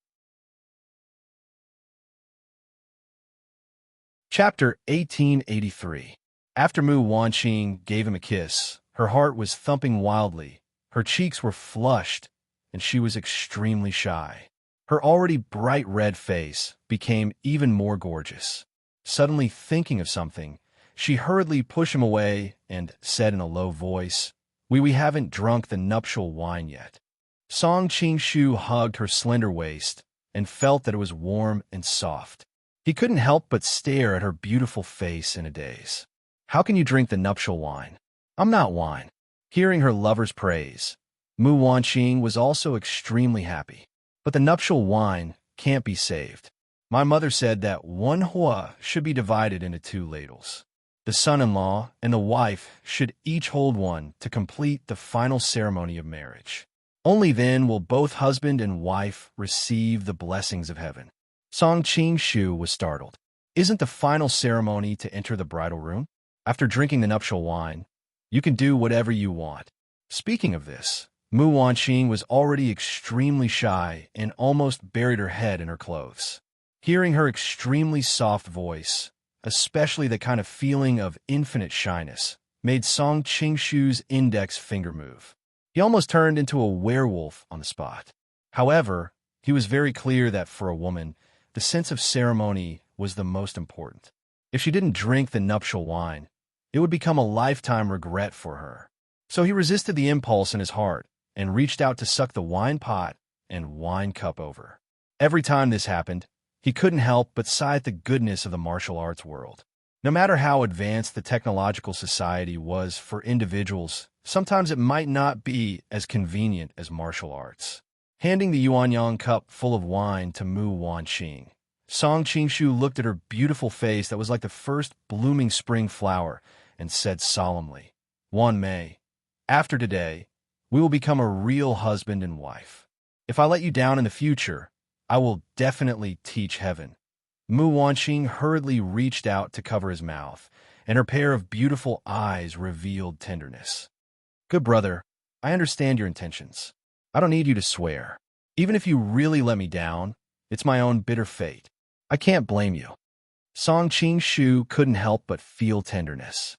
Chapter 1883. After Mu Wanqing gave him a kiss, her heart was thumping wildly, her cheeks were flushed, and she was extremely shy. Her already bright red face became even more gorgeous. Suddenly thinking of something, she hurriedly pushed him away and said in a low voice, We haven't drunk the nuptial wine yet. Song Qingshu hugged her slender waist and felt that it was warm and soft. He couldn't help but stare at her beautiful face in a daze. How can you drink the nuptial wine? I'm not wine. Hearing her lover's praise, Mu Wanqing was also extremely happy. But the nuptial wine can't be saved. My mother said that 1 hua should be divided into 2 ladles. The son-in-law and the wife should each hold one to complete the final ceremony of marriage. Only then will both husband and wife receive the blessings of heaven. Song Qingshu was startled. Isn't the final ceremony to enter the bridal room? After drinking the nuptial wine, you can do whatever you want. Speaking of this, Mu Wanqing was already extremely shy and almost buried her head in her clothes. Hearing her extremely soft voice, especially the kind of feeling of infinite shyness, made Song Qingshu's index finger move. He almost turned into a werewolf on the spot. However, he was very clear that for a woman, the sense of ceremony was the most important. If she didn't drink the nuptial wine, it would become a lifetime regret for her. So he resisted the impulse in his heart and reached out to suck the wine pot and wine cup over. Every time this happened, he couldn't help but sigh at the goodness of the martial arts world. No matter how advanced the technological society was for individuals, sometimes it might not be as convenient as martial arts. Handing the Yuanyang cup full of wine to Mu Wanqing, Song Qingshu looked at her beautiful face that was like the first blooming spring flower and said solemnly, Wan Mei, after today, We will become a real husband and wife. If I let you down in the future, I will definitely teach heaven." Mu Wanqing hurriedly reached out to cover his mouth, and her pair of beautiful eyes revealed tenderness. "Good brother, I understand your intentions. I don't need you to swear. Even if you really let me down, it's my own bitter fate. I can't blame you." Song Qing-shu couldn't help but feel tenderness.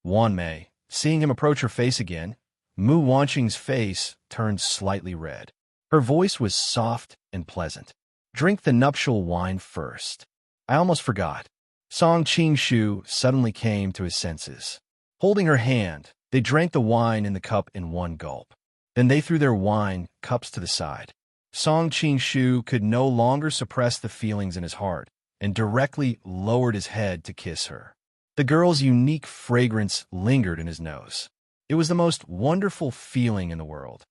Wan Mei, seeing him approach her face again, Mu Wanqing's face turned slightly red. Her voice was soft and pleasant. "Drink the nuptial wine first." "I almost forgot." Song Qing-shu suddenly came to his senses. Holding her hand, they drank the wine in the cup in one gulp. Then they threw their wine cups to the side. Song Qing-shu could no longer suppress the feelings in his heart and directly lowered his head to kiss her. The girl's unique fragrance lingered in his nose. It was the most wonderful feeling in the world.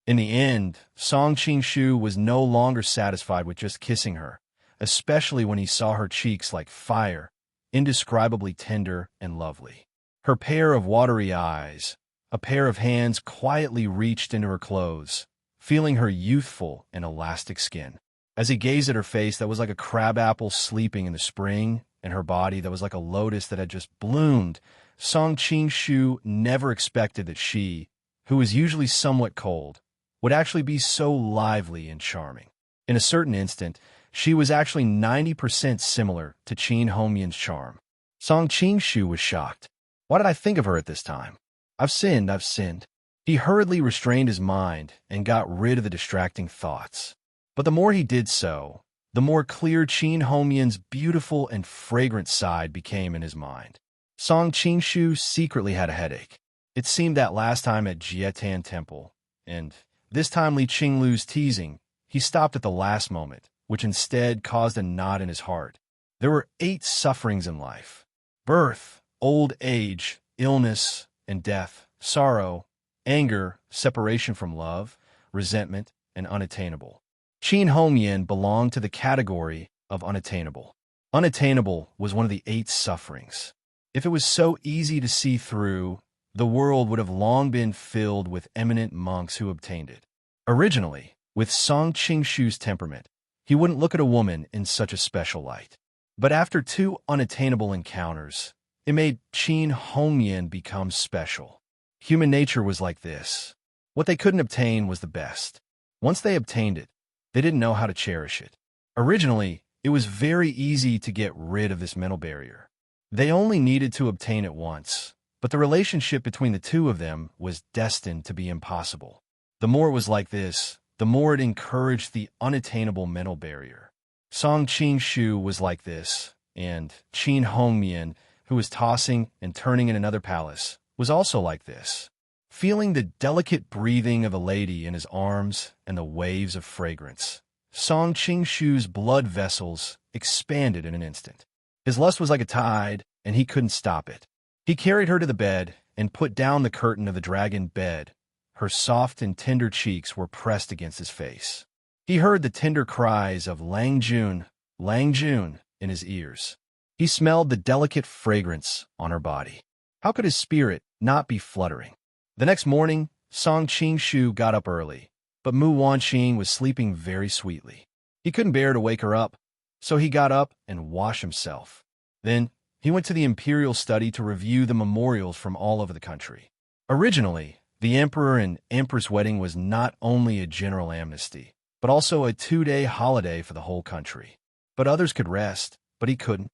In the end, Song Qing-shu was no longer satisfied with just kissing her, especially when he saw her cheeks like fire, indescribably tender and lovely. Her pair of watery eyes, a pair of hands quietly reached into her clothes, feeling her youthful and elastic skin. As he gazed at her face that was like a crabapple sleeping in the spring, and her body that was like a lotus that had just bloomed, Song Qing-shu never expected that she, who was usually somewhat cold, would actually be so lively and charming. In a certain instant, she was actually 90% similar to Qin Hongmian's charm. Song Qing-shu was shocked. Why did I think of her at this time? I've sinned. He hurriedly restrained his mind and got rid of the distracting thoughts. But the more he did so, the more clear Qin Hongmian's beautiful and fragrant side became in his mind. Song Qing-shu secretly had a headache. It seemed that last time at Jietan Temple, and this time Li Qinglu's teasing, he stopped at the last moment, which instead caused a knot in his heart. There were 8 sufferings in life: birth, old age, illness, and death, sorrow, anger, separation from love, resentment, and unattainable. Qin Hongmian belonged to the category of unattainable. Unattainable was one of the 8 sufferings. If it was so easy to see through, the world would have long been filled with eminent monks who obtained it. Originally, with Song Qing-shu's temperament, he wouldn't look at a woman in such a special light. But after 2 unattainable encounters, it made Qin Hongmian become special. Human nature was like this. What they couldn't obtain was the best. Once they obtained it, they didn't know how to cherish it. Originally, it was very easy to get rid of this mental barrier. They only needed to obtain it once, but the relationship between the two of them was destined to be impossible. The more it was like this, the more it encouraged the unattainable mental barrier. Song Qing-shu was like this, and Qin Hongmian, who was tossing and turning in another palace, was also like this. Feeling the delicate breathing of a lady in his arms and the waves of fragrance, Song Qing-shu's blood vessels expanded in an instant. His lust was like a tide, and he couldn't stop it. He carried her to the bed and put down the curtain of the dragon bed. Her soft and tender cheeks were pressed against his face. He heard the tender cries of Lang Jun in his ears. He smelled the delicate fragrance on her body. How could his spirit not be fluttering? The next morning, Song Qing-shu got up early, but Mu Wanqing was sleeping very sweetly. He couldn't bear to wake her up, so he got up and washed himself. Then, he went to the imperial study to review the memorials from all over the country. Originally, the emperor and empress wedding was not only a general amnesty, but also a 2-day holiday for the whole country. But others could rest, but he couldn't.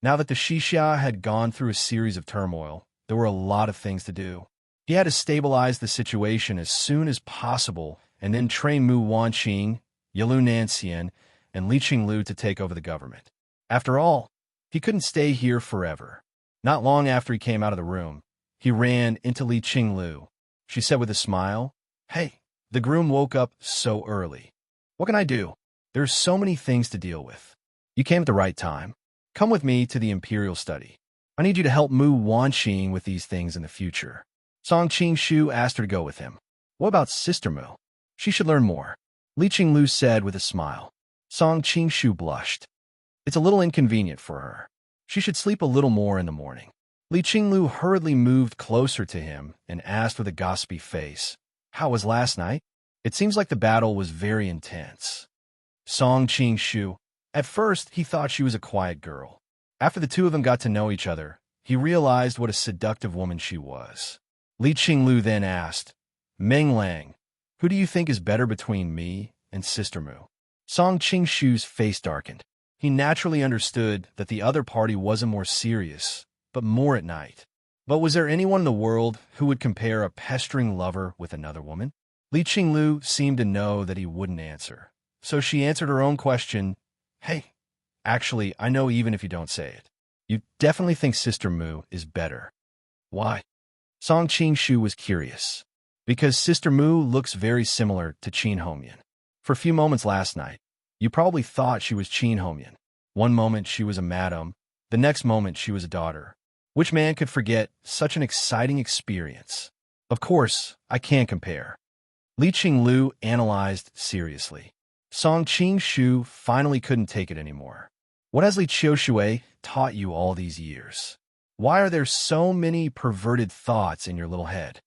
Now that the Xixia had gone through a series of turmoil, there were a lot of things to do. He had to stabilize the situation as soon as possible and then train Mu Wanqing, Yalu Nanxian, and Li Qinglu to take over the government. After all, he couldn't stay here forever. Not long after he came out of the room, he ran into Li Qinglu. She said with a smile, "Hey, the groom woke up so early. What can I do? There's so many things to deal with. You came at the right time. Come with me to the imperial study. I need you to help Mu Wanqing with these things in the future." Song Qing-shu asked her to go with him. "What about Sister Mu? She should learn more," Li Qinglu said with a smile. Song Qing-shu blushed. "It's a little inconvenient for her. She should sleep a little more in the morning." Li Qinglu hurriedly moved closer to him and asked with a gossipy face, "How was last night? It seems like the battle was very intense." Song Qingshu. At first, he thought she was a quiet girl. After the two of them got to know each other, he realized what a seductive woman she was. Li Qinglu then asked, "Meng Lang, who do you think is better between me and Sister Mu?" Song Qingshu's face darkened. He naturally understood that the other party wasn't more serious, but more at night. But was there anyone in the world who would compare a pestering lover with another woman? Li Qinglu seemed to know that he wouldn't answer. So she answered her own question, "Hey, actually, I know even if you don't say it. You definitely think Sister Mu is better." "Why?" Song Qingshu was curious. "Because Sister Mu looks very similar to Qin Hongyan. For a few moments last night, you probably thought she was Qin Hongyan. One moment she was a madam, the next moment she was a daughter. Which man could forget such an exciting experience? Of course, I can't compare." Li Qinglu analyzed seriously. Song Qingshu finally couldn't take it anymore. "What has Li Qiushui taught you all these years? Why are there so many perverted thoughts in your little head?"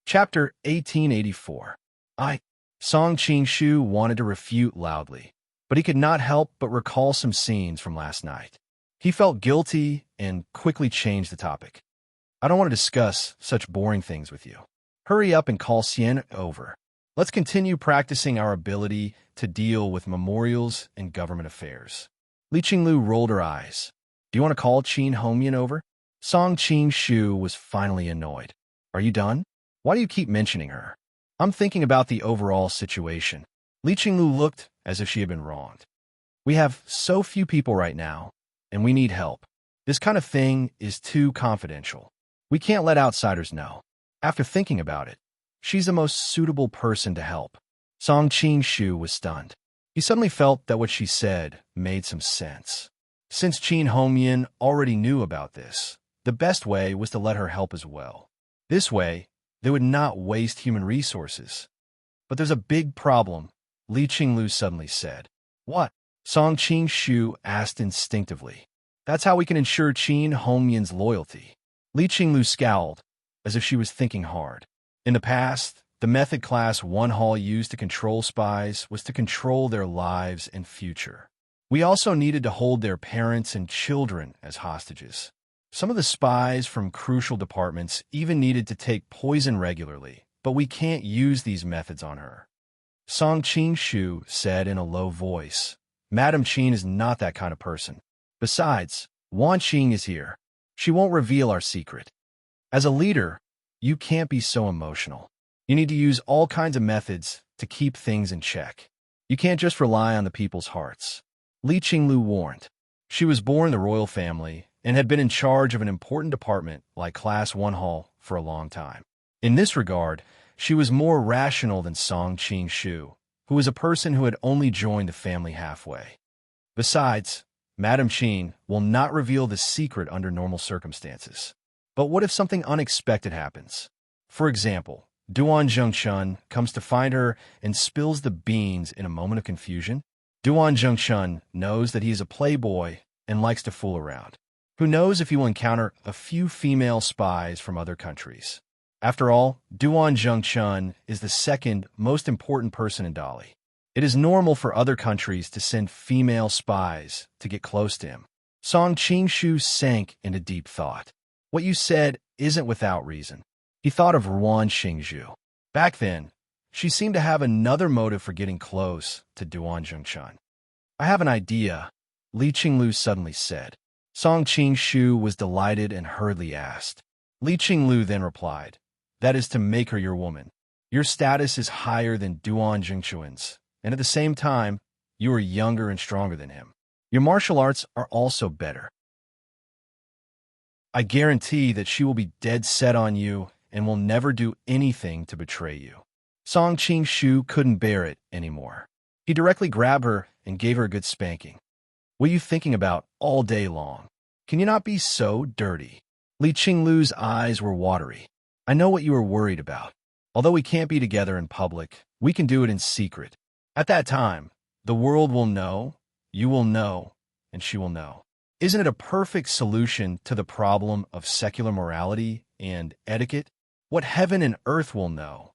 Chapter 1884. Song Qingshu wanted to refute loudly, but he could not help but recall some scenes from last night. He felt guilty and quickly changed the topic. "I don't want to discuss such boring things with you. Hurry up and call Xian over. Let's continue practicing our ability to deal with memorials and government affairs." Li Qinglu rolled her eyes. "Do you want to call Qin Hongyan over?" Song Qingshu was finally annoyed. "Are you done? Why do you keep mentioning her?" "I'm thinking about the overall situation." Li Qinglu looked as if she had been wronged. "We have so few people right now, and we need help. This kind of thing is too confidential. We can't let outsiders know. After thinking about it, she's the most suitable person to help." Song Qingshu was stunned. He suddenly felt that what she said made some sense. Since Qin Hongyan already knew about this, the best way was to let her help as well. This way, they would not waste human resources. "But there's a big problem," Li Qinglu suddenly said. "What?" Song Qingshu asked instinctively. "That's how we can ensure Qin Hongyan's loyalty." Li Qinglu scowled, as if she was thinking hard. In the past, the method Class 1 Hall used to control spies was to control their lives and future. We also needed to hold their parents and children as hostages. Some of the spies from crucial departments even needed to take poison regularly, but we can't use these methods on her. Song Qingshu said in a low voice, "Madam Qin is not that kind of person. Besides, Wan Qing is here. She won't reveal our secret. As a leader, you can't be so emotional. You need to use all kinds of methods to keep things in check. You can't just rely on the people's hearts." Li Qinglu warned. She was born in the royal family and had been in charge of an important department like Class 1 Hall for a long time. In this regard, she was more rational than Song Qingshu, who was a person who had only joined the family halfway. Besides, Madam Qin will not reveal the secret under normal circumstances. But what if something unexpected happens? For example, Duan Zhengchun comes to find her and spills the beans in a moment of confusion. Duan Zhengchun knows that he is a playboy and likes to fool around. Who knows if he will encounter a few female spies from other countries? After all, Duan Zhengchun is the second most important person in Dali. It is normal for other countries to send female spies to get close to him. Song Qingshu sank into deep thought. What you said isn't without reason. He thought of Ruan Xingzhu. Back then, she seemed to have another motive for getting close to Duan Zhengchun. "I have an idea," Li Qinglu suddenly said. Song Qingshu was delighted and hurriedly asked. Li Qinglu then replied, "That is to make her your woman. Your status is higher than Duan Zhengchun's, and at the same time, you are younger and stronger than him. Your martial arts are also better. I guarantee that she will be dead set on you and will never do anything to betray you." Song Qingshu couldn't bear it anymore. He directly grabbed her and gave her a good spanking. "What are you thinking about all day long? Can you not be so dirty?" Li Qinglu's eyes were watery. "I know what you are worried about. Although we can't be together in public, we can do it in secret. At that time, the world will know, you will know, and she will know. Isn't it a perfect solution to the problem of secular morality and etiquette? What heaven and earth will know.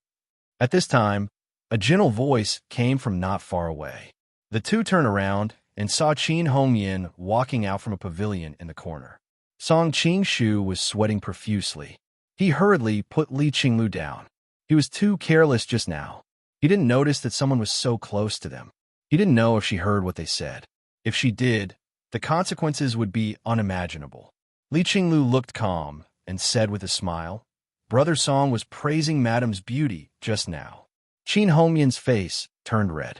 At this time, a gentle voice came from not far away. The two turned around and saw Qin Hongyan walking out from a pavilion in the corner. Song Qingshu was sweating profusely. He hurriedly put Li Qinglu down. He was too careless just now. He didn't notice that someone was so close to them. He didn't know if she heard what they said. If she did, the consequences would be unimaginable. Li Qinglu looked calm and said with a smile, "Brother Song was praising Madam's beauty just now." Qin Hongyan's face turned red.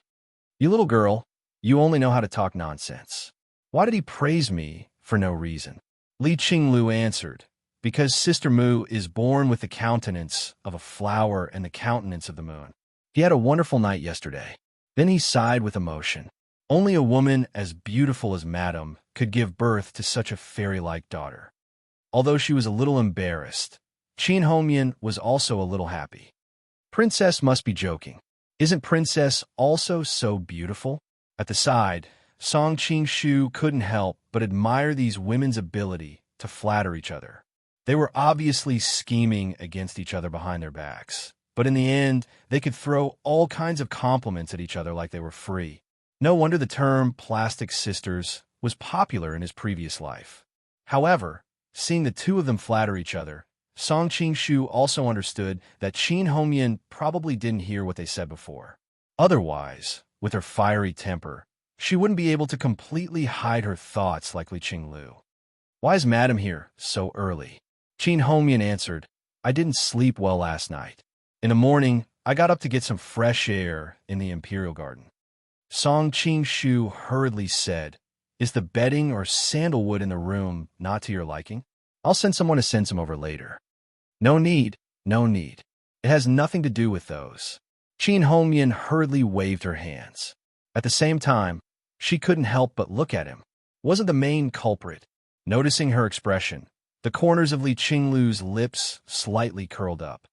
"You little girl, you only know how to talk nonsense. Why did he praise me for no reason?" Li Qinglu answered, "Because Sister Mu is born with the countenance of a flower and the countenance of the moon. He had a wonderful night yesterday." Then he sighed with emotion. Only a woman as beautiful as Madame could give birth to such a fairy-like daughter. Although she was a little embarrassed, Qin Hongyan was also a little happy. Princess must be joking. Isn't Princess also so beautiful? At the side, Song Qingshu couldn't help but admire these women's ability to flatter each other. They were obviously scheming against each other behind their backs, but in the end, they could throw all kinds of compliments at each other like they were free. No wonder the term plastic sisters was popular in his previous life. However, seeing the two of them flatter each other, Song Qingshu also understood that Qin Hongyan probably didn't hear what they said before. Otherwise, with her fiery temper, she wouldn't be able to completely hide her thoughts like Li Qinglu. "Why is Madam here so early?" Qin Hongyan answered, "I didn't sleep well last night. In the morning, I got up to get some fresh air in the Imperial Garden." Song Qingshu hurriedly said, "Is the bedding or sandalwood in the room not to your liking? I'll send someone to send some over later." "No need, no need. It has nothing to do with those." Qin Hongyan hurriedly waved her hands. At the same time, she couldn't help but look at him. Wasn't the main culprit? Noticing her expression, the corners of Li Qinglu's lips slightly curled up.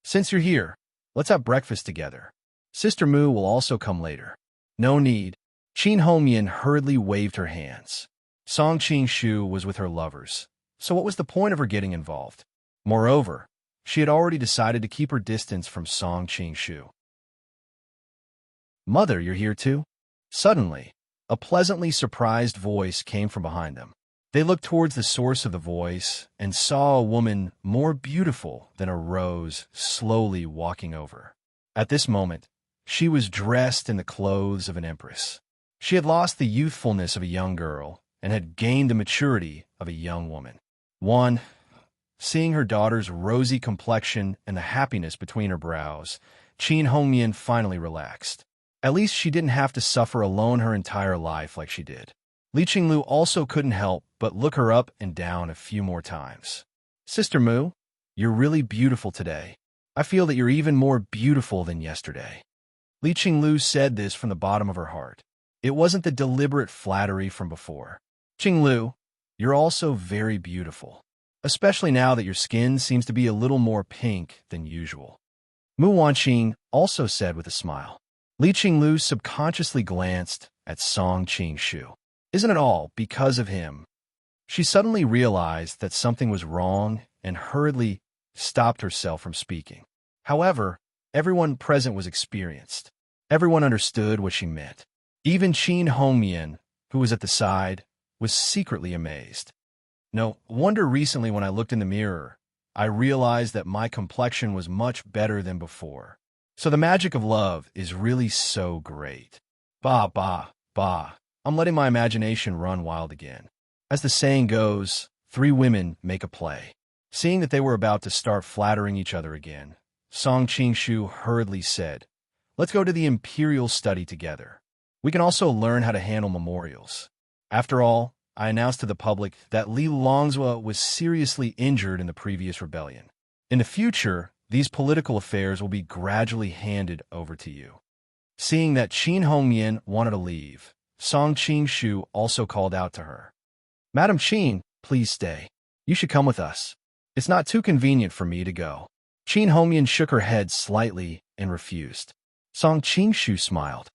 "Since you're here, let's have breakfast together. Sister Mu will also come later." "No need." Qin Hongyan hurriedly waved her hands. Song Qingshu was with her lovers, so what was the point of her getting involved? Moreover, she had already decided to keep her distance from Song Qingshu. "Mother, you're here too?" Suddenly, a pleasantly surprised voice came from behind them. They looked towards the source of the voice and saw a woman more beautiful than a rose slowly walking over. At this moment, she was dressed in the clothes of an empress. She had lost the youthfulness of a young girl and had gained the maturity of a young woman. Seeing her daughter's rosy complexion and the happiness between her brows, Qin Hongyan finally relaxed. At least she didn't have to suffer alone her entire life like she did. Li Qinglu also couldn't help but look her up and down a few more times. "Sister Mu, you're really beautiful today. I feel that you're even more beautiful than yesterday." Li Qinglu said this from the bottom of her heart. It wasn't the deliberate flattery from before. "Qinglu, you're also very beautiful, especially now that your skin seems to be a little more pink than usual." Mu Wanqing also said with a smile. Li Qinglu subconsciously glanced at Song Qingshu. Isn't it all because of him? She suddenly realized that something was wrong and hurriedly stopped herself from speaking. However, everyone present was experienced. Everyone understood what she meant. Even Qin Hongyan, who was at the side, was secretly amazed. No wonder recently when I looked in the mirror, I realized that my complexion was much better than before. So the magic of love is really so great. Bah, bah, bah. I'm letting my imagination run wild again. As the saying goes, 3 women make a play. Seeing that they were about to start flattering each other again, Song Qingshu hurriedly said, "Let's go to the imperial study together. We can also learn how to handle memorials." After all, I announced to the public that Li Longzhua was seriously injured in the previous rebellion. In the future, these political affairs will be gradually handed over to you. Seeing that Qin Hongyan wanted to leave, Song Qingshu also called out to her. "Madam Qin, please stay. You should come with us. It's not too convenient for me to go." Qin Hongyan shook her head slightly and refused. Song Qingshu smiled.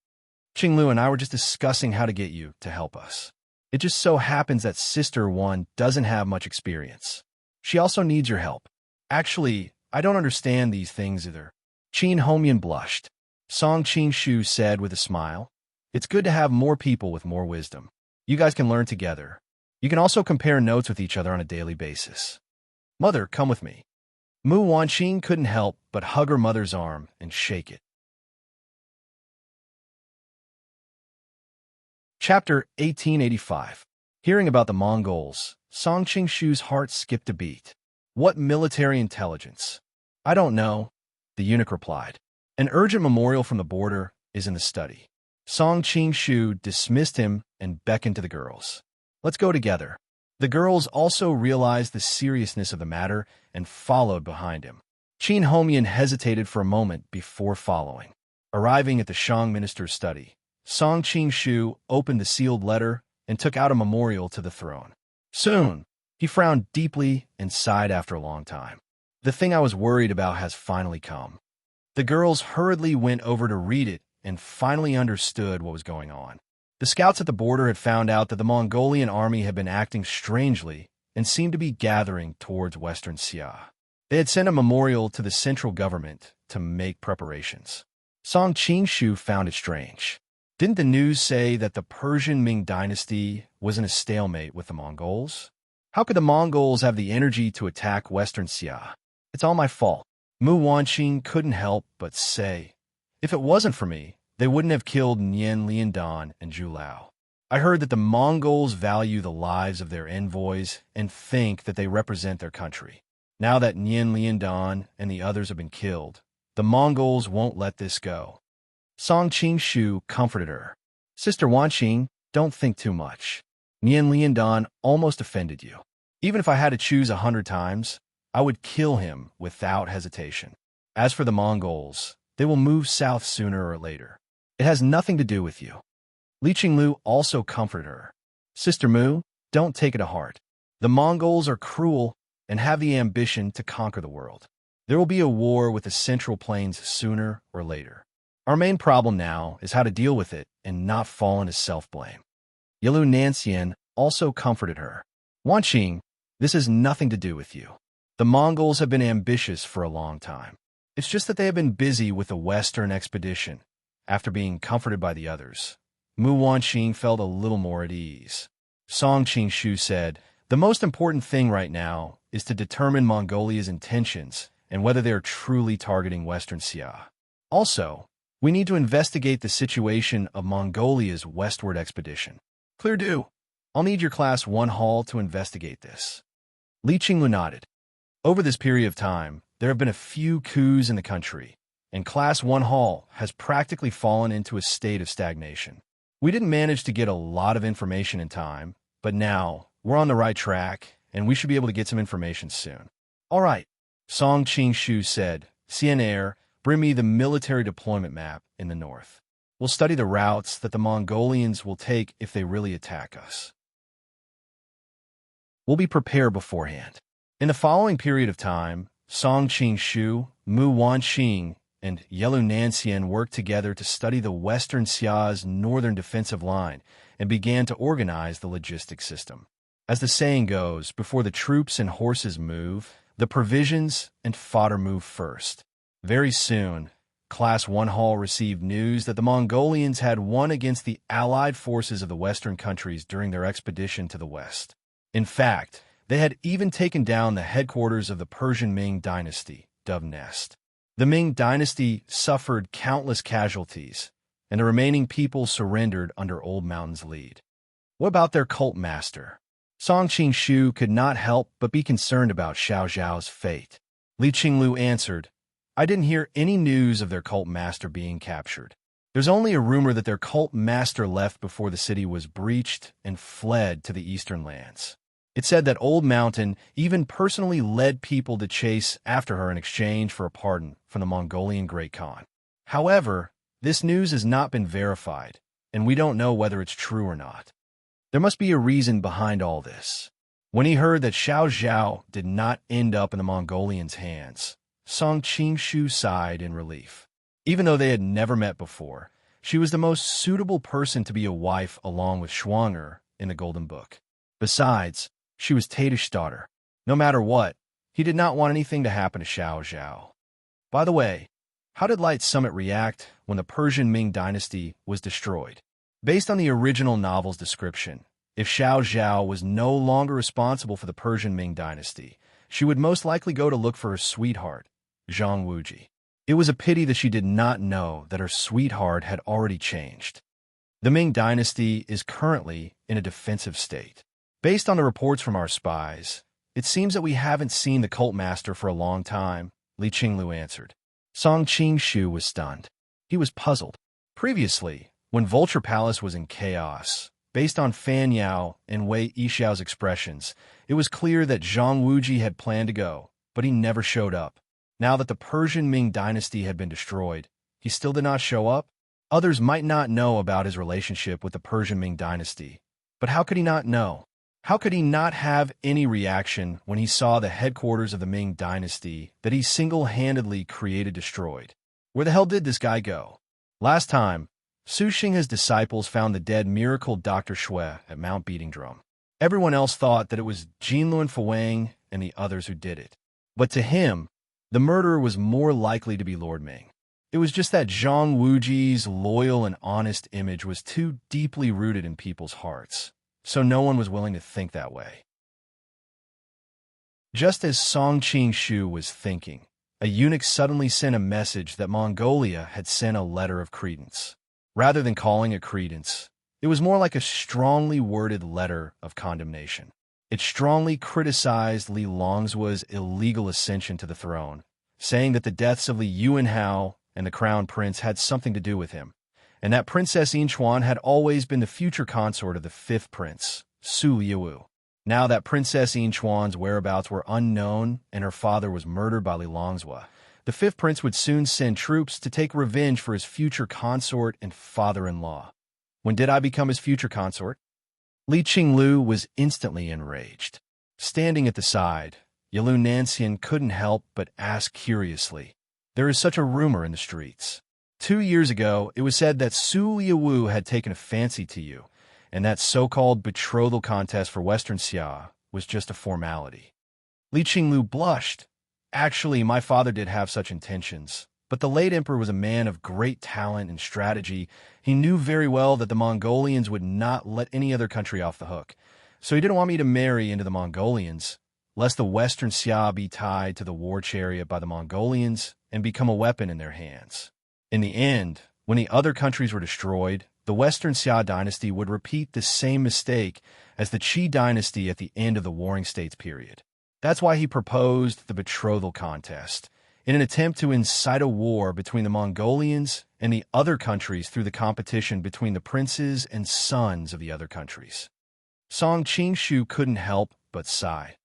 "Qinglu and I were just discussing how to get you to help us. It just so happens that Sister One doesn't have much experience. She also needs your help. Actually, I don't understand these things either. Qin Homian blushed. Song Qing said with a smile, "It's good to have more people with more wisdom. You guys can learn together. You can also compare notes with each other on a daily basis. Mother, come with me." Mu Wanqing couldn't help but hug her mother's arm and shake it. Chapter 1885. Hearing about the Mongols, Song Qingshu's heart skipped a beat. "What military intelligence?" "I don't know," the eunuch replied. "An urgent memorial from the border is in the study." Song Qingshu dismissed him and beckoned to the girls. "Let's go together." The girls also realized the seriousness of the matter and followed behind him. Qin Homian hesitated for a moment before following. Arriving at the Shang minister's study, Song Qingshu opened the sealed letter and took out a memorial to the throne. Soon, he frowned deeply and sighed after a long time. "The thing I was worried about has finally come." The girls hurriedly went over to read it and finally understood what was going on. The scouts at the border had found out that the Mongolian army had been acting strangely and seemed to be gathering towards Western Xia. They had sent a memorial to the central government to make preparations. Song Qingshu found it strange. Didn't the news say that the Persian Ming dynasty was in a stalemate with the Mongols? How could the Mongols have the energy to attack Western Xia? "It's all my fault." Mu Wanqing couldn't help but say, "If it wasn't for me, they wouldn't have killed Nian Liandan and Zhu Lao. I heard that the Mongols value the lives of their envoys and think that they represent their country. Now that Nian Liandan and the others have been killed, the Mongols won't let this go." Song Qingshu comforted her. "Sister Wanqing, don't think too much. Nian Liandan almost offended you. Even if I had to choose 100 times, I would kill him without hesitation. As for the Mongols, they will move south sooner or later. It has nothing to do with you." Li Qinglu also comforted her. "Sister Mu, don't take it to heart. The Mongols are cruel and have the ambition to conquer the world. There will be a war with the Central Plains sooner or later. Our main problem now is how to deal with it and not fall into self-blame." Yilu Nanxian also comforted her. "Wanqing, this has nothing to do with you. The Mongols have been ambitious for a long time. It's just that they have been busy with the Western expedition, after being comforted by the others." Mu Wanqing felt a little more at ease. Song Qingshu said, "The most important thing right now is to determine Mongolia's intentions and whether they are truly targeting Western Xia. Also, we need to investigate the situation of Mongolia's westward expedition." "Clear due. I'll need your Class 1 hall to investigate this." Li Qinglu nodded. Over this period of time, there have been a few coups in the country, and Class 1 hall has practically fallen into a state of stagnation. We didn't manage to get a lot of information in time, but now we're on the right track, and we should be able to get some information soon. "All right," Song Qingshu said. "CNR, bring me the military deployment map in the north. We'll study the routes that the Mongolians will take if they really attack us. We'll be prepared beforehand." In the following period of time, Song Qingshu, Mu Wanqing, and Yilu Nanxian worked together to study the Western Xia's northern defensive line and began to organize the logistics system. As the saying goes, before the troops and horses move, the provisions and fodder move first. Very soon, Class 1 Hall received news that the Mongolians had won against the allied forces of the Western countries during their expedition to the west. In fact, they had even taken down the headquarters of the Persian Ming dynasty, Dove Nest. The Ming dynasty suffered countless casualties, and the remaining people surrendered under Old Mountain's lead. What about their cult master? Song Qingshu could not help but be concerned about Xiao Zhao's fate. Li Qinglu answered, "I didn't hear any news of their cult master being captured. There's only a rumor that their cult master left before the city was breached and fled to the eastern lands. It said that Old Mountain even personally led people to chase after her in exchange for a pardon from the Mongolian Great Khan. However, this news has not been verified, and we don't know whether it's true or not. There must be a reason behind all this." When he heard that Xiao Zhao did not end up in the Mongolians' hands, Song Qingshu sighed in relief. Even though they had never met before, she was the most suitable person to be a wife along with Shuang'er in the Golden Book. Besides, she was Taitish's daughter. No matter what, he did not want anything to happen to Xiao Zhao. By the way, how did Light Summit react when the Persian Ming dynasty was destroyed? Based on the original novel's description, if Xiao Zhao was no longer responsible for the Persian Ming dynasty, she would most likely go to look for her sweetheart, Zhang Wuji. It was a pity that she did not know that her sweetheart had already changed. The Ming dynasty is currently in a defensive state. Based on the reports from our spies, it seems that we haven't seen the cult master for a long time, Li Qinglu answered. Song Qingshu was stunned. He was puzzled. Previously, when Vulture Palace was in chaos, based on Fan Yao and Wei Yixiao's expressions, it was clear that Zhang Wuji had planned to go, but he never showed up. Now that the Persian Ming dynasty had been destroyed, he still did not show up? Others might not know about his relationship with the Persian Ming dynasty, but how could he not know? How could he not have any reaction when he saw the headquarters of the Ming dynasty that he single-handedly created destroyed? Where the hell did this guy go? Last time, Su Xing's disciples found the dead miracle Dr. Shui at Mount Beating Drum. Everyone else thought that it was Jinluan Fuwang and the others who did it. But to him, the murderer was more likely to be Lord Ming. It was just that Zhang Wuji's loyal and honest image was too deeply rooted in people's hearts, so no one was willing to think that way. Just as Song Qingshu was thinking, a eunuch suddenly sent a message that Mongolia had sent a letter of credence. Rather than calling it credence, it was more like a strongly worded letter of condemnation. It strongly criticized Li Longzuo's illegal ascension to the throne, saying that the deaths of Li Yuanhao and the crown prince had something to do with him, and that Princess Yinchuan had always been the future consort of the fifth prince, Su Liuwu. Now that Princess Yinchuan's whereabouts were unknown and her father was murdered by Li Longzuo, the fifth prince would soon send troops to take revenge for his future consort and father-in-law. When did I become his future consort? Li Qinglu was instantly enraged. Standing at the side, Yalu Nanxian couldn't help but ask curiously, "There is such a rumor in the streets. 2 years ago, it was said that Su Liuwu had taken a fancy to you, and that so-called betrothal contest for Western Xia was just a formality." Li Qinglu blushed. Actually, my father did have such intentions, but the late emperor was a man of great talent and strategy. He knew very well that the Mongolians would not let any other country off the hook, so he didn't want me to marry into the Mongolians, lest the Western Xia be tied to the war chariot by the Mongolians and become a weapon in their hands. In the end, when the other countries were destroyed, the Western Xia dynasty would repeat the same mistake as the Qi dynasty at the end of the Warring States period. That's why he proposed the betrothal contest, in an attempt to incite a war between the Mongolians and the other countries through the competition between the princes and sons of the other countries. Song Qingshu couldn't help but sigh.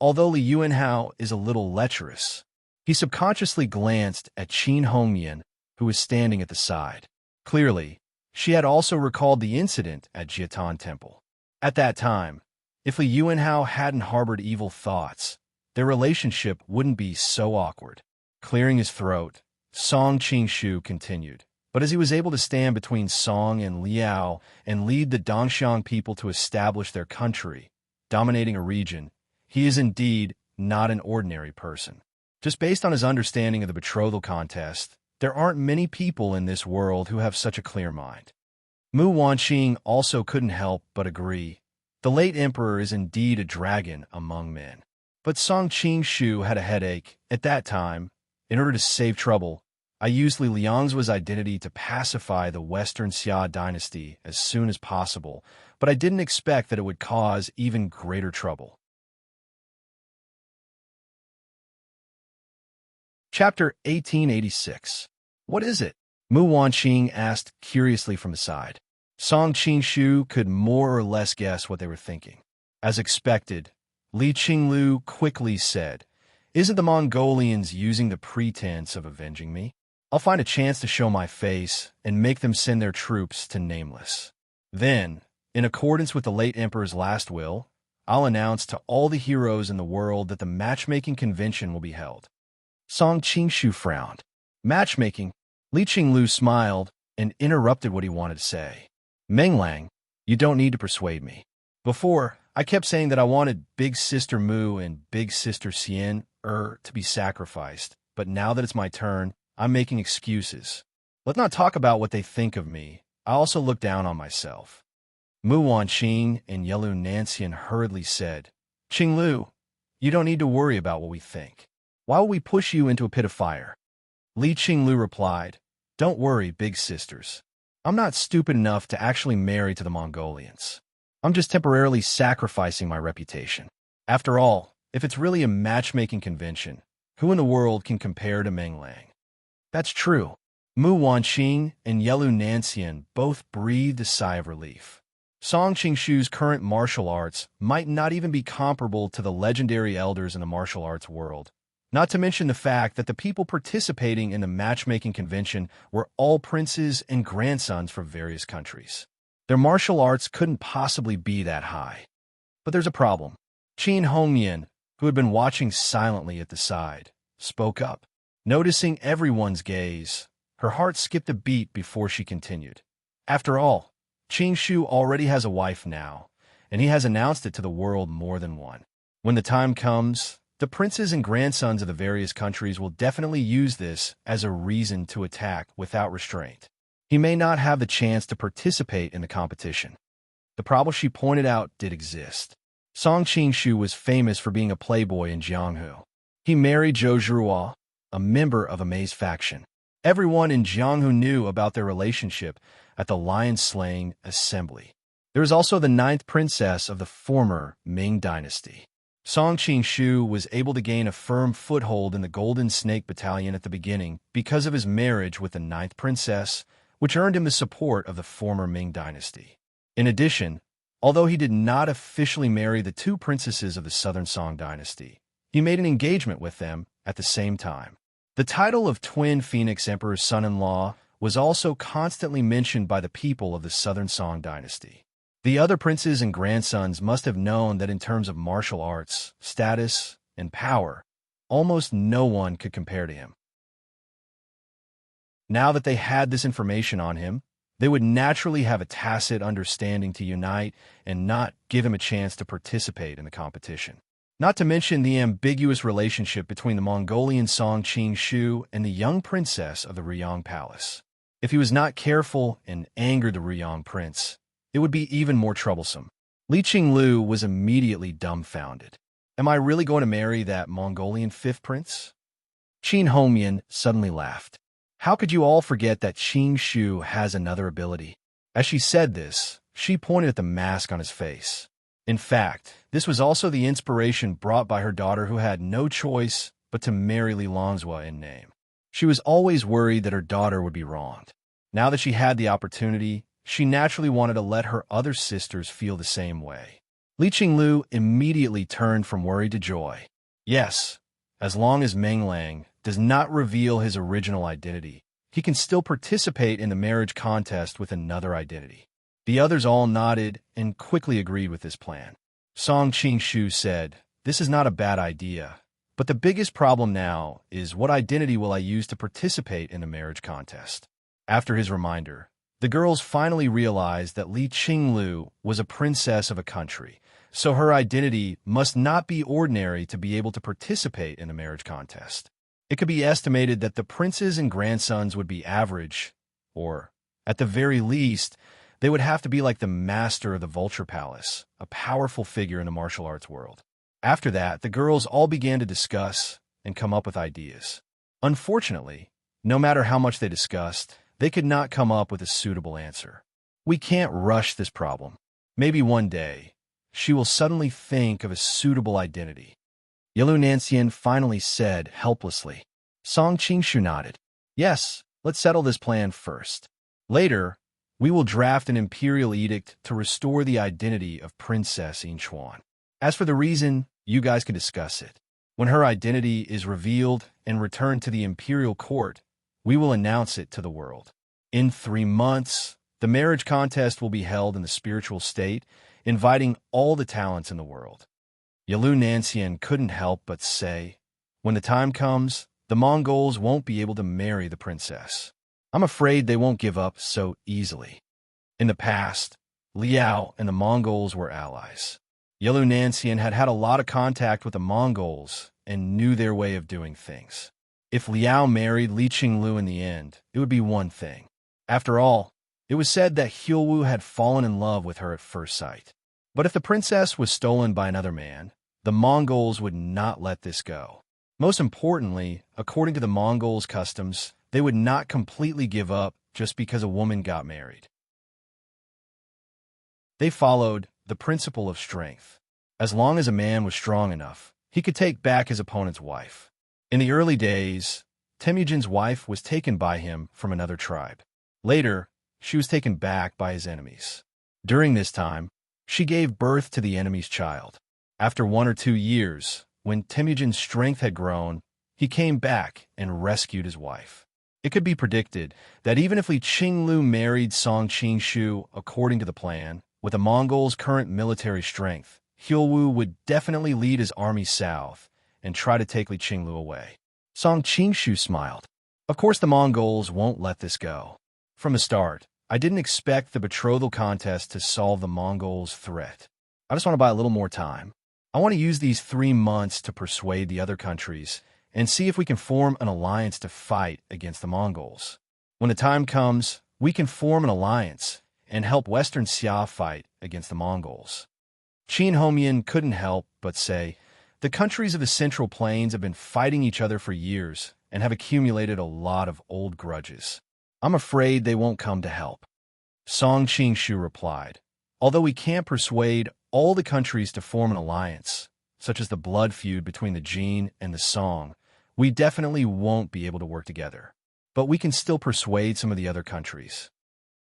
Although Li Yuanhao is a little lecherous, he subconsciously glanced at Qin Hongyan, who was standing at the side. Clearly, she had also recalled the incident at Jiatan Temple. At that time, if Li Yuanhao hadn't harbored evil thoughts, their relationship wouldn't be so awkward. Clearing his throat, Song Qingshu continued. But as he was able to stand between Song and Liao and lead the Dongxiang people to establish their country, dominating a region, he is indeed not an ordinary person. Just based on his understanding of the betrothal contest, there aren't many people in this world who have such a clear mind. Mu Wanqing also couldn't help but agree. The late emperor is indeed a dragon among men. But Song Qingshu had a headache. At that time, in order to save trouble, I used Li Liangzuo's identity to pacify the Western Xia dynasty as soon as possible, but I didn't expect that it would cause even greater trouble. Chapter 1886. What is it? Mu Wanqing asked curiously from the side. Song Qingshu could more or less guess what they were thinking. As expected, Li Qinglu quickly said, "Isn't the Mongolians using the pretense of avenging me? I'll find a chance to show my face and make them send their troops to Nameless. Then, in accordance with the late emperor's last will, I'll announce to all the heroes in the world that the matchmaking convention will be held." Song Qingshu frowned. Matchmaking? Li Qinglu smiled and interrupted what he wanted to say. "Menglang, you don't need to persuade me. Before, I kept saying that I wanted Big Sister Mu and Big Sister Xian to be sacrificed, but now that it's my turn, I'm making excuses. Let's not talk about what they think of me. I also look down on myself. Mu Wanqing and Yelu Nancian hurriedly said, Qinglu, you don't need to worry about what we think. Why will we push you into a pit of fire? Li Qinglu replied, Don't worry, big sisters. I'm not stupid enough to actually marry to the Mongolians. I'm just temporarily sacrificing my reputation. After all, if it's really a matchmaking convention, who in the world can compare to Meng Lang? That's true. Mu Wanqing and Yelu Nancian both breathed a sigh of relief. Song Qingshu's current martial arts might not even be comparable to the legendary elders in the martial arts world, not to mention the fact that the people participating in the matchmaking convention were all princes and grandsons from various countries. Their martial arts couldn't possibly be that high. But there's a problem. Qin Hongyan, who had been watching silently at the side, spoke up. Noticing everyone's gaze, her heart skipped a beat before she continued. After all, Qingshu already has a wife now, and he has announced it to the world more than one. When the time comes, the princes and grandsons of the various countries will definitely use this as a reason to attack without restraint. He may not have the chance to participate in the competition. The problem she pointed out did exist. Song Qingshu was famous for being a playboy in Jianghu. He married Zhou Zhuo, a member of a Mei's faction. Everyone in Jianghu knew about their relationship at the lion-slaying assembly. There was also the 9th princess of the former Ming dynasty. Song Qingshu was able to gain a firm foothold in the Golden Snake Battalion at the beginning because of his marriage with the 9th princess, which earned him the support of the former Ming dynasty. In addition, although he did not officially marry the 2 princesses of the Southern Song dynasty, he made an engagement with them at the same time. The title of Twin Phoenix Emperor's son-in-law was also constantly mentioned by the people of the Southern Song dynasty. The other princes and grandsons must have known that in terms of martial arts, status, and power, almost no one could compare to him. Now that they had this information on him, they would naturally have a tacit understanding to unite and not give him a chance to participate in the competition. Not to mention the ambiguous relationship between the Mongolian Song Qingshu and the young princess of the Ruyang Palace. If he was not careful and angered the Ruyang prince, it would be even more troublesome. Li Qinglu was immediately dumbfounded. Am I really going to marry that Mongolian 5th prince? Qin Hongyan suddenly laughed. How could you all forget that Qingshu has another ability? As she said this, she pointed at the mask on his face. In fact, this was also the inspiration brought by her daughter who had no choice but to marry Li Longzhua in name. She was always worried that her daughter would be wronged. Now that she had the opportunity, she naturally wanted to let her other sisters feel the same way. Li Qinglu immediately turned from worry to joy. Yes, as long as Meng Lang does not reveal his original identity, he can still participate in the marriage contest with another identity. The others all nodded and quickly agreed with this plan. Song Qingshu said, This is not a bad idea, but the biggest problem now is what identity will I use to participate in the marriage contest? After his reminder, the girls finally realized that Li Qinglu was a princess of a country, so her identity must not be ordinary to be able to participate in the marriage contest. It could be estimated that the princes and grandsons would be average, or, at the very least, they would have to be like the master of the Vulture Palace, a powerful figure in the martial arts world. After that, the girls all began to discuss and come up with ideas. Unfortunately, no matter how much they discussed, they could not come up with a suitable answer. We can't rush this problem. Maybe one day, she will suddenly think of a suitable identity. Yelu Nancian finally said helplessly. Song Qingshu nodded. Yes, let's settle this plan first. Later, we will draft an imperial edict to restore the identity of Princess Yinchuan. As for the reason, you guys can discuss it. When her identity is revealed and returned to the imperial court, we will announce it to the world. In 3 months, the marriage contest will be held in the spiritual state, inviting all the talents in the world. Yelu Nancian couldn't help but say, when the time comes, the Mongols won't be able to marry the princess. I'm afraid they won't give up so easily. In the past, Liao and the Mongols were allies. Yellow Nancian had had a lot of contact with the Mongols and knew their way of doing things. If Liao married Li Qinglu in the end, it would be one thing. After all, it was said that Hyulwu had fallen in love with her at first sight. But if the princess was stolen by another man, the Mongols would not let this go. Most importantly, according to the Mongols' customs, they would not completely give up just because a woman got married. They followed the principle of strength. As long as a man was strong enough, he could take back his opponent's wife. In the early days, Temujin's wife was taken by him from another tribe. Later, she was taken back by his enemies. During this time, she gave birth to the enemy's child. After 1 or 2 years, when Temujin's strength had grown, he came back and rescued his wife. It could be predicted that even if Li Qinglu married Song Qingshu according to the plan, with the Mongols' current military strength, Hyulwu would definitely lead his army south and try to take Li Qinglu away. Song Qingshu smiled. Of course the Mongols won't let this go. From the start, I didn't expect the betrothal contest to solve the Mongols' threat. I just want to buy a little more time. I want to use these 3 months to persuade the other countries and see if we can form an alliance to fight against the Mongols. When the time comes, we can form an alliance and help Western Xia fight against the Mongols. Qin Homian couldn't help but say, the countries of the Central Plains have been fighting each other for years and have accumulated a lot of old grudges. I'm afraid they won't come to help. Song Qingshu replied, although we can't persuade all the countries to form an alliance, such as the blood feud between the Jin and the Song, we definitely won't be able to work together. But we can still persuade some of the other countries.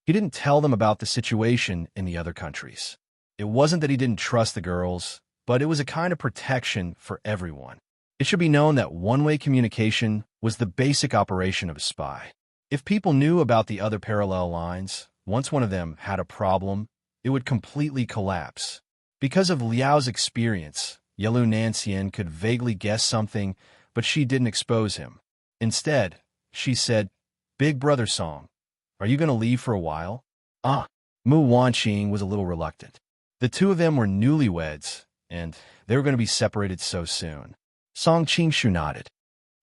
He didn't tell them about the situation in the other countries. It wasn't that he didn't trust the girls, but it was a kind of protection for everyone. It should be known that one-way communication was the basic operation of a spy. If people knew about the other parallel lines, once one of them had a problem, it would completely collapse. Because of Liao's experience, Yellow Nancian could vaguely guess something, but she didn't expose him. Instead, she said, Big Brother Song, are you going to leave for a while? Mu Wanqing was a little reluctant. The two of them were newlyweds, and they were going to be separated so soon. Song Qingshu nodded.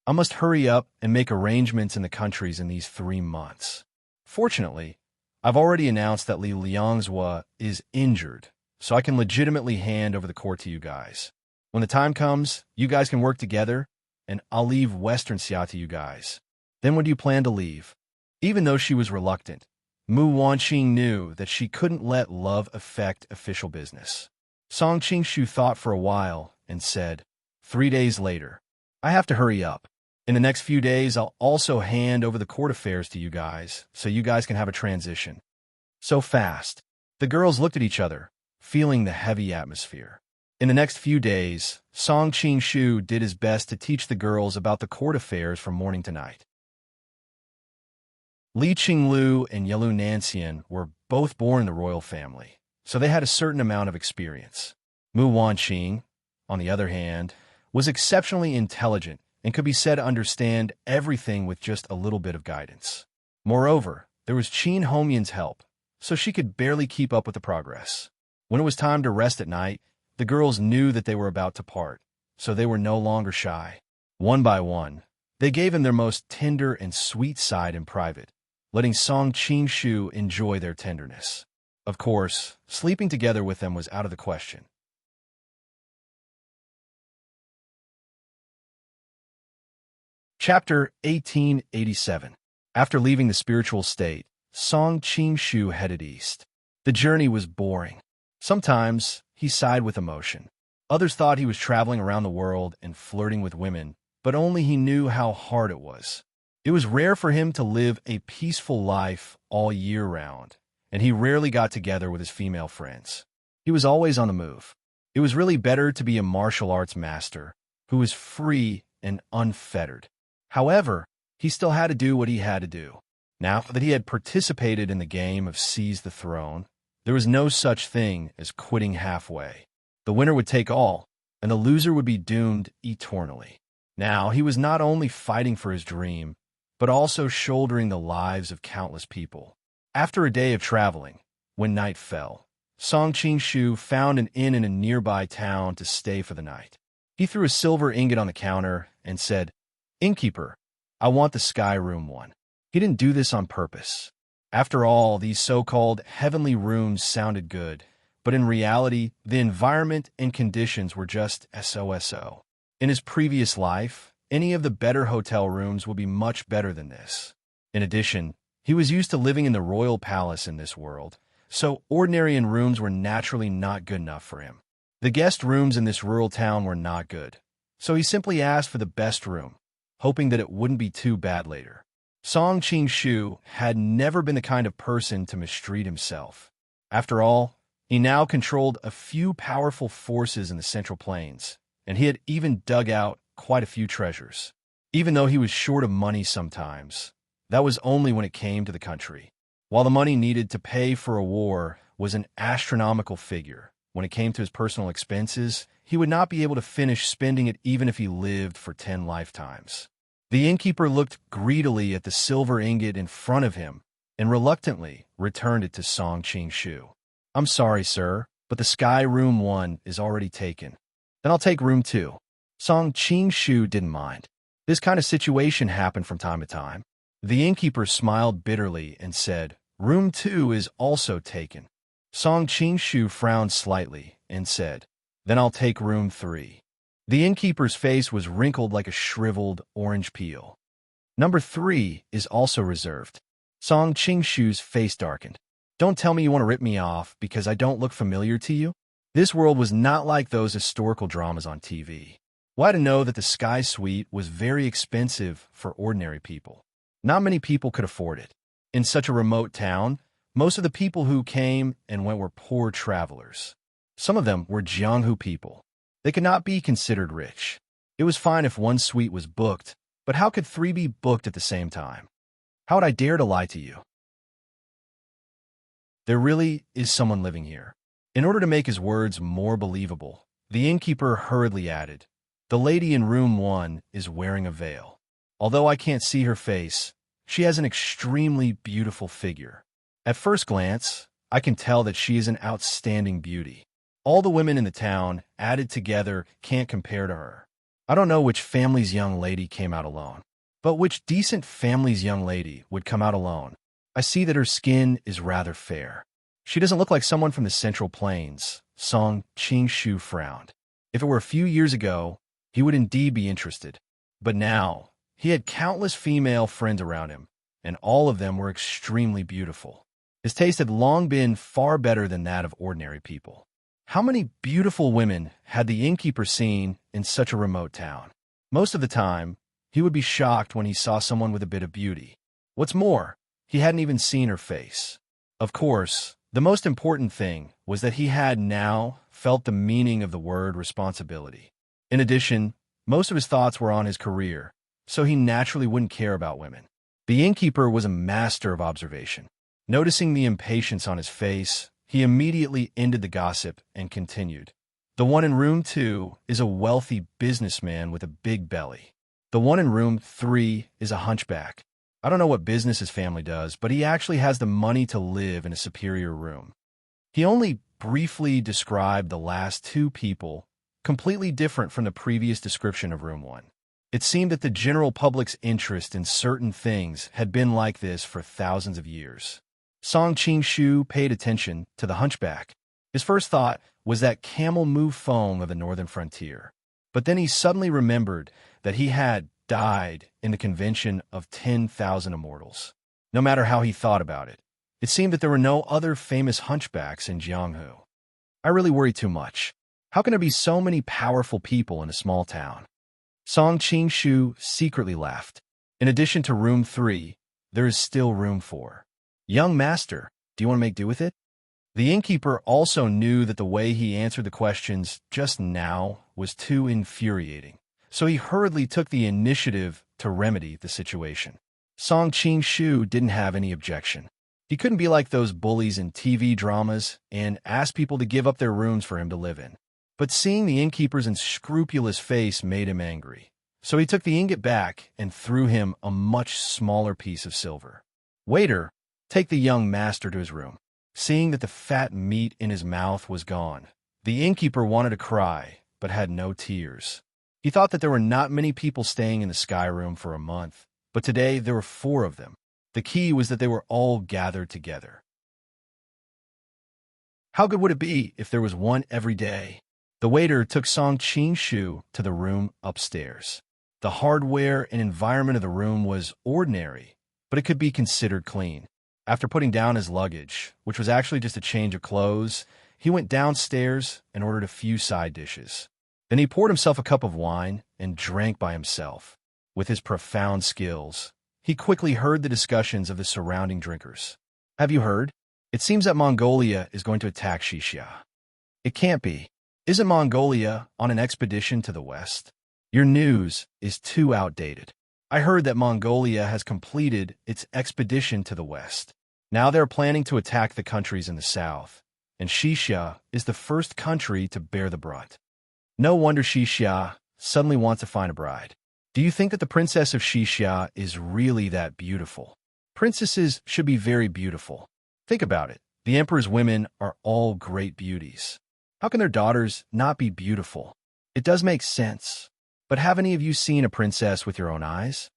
I must hurry up and make arrangements in the countries in these 3 months. Fortunately, I've already announced that Li Liangzhua is injured, so I can legitimately hand over the court to you guys. When the time comes, you guys can work together, and I'll leave Western Xia to you guys. Then when do you plan to leave? Even though she was reluctant, Mu Wanqing knew that she couldn't let love affect official business. Song Qingshu thought for a while and said, 3 days later. I have to hurry up. In the next few days, I'll also hand over the court affairs to you guys, so you guys can have a transition. So fast. The girls looked at each other, feeling the heavy atmosphere. In the next few days, Song Qingshu did his best to teach the girls about the court affairs from morning to night. Li Qinglu and Yellow Nancian were both born in the royal family, so they had a certain amount of experience. Mu Wanqing, on the other hand, was exceptionally intelligent and could be said to understand everything with just a little bit of guidance. Moreover, there was Qin Homian's help, so she could barely keep up with the progress. When it was time to rest at night, the girls knew that they were about to part, so they were no longer shy. One by one, they gave him their most tender and sweet side in private, letting Song Qingshu enjoy their tenderness. Of course, sleeping together with them was out of the question. Chapter 1887. After leaving the spiritual state, Song Qingshu headed east. The journey was boring. Sometimes he sighed with emotion. Others thought he was traveling around the world and flirting with women, but only he knew how hard it was. It was rare for him to live a peaceful life all year round, and he rarely got together with his female friends. He was always on the move. It was really better to be a martial arts master who was free and unfettered. However, he still had to do what he had to do. Now that he had participated in the game of Seize the Throne, there was no such thing as quitting halfway. The winner would take all, and the loser would be doomed eternally. Now he was not only fighting for his dream, but also shouldering the lives of countless people. After a day of traveling, when night fell, Song Qing-shu found an inn in a nearby town to stay for the night. He threw a silver ingot on the counter and said, "Innkeeper, I want the Sky Room 1." He didn't do this on purpose. After all, these so-called heavenly rooms sounded good, but in reality, the environment and conditions were just so. In his previous life, any of the better hotel rooms would be much better than this. In addition, he was used to living in the royal palace in this world, so ordinary inn rooms were naturally not good enough for him. The guest rooms in this rural town were not good, so he simply asked for the best room, hoping that it wouldn't be too bad later. Song Qing-shu had never been the kind of person to mistreat himself. After all, he now controlled a few powerful forces in the Central Plains, and he had even dug out quite a few treasures. Even though he was short of money sometimes, that was only when it came to the country. While the money needed to pay for a war was an astronomical figure, when it came to his personal expenses, he would not be able to finish spending it even if he lived for 10 lifetimes. The innkeeper looked greedily at the silver ingot in front of him and reluctantly returned it to Song Qing-shu. "I'm sorry, sir, but the Sky Room 1 is already taken." "Then I'll take Room 2. Song Qing-shu didn't mind. This kind of situation happened from time to time. The innkeeper smiled bitterly and said, "Room 2 is also taken." Song Qing-shu frowned slightly and said, "Then I'll take Room 3. The innkeeper's face was wrinkled like a shriveled orange peel. "Number 3 is also reserved." Song Qing-shu's face darkened. "Don't tell me you want to rip me off because I don't look familiar to you?" This world was not like those historical dramas on TV. Why to know that the Sky Suite was very expensive for ordinary people. Not many people could afford it. In such a remote town, most of the people who came and went were poor travelers. Some of them were Jianghu people. They could not be considered rich. It was fine if one suite was booked, but how could 3 be booked at the same time? How would I dare to lie to you? There really is someone living here. In order to make his words more believable, the innkeeper hurriedly added, "The lady in Room 1 is wearing a veil. Although I can't see her face, she has an extremely beautiful figure. At first glance, I can tell that she is an outstanding beauty. All the women in the town, added together, can't compare to her. I don't know which family's young lady came out alone. But which decent family's young lady would come out alone? I see that her skin is rather fair. She doesn't look like someone from the Central Plains." Song Qing-shu frowned. If it were a few years ago, he would indeed be interested. But now, he had countless female friends around him, and all of them were extremely beautiful. His taste had long been far better than that of ordinary people. How many beautiful women had the innkeeper seen in such a remote town? Most of the time, he would be shocked when he saw someone with a bit of beauty. What's more, he hadn't even seen her face. Of course, the most important thing was that he had now felt the meaning of the word responsibility. In addition, most of his thoughts were on his career, so he naturally wouldn't care about women. The innkeeper was a master of observation. Noticing the impatience on his face, he immediately ended the gossip and continued. "The one in Room 2 is a wealthy businessman with a big belly. The one in Room 3 is a hunchback. I don't know what business his family does, but he actually has the money to live in a superior room." He only briefly described the last 2 people, completely different from the previous description of Room 1. It seemed that the general public's interest in certain things had been like this for thousands of years. Song Qing-shu paid attention to the hunchback. His first thought was that camel moo foam of the northern frontier. But then he suddenly remembered that he had died in the convention of 10,000 immortals. No matter how he thought about it, it seemed that there were no other famous hunchbacks in Jianghu. I really worry too much. How can there be so many powerful people in a small town? Song Qing-shu secretly laughed. In addition to Room 3, there is still Room 4. "Young master, do you want to make do with it?" The innkeeper also knew that the way he answered the questions just now was too infuriating, so he hurriedly took the initiative to remedy the situation. Song Qing-shu didn't have any objection. He couldn't be like those bullies in TV dramas and ask people to give up their rooms for him to live in. But seeing the innkeeper's unscrupulous face made him angry, so he took the ingot back and threw him a much smaller piece of silver. "Waiter, take the young master to his room." seeing that the fat meat in his mouth was gone. The innkeeper wanted to cry, but had no tears. He thought that there were not many people staying in the sky room for a month, but today there were 4 of them. The key was that they were all gathered together. How good would it be if there was one every day? The waiter took Song Qing's shoe to the room upstairs. The hardware and environment of the room was ordinary, but it could be considered clean. After putting down his luggage, which was actually just a change of clothes, he went downstairs and ordered a few side dishes. Then he poured himself a cup of wine and drank by himself. With his profound skills, he quickly heard the discussions of the surrounding drinkers. Have you heard? It seems that Mongolia is going to attack Xixia. It can't be. Isn't Mongolia on an expedition to the west? Your news is too outdated. I heard that Mongolia has completed its expedition to the west. Now they're planning to attack the countries in the south, and Xixia is the first country to bear the brunt. No wonder Xixia suddenly wants to find a bride. Do you think that the princess of Xixia is really that beautiful? Princesses should be very beautiful. Think about it. The emperor's women are all great beauties. How can their daughters not be beautiful? It does make sense. But have any of you seen a princess with your own eyes?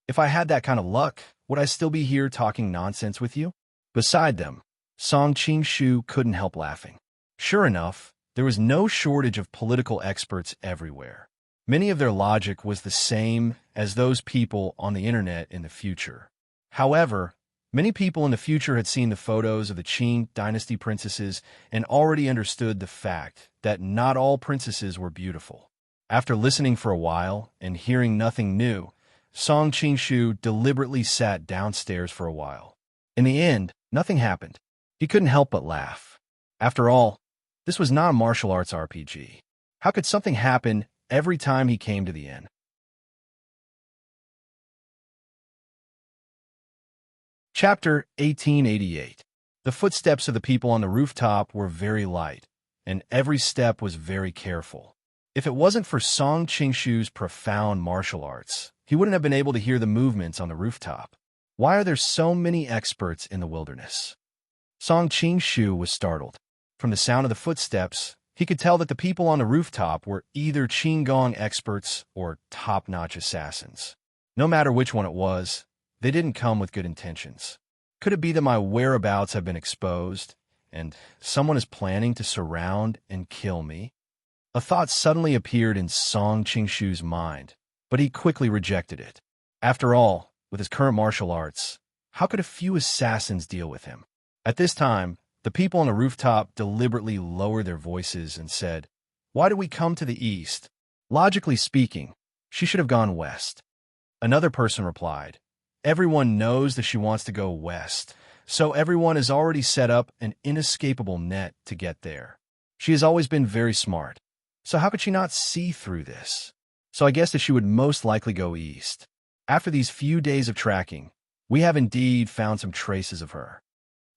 If I had that kind of luck, would I still be here talking nonsense with you? Beside them, Song Qingshu couldn't help laughing. Sure enough, there was no shortage of political experts everywhere. Many of their logic was the same as those people on the internet in the future. However, many people in the future had seen the photos of the Qing dynasty princesses and already understood the fact that not all princesses were beautiful. After listening for a while and hearing nothing new, Song Qingshu deliberately sat downstairs for a while. In the end, nothing happened. He couldn't help but laugh. After all, this was not a martial arts RPG. How could something happen every time he came to the inn? Chapter 1888. The footsteps of the people on the rooftop were very light, and every step was very careful. If it wasn't for Song Qingshu's profound martial arts, he wouldn't have been able to hear the movements on the rooftop. Why are there so many experts in the wilderness? Song Qingshu was startled. From the sound of the footsteps, he could tell that the people on the rooftop were either Qinggong experts or top-notch assassins. No matter which one it was, they didn't come with good intentions. Could it be that my whereabouts have been exposed, and someone is planning to surround and kill me? A thought suddenly appeared in Song Qingshu's mind, but he quickly rejected it. After all, with his current martial arts, how could a few assassins deal with him? At this time, the people on the rooftop deliberately lowered their voices and said, "Why did we come to the east? Logically speaking, she should have gone west." Another person replied, "Everyone knows that she wants to go west, so everyone has already set up an inescapable net to get there. She has always been very smart. So how could she not see through this? So I guess that she would most likely go east. After these few days of tracking, we have indeed found some traces of her.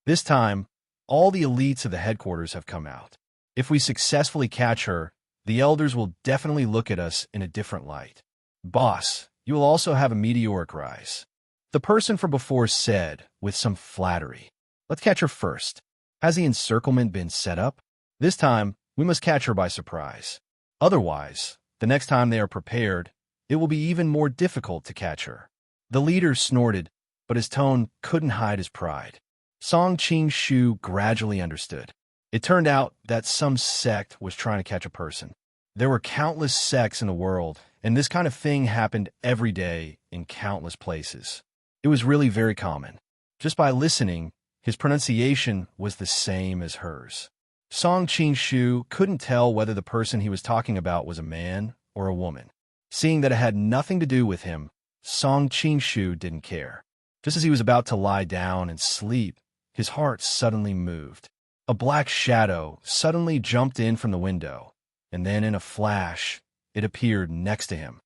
This time, all the elites of the headquarters have come out. If we successfully catch her, the elders will definitely look at us in a different light. Boss, you will also have a meteoric rise." The person from before said, with some flattery, "Let's catch her first. Has the encirclement been set up? This time, we must catch her by surprise. Otherwise, the next time they are prepared, it will be even more difficult to catch her." The leader snorted, but his tone couldn't hide his pride. Song Qingshu gradually understood. It turned out that some sect was trying to catch a person. There were countless sects in the world, and this kind of thing happened every day in countless places. It was really very common. Just by listening, his pronunciation was the same as hers. Song Qingshu couldn't tell whether the person he was talking about was a man or a woman. Seeing that it had nothing to do with him, Song Qingshu didn't care. Just as he was about to lie down and sleep, his heart suddenly moved. A black shadow suddenly jumped in from the window, and then in a flash, it appeared next to him.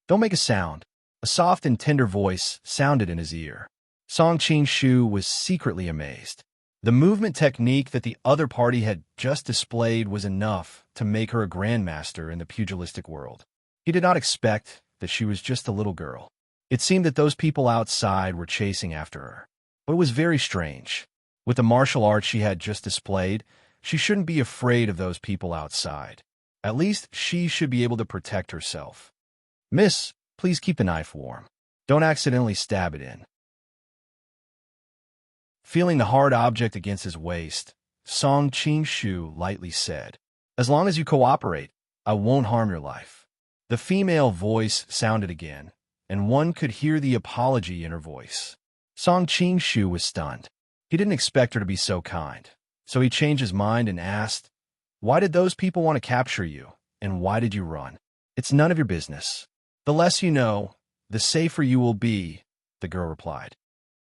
"Don't make a sound." A soft and tender voice sounded in his ear. Song Qingshu was secretly amazed. The movement technique that the other party had just displayed was enough to make her a grandmaster in the pugilistic world. He did not expect that she was just a little girl. It seemed that those people outside were chasing after her. But it was very strange. With the martial arts she had just displayed, she shouldn't be afraid of those people outside. At least she should be able to protect herself. Miss, please keep the knife warm. Don't accidentally stab it in. Feeling the hard object against his waist, Song Qing-shu lightly said, "As long as you cooperate, I won't harm your life." The female voice sounded again, and one could hear the apology in her voice. Song Qing-shu was stunned. He didn't expect her to be so kind, so he changed his mind and asked, "Why did those people want to capture you, and why did you run?" "It's none of your business. The less you know, the safer you will be," the girl replied.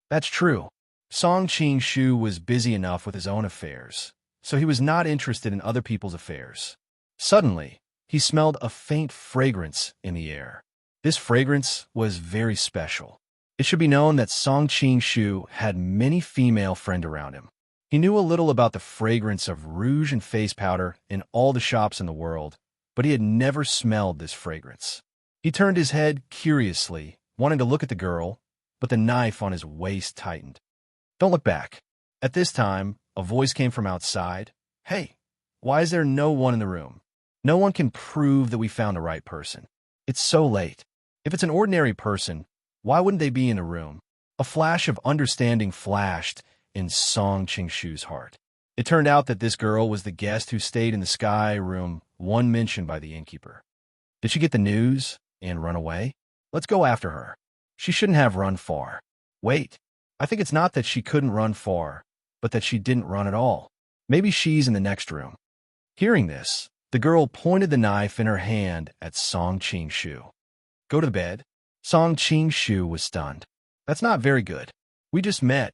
That's true. Song Qing-shu was busy enough with his own affairs, so he was not interested in other people's affairs. Suddenly, he smelled a faint fragrance in the air. This fragrance was very special. It should be known that Song Qing-shu had many female friends around him. He knew a little about the fragrance of rouge and face powder in all the shops in the world, but he had never smelled this fragrance. He turned his head curiously, wanting to look at the girl, but the knife on his waist tightened. "Don't look back." At this time, a voice came from outside. "Hey, why is there no one in the room? No one can prove that we found the right person. It's so late. If it's an ordinary person, why wouldn't they be in the room?" A flash of understanding flashed in Song Qing-shu's heart. It turned out that this girl was the guest who stayed in the sky room one mentioned by the innkeeper. Did she get the news and run away? Let's go after her. She shouldn't have run far. Wait, I think it's not that she couldn't run far, but that she didn't run at all. Maybe she's in the next room. Hearing this, the girl pointed the knife in her hand at Song Qing-shu. "Go to the bed." Song Qing-shu was stunned. "That's not very good. We just met.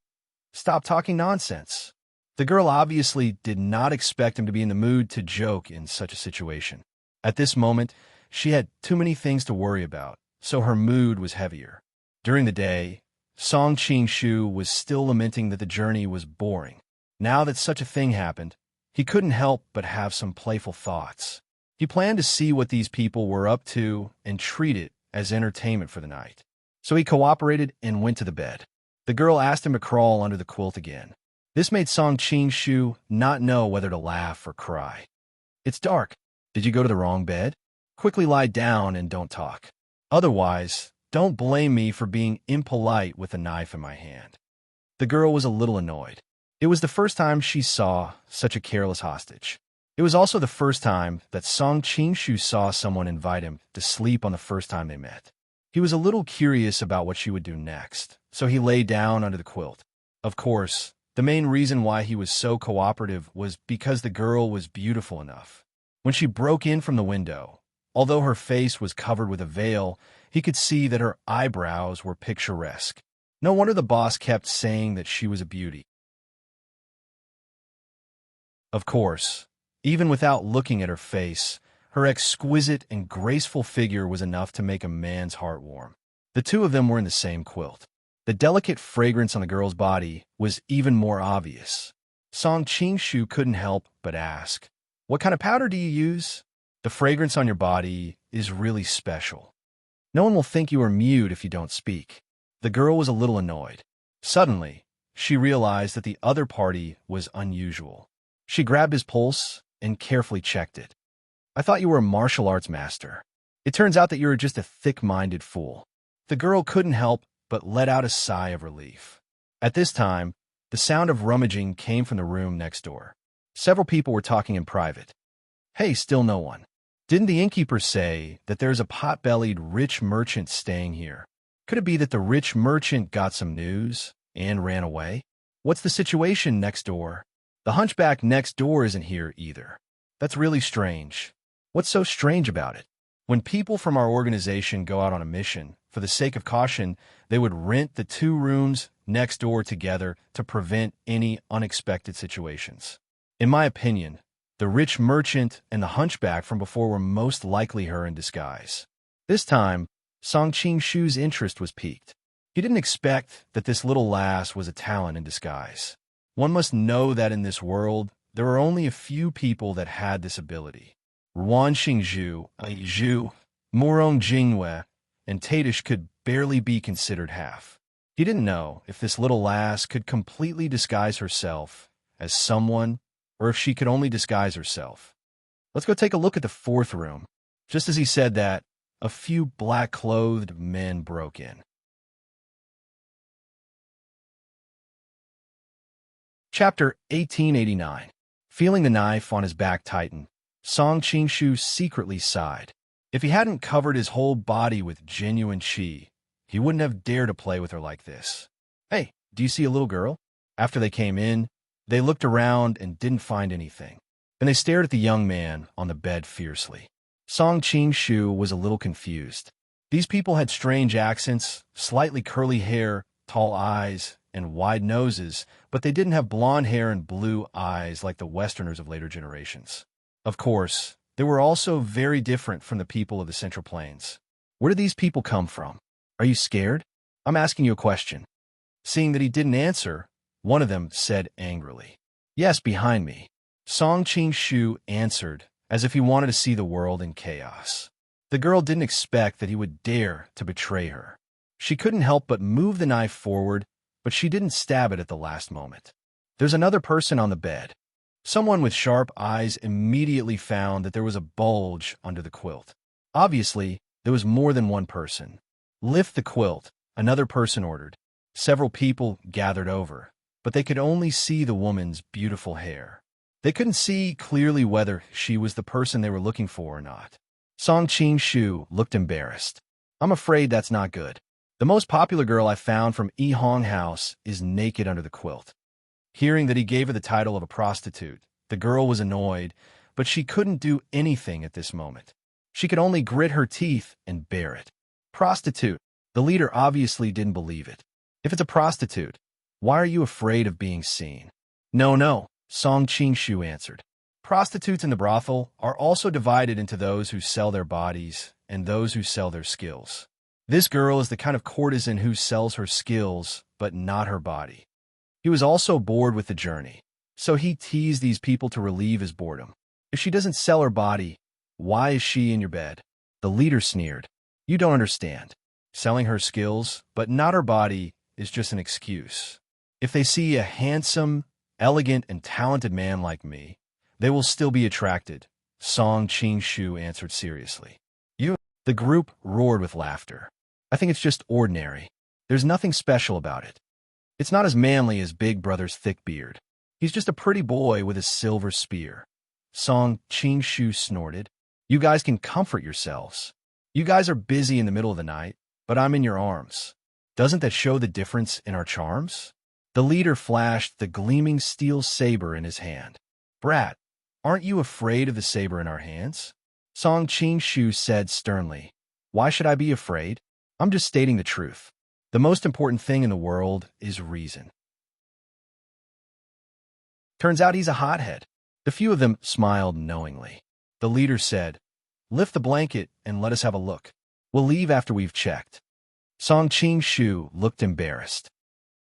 Stop talking nonsense." The girl obviously did not expect him to be in the mood to joke in such a situation. At this moment, she had too many things to worry about, so her mood was heavier. During the day, Song Qing-shu was still lamenting that the journey was boring. Now that such a thing happened, he couldn't help but have some playful thoughts. He planned to see what these people were up to and treat it as entertainment for the night. So he cooperated and went to the bed. The girl asked him to crawl under the quilt again. This made Song Qing-shu not know whether to laugh or cry. "It's dark. Did you go to the wrong bed? Quickly lie down and don't talk. Otherwise, don't blame me for being impolite with a knife in my hand." The girl was a little annoyed. It was the first time she saw such a careless hostage. It was also the first time that Song Qing-shu saw someone invite him to sleep on the first time they met. He was a little curious about what she would do next, so he lay down under the quilt. Of course, the main reason why he was so cooperative was because the girl was beautiful enough. When she broke in from the window, although her face was covered with a veil, he could see that her eyebrows were picturesque. No wonder the boss kept saying that she was a beauty. Of course, even without looking at her face, her exquisite and graceful figure was enough to make a man's heart warm. The two of them were in the same quilt. The delicate fragrance on the girl's body was even more obvious. Song Qing-shu couldn't help but ask, "What kind of powder do you use?" "The fragrance on your body is really special. No one will think you are mute if you don't speak." The girl was a little annoyed. Suddenly, she realized that the other party was unusual. She grabbed his pulse and carefully checked it. "I thought you were a martial arts master. It turns out that you're just a thick-minded fool." The girl couldn't help but let out a sigh of relief. At this time, the sound of rummaging came from the room next door. Several people were talking in private. "Hey, still no one. Didn't the innkeeper say that there's a pot-bellied rich merchant staying here? Could it be that the rich merchant got some news and ran away? What's the situation next door? The hunchback next door isn't here either. That's really strange." "What's so strange about it?" "When people from our organization go out on a mission, for the sake of caution, they would rent the 2 rooms next door together to prevent any unexpected situations. In my opinion, the rich merchant and the hunchback from before were most likely her in disguise." This time, Song Qing-shu's interest was piqued. He didn't expect that this little lass was a talent in disguise. One must know that in this world, there are only a few people that had this ability. Ruan Xingzhu, Zhu, Murong Jingwei, and Tadish could barely be considered half. He didn't know if this little lass could completely disguise herself as someone or if she could only disguise herself. Let's go take a look at the fourth room. Just as he said that, a few black-clothed men broke in. Chapter 1889. Feeling the knife on his back tighten, Song Qingshu secretly sighed. If he hadn't covered his whole body with genuine qi, he wouldn't have dared to play with her like this. "Hey, do you see a little girl?" After they came in, they looked around and didn't find anything. Then they stared at the young man on the bed fiercely. Song Qingshu was a little confused. These people had strange accents, slightly curly hair, tall eyes, and wide noses, but they didn't have blonde hair and blue eyes like the Westerners of later generations. Of course, they were also very different from the people of the Central Plains. Where did these people come from? Are you scared? I'm asking you a question. Seeing that he didn't answer, one of them said angrily, "Yes, behind me." Song Qingshu answered, as if he wanted to see the world in chaos. The girl didn't expect that he would dare to betray her. She couldn't help but move the knife forward, but she didn't stab it at the last moment. "There's another person on the bed." Someone with sharp eyes immediately found that there was a bulge under the quilt. Obviously, there was more than one person. "Lift the quilt," another person ordered. Several people gathered over, but they could only see the woman's beautiful hair. They couldn't see clearly whether she was the person they were looking for or not. Song Qingshu looked embarrassed. "I'm afraid that's not good. The most popular girl I found from Hong House is naked under the quilt." Hearing that he gave her the title of a prostitute, the girl was annoyed, but she couldn't do anything at this moment. She could only grit her teeth and bear it. Prostitute. The leader obviously didn't believe it. If it's a prostitute, why are you afraid of being seen? No, Song Qingshu answered. Prostitutes in the brothel are also divided into those who sell their bodies and those who sell their skills. This girl is the kind of courtesan who sells her skills, but not her body. He was also bored with the journey, so he teased these people to relieve his boredom. If she doesn't sell her body, why is she in your bed? The leader sneered. You don't understand. Selling her skills, but not her body, is just an excuse. If they see a handsome, elegant, and talented man like me, they will still be attracted, Song Qingshu answered seriously. You? The group roared with laughter. I think it's just ordinary. There's nothing special about it. It's not as manly as Big Brother's thick beard. He's just a pretty boy with a silver spear. Song Qingshu snorted. You guys can comfort yourselves. You guys are busy in the middle of the night, but I'm in your arms. Doesn't that show the difference in our charms? The leader flashed the gleaming steel saber in his hand. Brat, aren't you afraid of the saber in our hands? Song Qingshu said sternly. Why should I be afraid? I'm just stating the truth. The most important thing in the world is reason. Turns out he's a hothead. The few of them smiled knowingly. The leader said, Lift the blanket and let us have a look. We'll leave after we've checked. Song Qingshu looked embarrassed.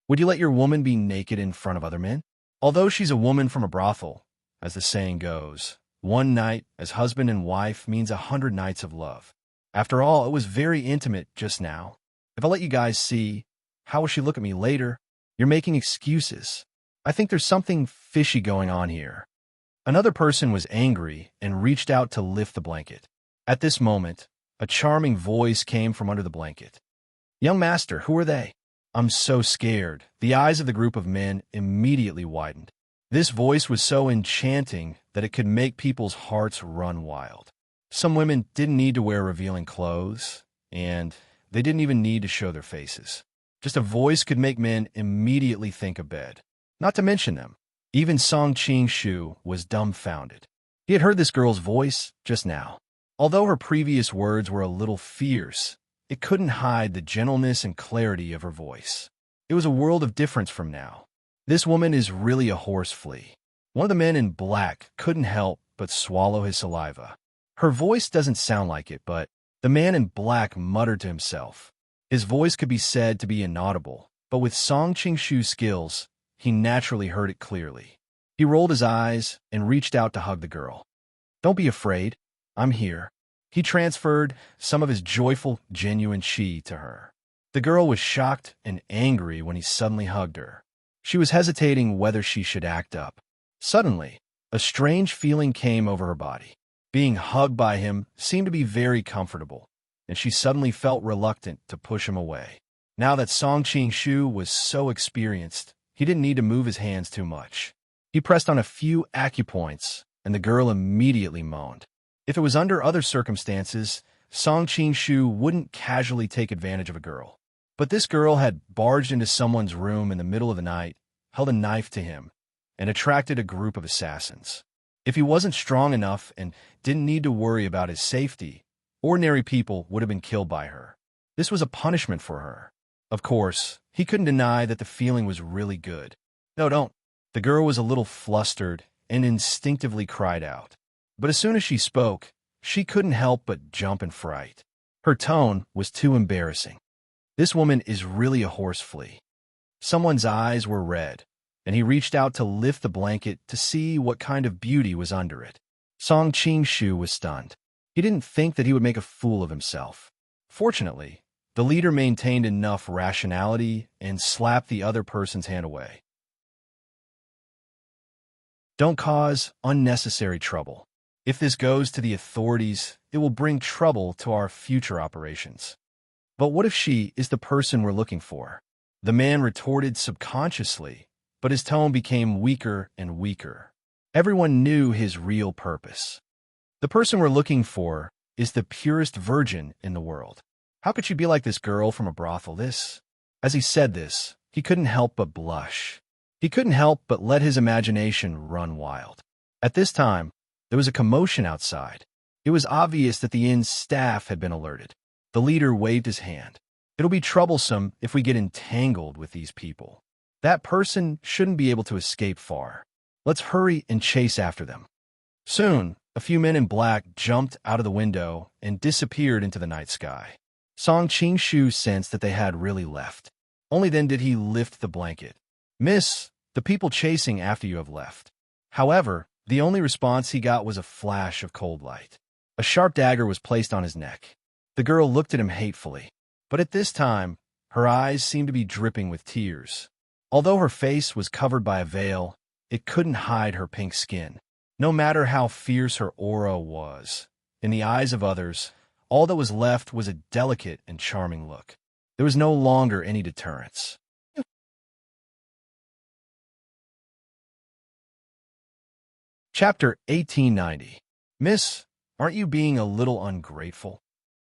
Would you let your woman be naked in front of other men? Although she's a woman from a brothel, as the saying goes, one night as husband and wife means 100 nights of love. After all, it was very intimate just now. If I let you guys see, how will she look at me later? You're making excuses. I think there's something fishy going on here. Another person was angry and reached out to lift the blanket. At this moment, a charming voice came from under the blanket. Young master, who are they? I'm so scared. The eyes of the group of men immediately widened. This voice was so enchanting that it could make people's hearts run wild. Some women didn't need to wear revealing clothes, and they didn't even need to show their faces. Just a voice could make men immediately think of bed. Not to mention them. Even Song Qingshu was dumbfounded. He had heard this girl's voice just now. Although her previous words were a little fierce, it couldn't hide the gentleness and clarity of her voice. It was a world of difference from now. This woman is really a horse flea. One of the men in black couldn't help but swallow his saliva. Her voice doesn't sound like it, but the man in black muttered to himself. His voice could be said to be inaudible, but with Song Qingshu's skills, he naturally heard it clearly. He rolled his eyes and reached out to hug the girl. Don't be afraid. I'm here. He transferred some of his joyful, genuine qi to her. The girl was shocked and angry when he suddenly hugged her. She was hesitating whether she should act up. Suddenly, a strange feeling came over her body. Being hugged by him seemed to be very comfortable, and she suddenly felt reluctant to push him away. Now that Song Qing-shu was so experienced, he didn't need to move his hands too much. He pressed on a few acupoints, and the girl immediately moaned. If it was under other circumstances, Song Qing-shu wouldn't casually take advantage of a girl. But this girl had barged into someone's room in the middle of the night, held a knife to him, and attracted a group of assassins. If he wasn't strong enough and didn't need to worry about his safety, ordinary people would have been killed by her. This was a punishment for her. Of course, he couldn't deny that the feeling was really good. No, don't. The girl was a little flustered and instinctively cried out. But as soon as she spoke, she couldn't help but jump in fright. Her tone was too embarrassing. This woman is really a horse flea. Someone's eyes were red, and he reached out to lift the blanket to see what kind of beauty was under it. Song Qing-shu was stunned. He didn't think that he would make a fool of himself. Fortunately, the leader maintained enough rationality and slapped the other person's hand away. Don't cause unnecessary trouble. If this goes to the authorities, it will bring trouble to our future operations. But what if she is the person we're looking for? The man retorted subconsciously, but his tone became weaker and weaker. Everyone knew his real purpose. The person we're looking for is the purest virgin in the world. How could she be like this girl from a brothel? As he said this, he couldn't help but blush. He couldn't help but let his imagination run wild. At this time, there was a commotion outside. It was obvious that the inn's staff had been alerted. The leader waved his hand. It'll be troublesome if we get entangled with these people. That person shouldn't be able to escape far. Let's hurry and chase after them. Soon, a few men in black jumped out of the window and disappeared into the night sky. Song Qing-shu sensed that they had really left. Only then did he lift the blanket. "Miss, the people chasing after you have left." However, the only response he got was a flash of cold light. A sharp dagger was placed on his neck. The girl looked at him hatefully, but at this time, her eyes seemed to be dripping with tears. Although her face was covered by a veil, it couldn't hide her pink skin. No matter how fierce her aura was, in the eyes of others, all that was left was a delicate and charming look. There was no longer any deterrence. Chapter 1890. Miss, aren't you being a little ungrateful?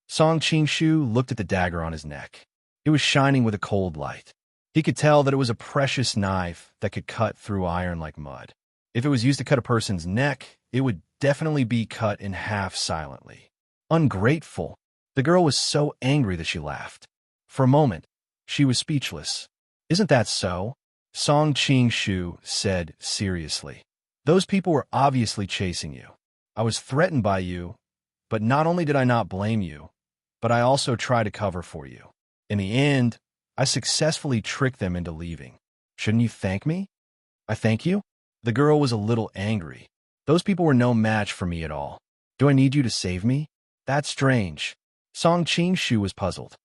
Song Qing-shu looked at the dagger on his neck. It was shining with a cold light. He could tell that it was a precious knife that could cut through iron like mud. If it was used to cut a person's neck, it would definitely be cut in half silently. Ungrateful. The girl was so angry that she laughed. For a moment, she was speechless. Isn't that so? Song Qing-shu said seriously. Those people were obviously chasing you. I was threatened by you, but not only did I not blame you, but I also tried to cover for you. In the end, I successfully tricked them into leaving. Shouldn't you thank me? I thank you? The girl was a little angry. Those people were no match for me at all. Do I need you to save me? That's strange. Song Qing-shu was puzzled.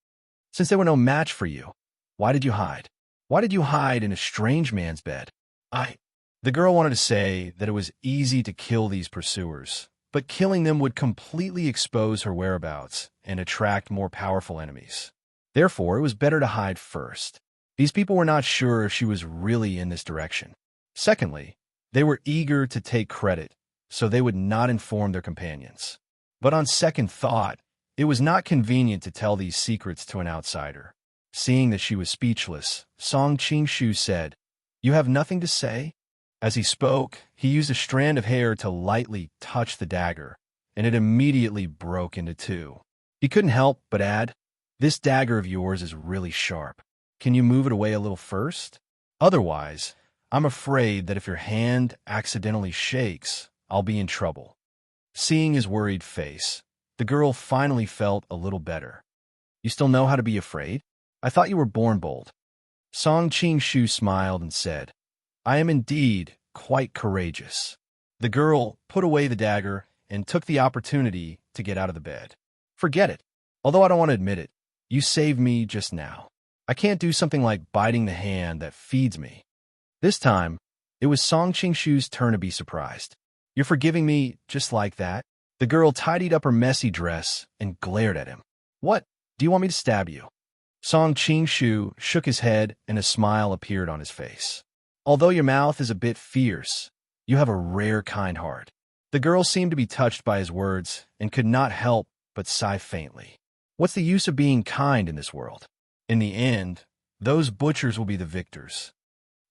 Since they were no match for you, why did you hide? Why did you hide in a strange man's bed? The girl wanted to say that it was easy to kill these pursuers, but killing them would completely expose her whereabouts and attract more powerful enemies. Therefore, it was better to hide first. These people were not sure if she was really in this direction. Secondly, they were eager to take credit, so they would not inform their companions. But on second thought, it was not convenient to tell these secrets to an outsider. Seeing that she was speechless, Song Qing-shu said, "You have nothing to say?" As he spoke, he used a strand of hair to lightly touch the dagger, and it immediately broke into two. He couldn't help but add, "This dagger of yours is really sharp. Can you move it away a little first? Otherwise, I'm afraid that if your hand accidentally shakes, I'll be in trouble." Seeing his worried face, the girl finally felt a little better. "You still know how to be afraid? I thought you were born bold." Song Qing-shu smiled and said, "I am indeed quite courageous." The girl put away the dagger and took the opportunity to get out of the bed. "Forget it. Although I don't want to admit it, you saved me just now. I can't do something like biting the hand that feeds me. This time, it was Song Qingshu's turn to be surprised. You're forgiving me just like that? The girl tidied up her messy dress and glared at him. What? Do you want me to stab you? Song Qingshu shook his head and a smile appeared on his face. Although your mouth is a bit fierce, you have a rare kind heart. The girl seemed to be touched by his words and could not help but sigh faintly. What's the use of being kind in this world? In the end, those butchers will be the victors.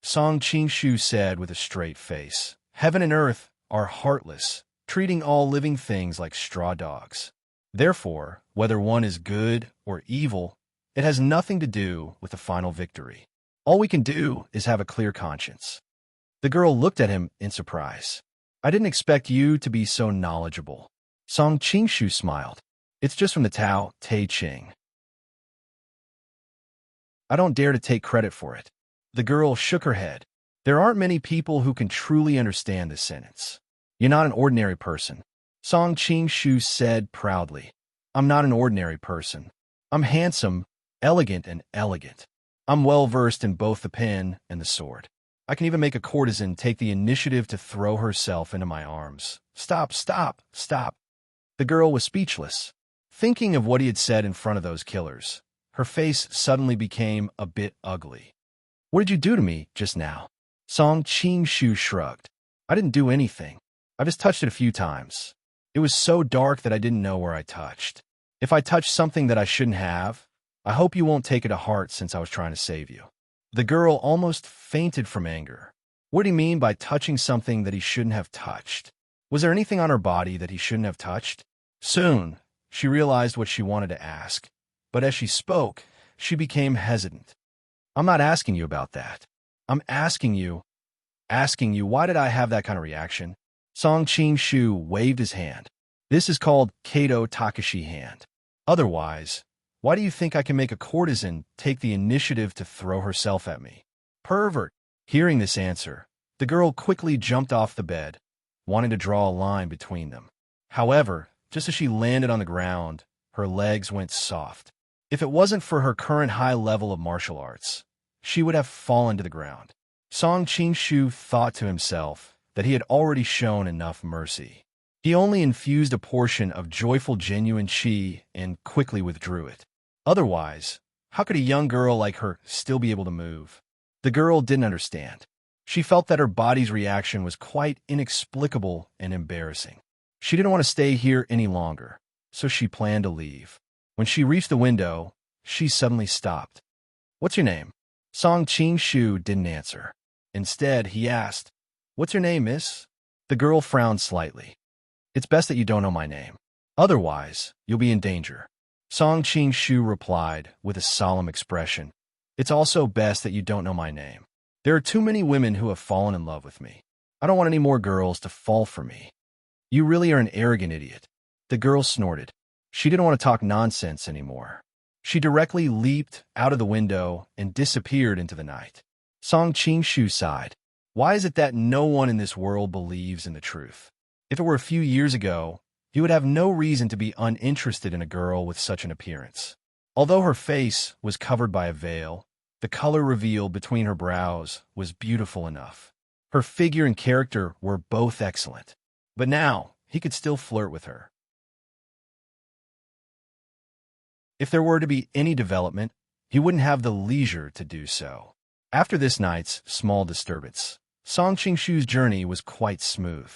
Song Qingshu said with a straight face. Heaven and earth are heartless, treating all living things like straw dogs. Therefore, whether one is good or evil, it has nothing to do with the final victory. All we can do is have a clear conscience. The girl looked at him in surprise. I didn't expect you to be so knowledgeable. Song Qingshu smiled. It's just from the Tao Te Ching. I don't dare to take credit for it. The girl shook her head. There aren't many people who can truly understand this sentence. You're not an ordinary person. Song Qingshu said proudly. I'm not an ordinary person. I'm handsome, elegant, and elegant. I'm well-versed in both the pen and the sword. I can even make a courtesan take the initiative to throw herself into my arms. Stop, stop, stop. The girl was speechless. Thinking of what he had said in front of those killers, her face suddenly became a bit ugly. What did you do to me just now? Song Qingshu shrugged. I didn't do anything. I just touched it a few times. It was so dark that I didn't know where I touched. If I touched something that I shouldn't have, I hope you won't take it to heart since I was trying to save you. The girl almost fainted from anger. What did he mean by touching something that he shouldn't have touched? Was there anything on her body that he shouldn't have touched? Soon, she realized what she wanted to ask, but as she spoke, she became hesitant. I'm not asking you about that. I'm asking you, why did I have that kind of reaction? Song Qingshu waved his hand. This is called Kato Takashi hand. Otherwise, why do you think I can make a courtesan take the initiative to throw herself at me? Pervert! Hearing this answer, the girl quickly jumped off the bed, wanting to draw a line between them. However, just as she landed on the ground, her legs went soft. If it wasn't for her current high level of martial arts, she would have fallen to the ground. Song Qingshu thought to himself that he had already shown enough mercy. He only infused a portion of joyful genuine qi and quickly withdrew it. Otherwise, how could a young girl like her still be able to move? The girl didn't understand. She felt that her body's reaction was quite inexplicable and embarrassing. She didn't want to stay here any longer, so she planned to leave. When she reached the window, she suddenly stopped. What's your name? Song Qingshu didn't answer. Instead, he asked, What's your name, miss? The girl frowned slightly. It's best that you don't know my name. Otherwise, you'll be in danger. Song Qingshu replied with a solemn expression. It's also best that you don't know my name. There are too many women who have fallen in love with me. I don't want any more girls to fall for me. You really are an arrogant idiot. The girl snorted. She didn't want to talk nonsense anymore. She directly leaped out of the window and disappeared into the night. Song Qingshu sighed. Why is it that no one in this world believes in the truth? If it were a few years ago, he would have no reason to be uninterested in a girl with such an appearance. Although her face was covered by a veil, the color revealed between her brows was beautiful enough. Her figure and character were both excellent. But now, he could still flirt with her. If there were to be any development, he wouldn't have the leisure to do so. After this night's small disturbance, Song Qingshu's journey was quite smooth.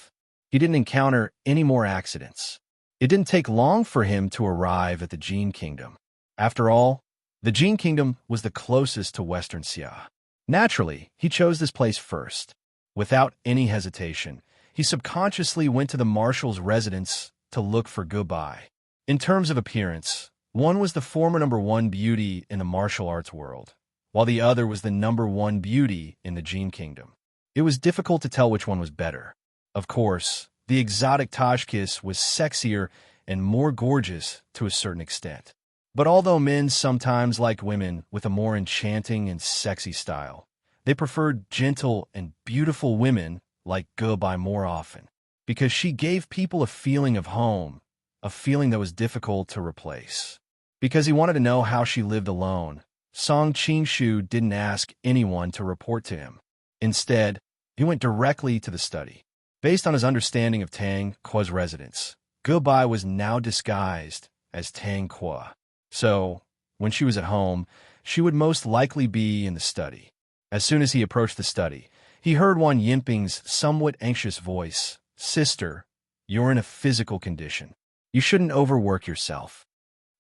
He didn't encounter any more accidents. It didn't take long for him to arrive at the Jin Kingdom. After all, the Jin Kingdom was the closest to Western Xia. Naturally, he chose this place first. Without any hesitation, he subconsciously went to the marshal's residence to look for Goodbye. In terms of appearance, one was the former #1 beauty in the martial arts world, while the other was the #1 beauty in the Jin Kingdom. It was difficult to tell which one was better. Of course, the exotic Tajkis was sexier and more gorgeous to a certain extent. But although men sometimes like women with a more enchanting and sexy style, they preferred gentle and beautiful women like Goodbye more often, because she gave people a feeling of home, a feeling that was difficult to replace. Because he wanted to know how she lived alone, Song Qingshu didn't ask anyone to report to him. Instead, he went directly to the study. Based on his understanding of Tang Kuo's residence, Goodbye was now disguised as Tang Kuo. So, when she was at home, she would most likely be in the study. As soon as he approached the study, he heard Wan Yinping's somewhat anxious voice. "Sister, you're in a physical condition. You shouldn't overwork yourself."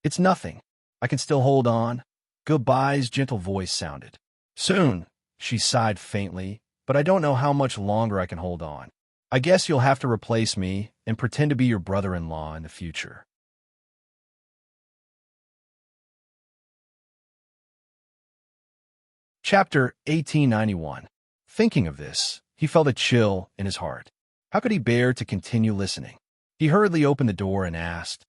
"It's nothing. I can still hold on." Goodbye's gentle voice sounded. "Soon," she sighed faintly, "but I don't know how much longer I can hold on. I guess you'll have to replace me and pretend to be your brother-in-law in the future." Chapter 1891. Thinking of this, he felt a chill in his heart. How could he bear to continue listening? He hurriedly opened the door and asked,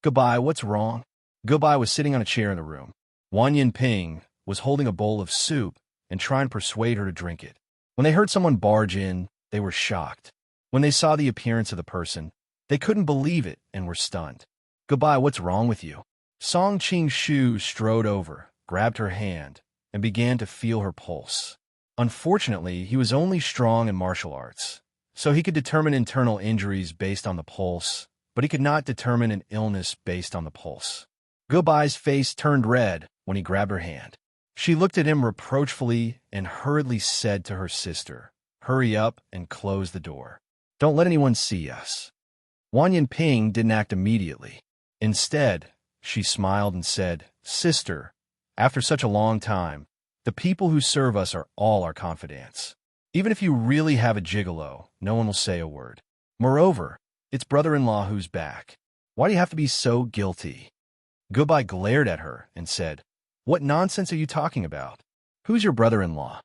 "Goodbye, what's wrong?" Goodbye was sitting on a chair in the room. Wan Yinping was holding a bowl of soup and trying to persuade her to drink it. When they heard someone barge in, they were shocked. When they saw the appearance of the person, they couldn't believe it and were stunned. "Goodbye, what's wrong with you?" Song Qingshu strode over, grabbed her hand, and began to feel her pulse. Unfortunately, he was only strong in martial arts, so he could determine internal injuries based on the pulse, but he could not determine an illness based on the pulse. Goodbye's face turned red when he grabbed her hand. She looked at him reproachfully and hurriedly said to her sister, "Hurry up and close the door. Don't let anyone see us." Wan Yinping didn't act immediately. Instead, she smiled and said, "Sister, after such a long time, the people who serve us are all our confidants. Even if you really have a gigolo, no one will say a word. Moreover, it's brother-in-law who's back. Why do you have to be so guilty?" Goodbye glared at her and said, "What nonsense are you talking about? Who's your brother-in-law?"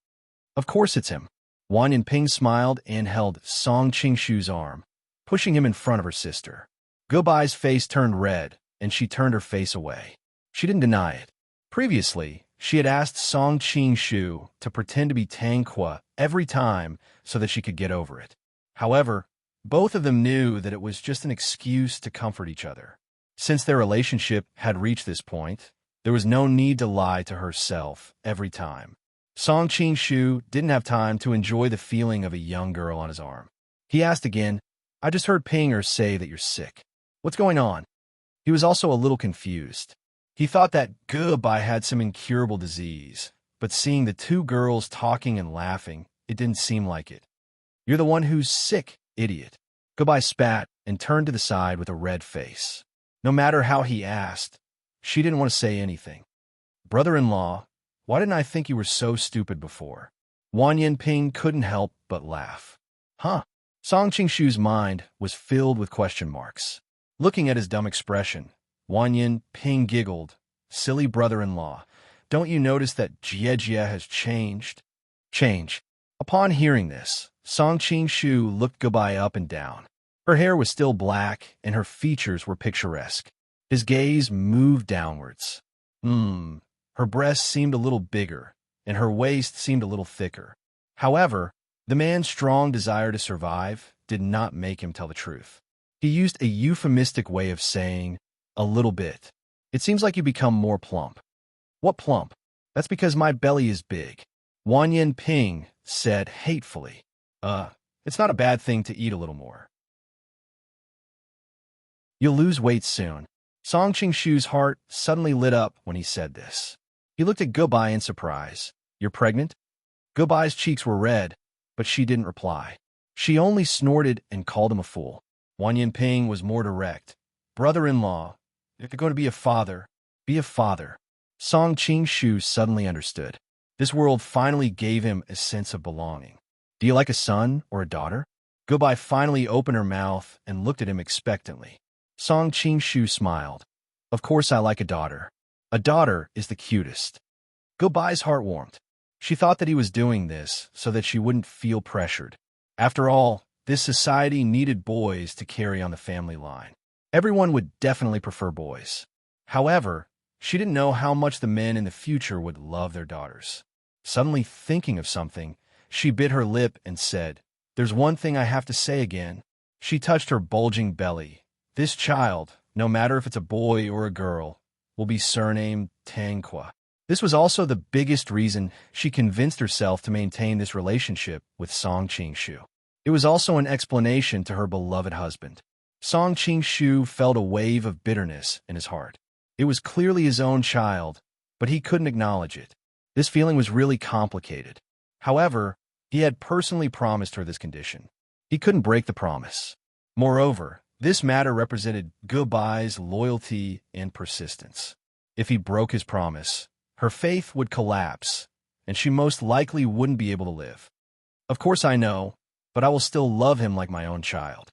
"Of course it's him." Wan Yinping smiled and held Song Qingshu's arm, pushing him in front of her sister. Goodbye's face turned red, and she turned her face away. She didn't deny it. Previously, she had asked Song Qingshu to pretend to be Tang Kuo every time so that she could get over it. However, both of them knew that it was just an excuse to comfort each other. Since their relationship had reached this point, there was no need to lie to herself every time. Song Qingshu didn't have time to enjoy the feeling of a young girl on his arm. He asked again, "I just heard Pinger say that you're sick. What's going on?" He was also a little confused. He thought that Goodbye had some incurable disease, but seeing the two girls talking and laughing, it didn't seem like it. "You're the one who's sick, idiot." Goodbye spat and turned to the side with a red face. No matter how he asked, she didn't want to say anything. "Brother-in-law, why didn't I think you were so stupid before?" Wan Yinping couldn't help but laugh. "Huh?" Song Qingshu's mind was filled with question marks. Looking at his dumb expression, Wan Yinping giggled. "Silly brother-in-law, don't you notice that Jie has changed?" Change. Upon hearing this, Song Qingshu looked Goodbye up and down. Her hair was still black, and her features were picturesque. His gaze moved downwards. Her breasts seemed a little bigger, and her waist seemed a little thicker. However, the man's strong desire to survive did not make him tell the truth. He used a euphemistic way of saying, "A little bit. It seems like you become more plump." "What plump?" "That's because my belly is big," Wan Yinping said hatefully. It's not a bad thing to eat a little more. You'll lose weight soon." Song Qingshu's heart suddenly lit up when he said this. He looked at Goodbye in surprise. "You're pregnant?" Goodbye's cheeks were red, but she didn't reply. She only snorted and called him a fool. Wan Yinping was more direct. "Brother-in-law, if you're going to be a father, be a father." Song Qingshu suddenly understood. This world finally gave him a sense of belonging. "Do you like a son or a daughter?" Goodbye finally opened her mouth and looked at him expectantly. Song Qingshu smiled. "Of course I like a daughter. A daughter is the cutest." Goodbye's heart warmed. She thought that he was doing this so that she wouldn't feel pressured. After all, this society needed boys to carry on the family line. Everyone would definitely prefer boys. However, she didn't know how much the men in the future would love their daughters. Suddenly thinking of something, she bit her lip and said, "There's one thing I have to say again." She touched her bulging belly. "This child, no matter if it's a boy or a girl, will be surnamed Tang Kuo." This was also the biggest reason she convinced herself to maintain this relationship with Song Qing-shu. It was also an explanation to her beloved husband. Song Qing-shu felt a wave of bitterness in his heart. It was clearly his own child, but he couldn't acknowledge it. This feeling was really complicated. However, he had personally promised her this condition. He couldn't break the promise. Moreover, this matter represented Goodbye's loyalty and persistence. If he broke his promise, her faith would collapse, and she most likely wouldn't be able to live. Of course I know, but I will still love him like my own child.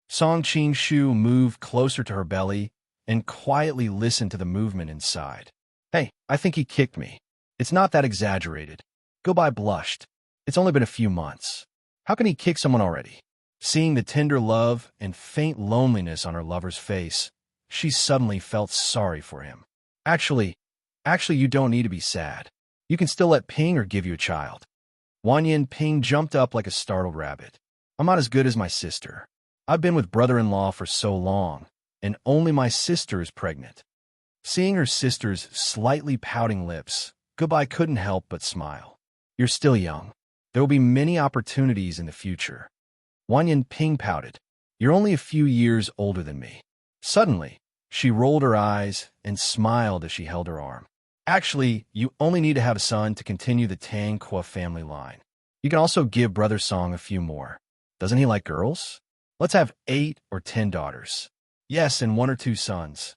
Song Qing-shu moved closer to her belly and quietly listened to the movement inside. Hey, I think he kicked me. It's not that exaggerated. Goodbye blushed. It's only been a few months. How can he kick someone already? Seeing the tender love and faint loneliness on her lover's face, she suddenly felt sorry for him. Actually, you don't need to be sad. You can still let Pinger give you a child. Wanyan Ping jumped up like a startled rabbit. I'm not as good as my sister. I've been with brother-in-law for so long, and only my sister is pregnant. Seeing her sister's slightly pouting lips, Goodbye couldn't help but smile. You're still young. There will be many opportunities in the future. Wanyan Ping pouted. You're only a few years older than me. Suddenly, she rolled her eyes and smiled as she held her arm. Actually, you only need to have a son to continue the Tranquil family line. You can also give Brother Song a few more. Doesn't he like girls? Let's have 8 or 10 daughters. Yes, and 1 or 2 sons.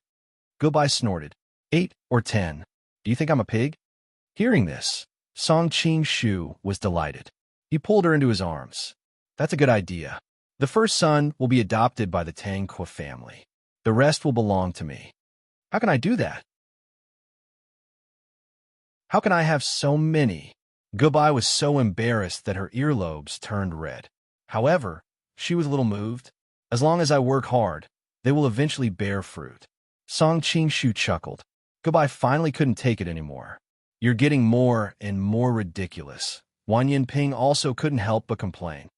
Goodbye snorted. 8 or 10. Do you think I'm a pig? Hearing this, Song Qing-shu was delighted. He pulled her into his arms. That's a good idea. The first son will be adopted by the Tranquil family. The rest will belong to me. How can I do that? How can I have so many? Goodbye was so embarrassed that her earlobes turned red. However, she was a little moved. As long as I work hard, they will eventually bear fruit. Song Qing-shu chuckled. Goodbye finally couldn't take it anymore. You're getting more and more ridiculous. Wanyan Ping also couldn't help but complain.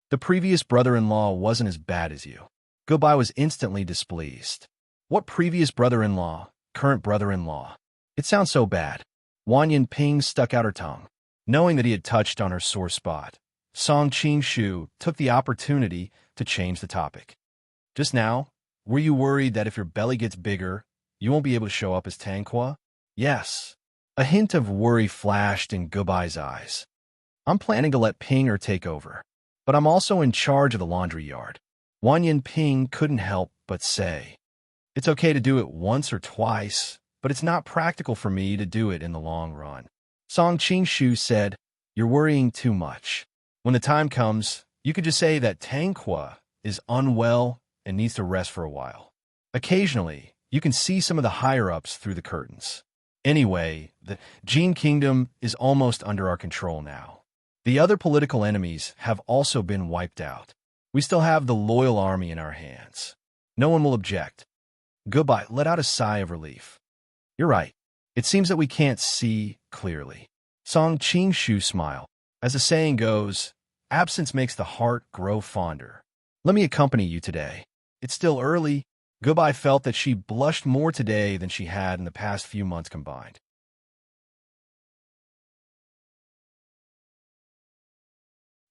The previous brother-in-law wasn't as bad as you. Goodbye was instantly displeased. What previous brother-in-law, current brother-in-law? It sounds so bad. Wanyan Ping stuck out her tongue. Knowing that he had touched on her sore spot, Song Qing-shu took the opportunity to change the topic. Just now, were you worried that if your belly gets bigger, you won't be able to show up as Tranquil? Yes. A hint of worry flashed in Goodbye's eyes. I'm planning to let Pinger take over, but I'm also in charge of the laundry yard. Wanyan Ping couldn't help but say, it's okay to do it once or twice, but it's not practical for me to do it in the long run. Song Qing-shu said, you're worrying too much. When the time comes, you could just say that Tranquil is unwell and needs to rest for a while. Occasionally, you can see some of the higher-ups through the curtains. Anyway, the Jin Kingdom is almost under our control now. The other political enemies have also been wiped out. We still have the loyal army in our hands. No one will object. Goodbye let out a sigh of relief. You're right. It seems that we can't see clearly. Song Qing-shu smiled. As the saying goes, absence makes the heart grow fonder. Let me accompany you today. It's still early. Goodbye felt that she blushed more today than she had in the past few months combined.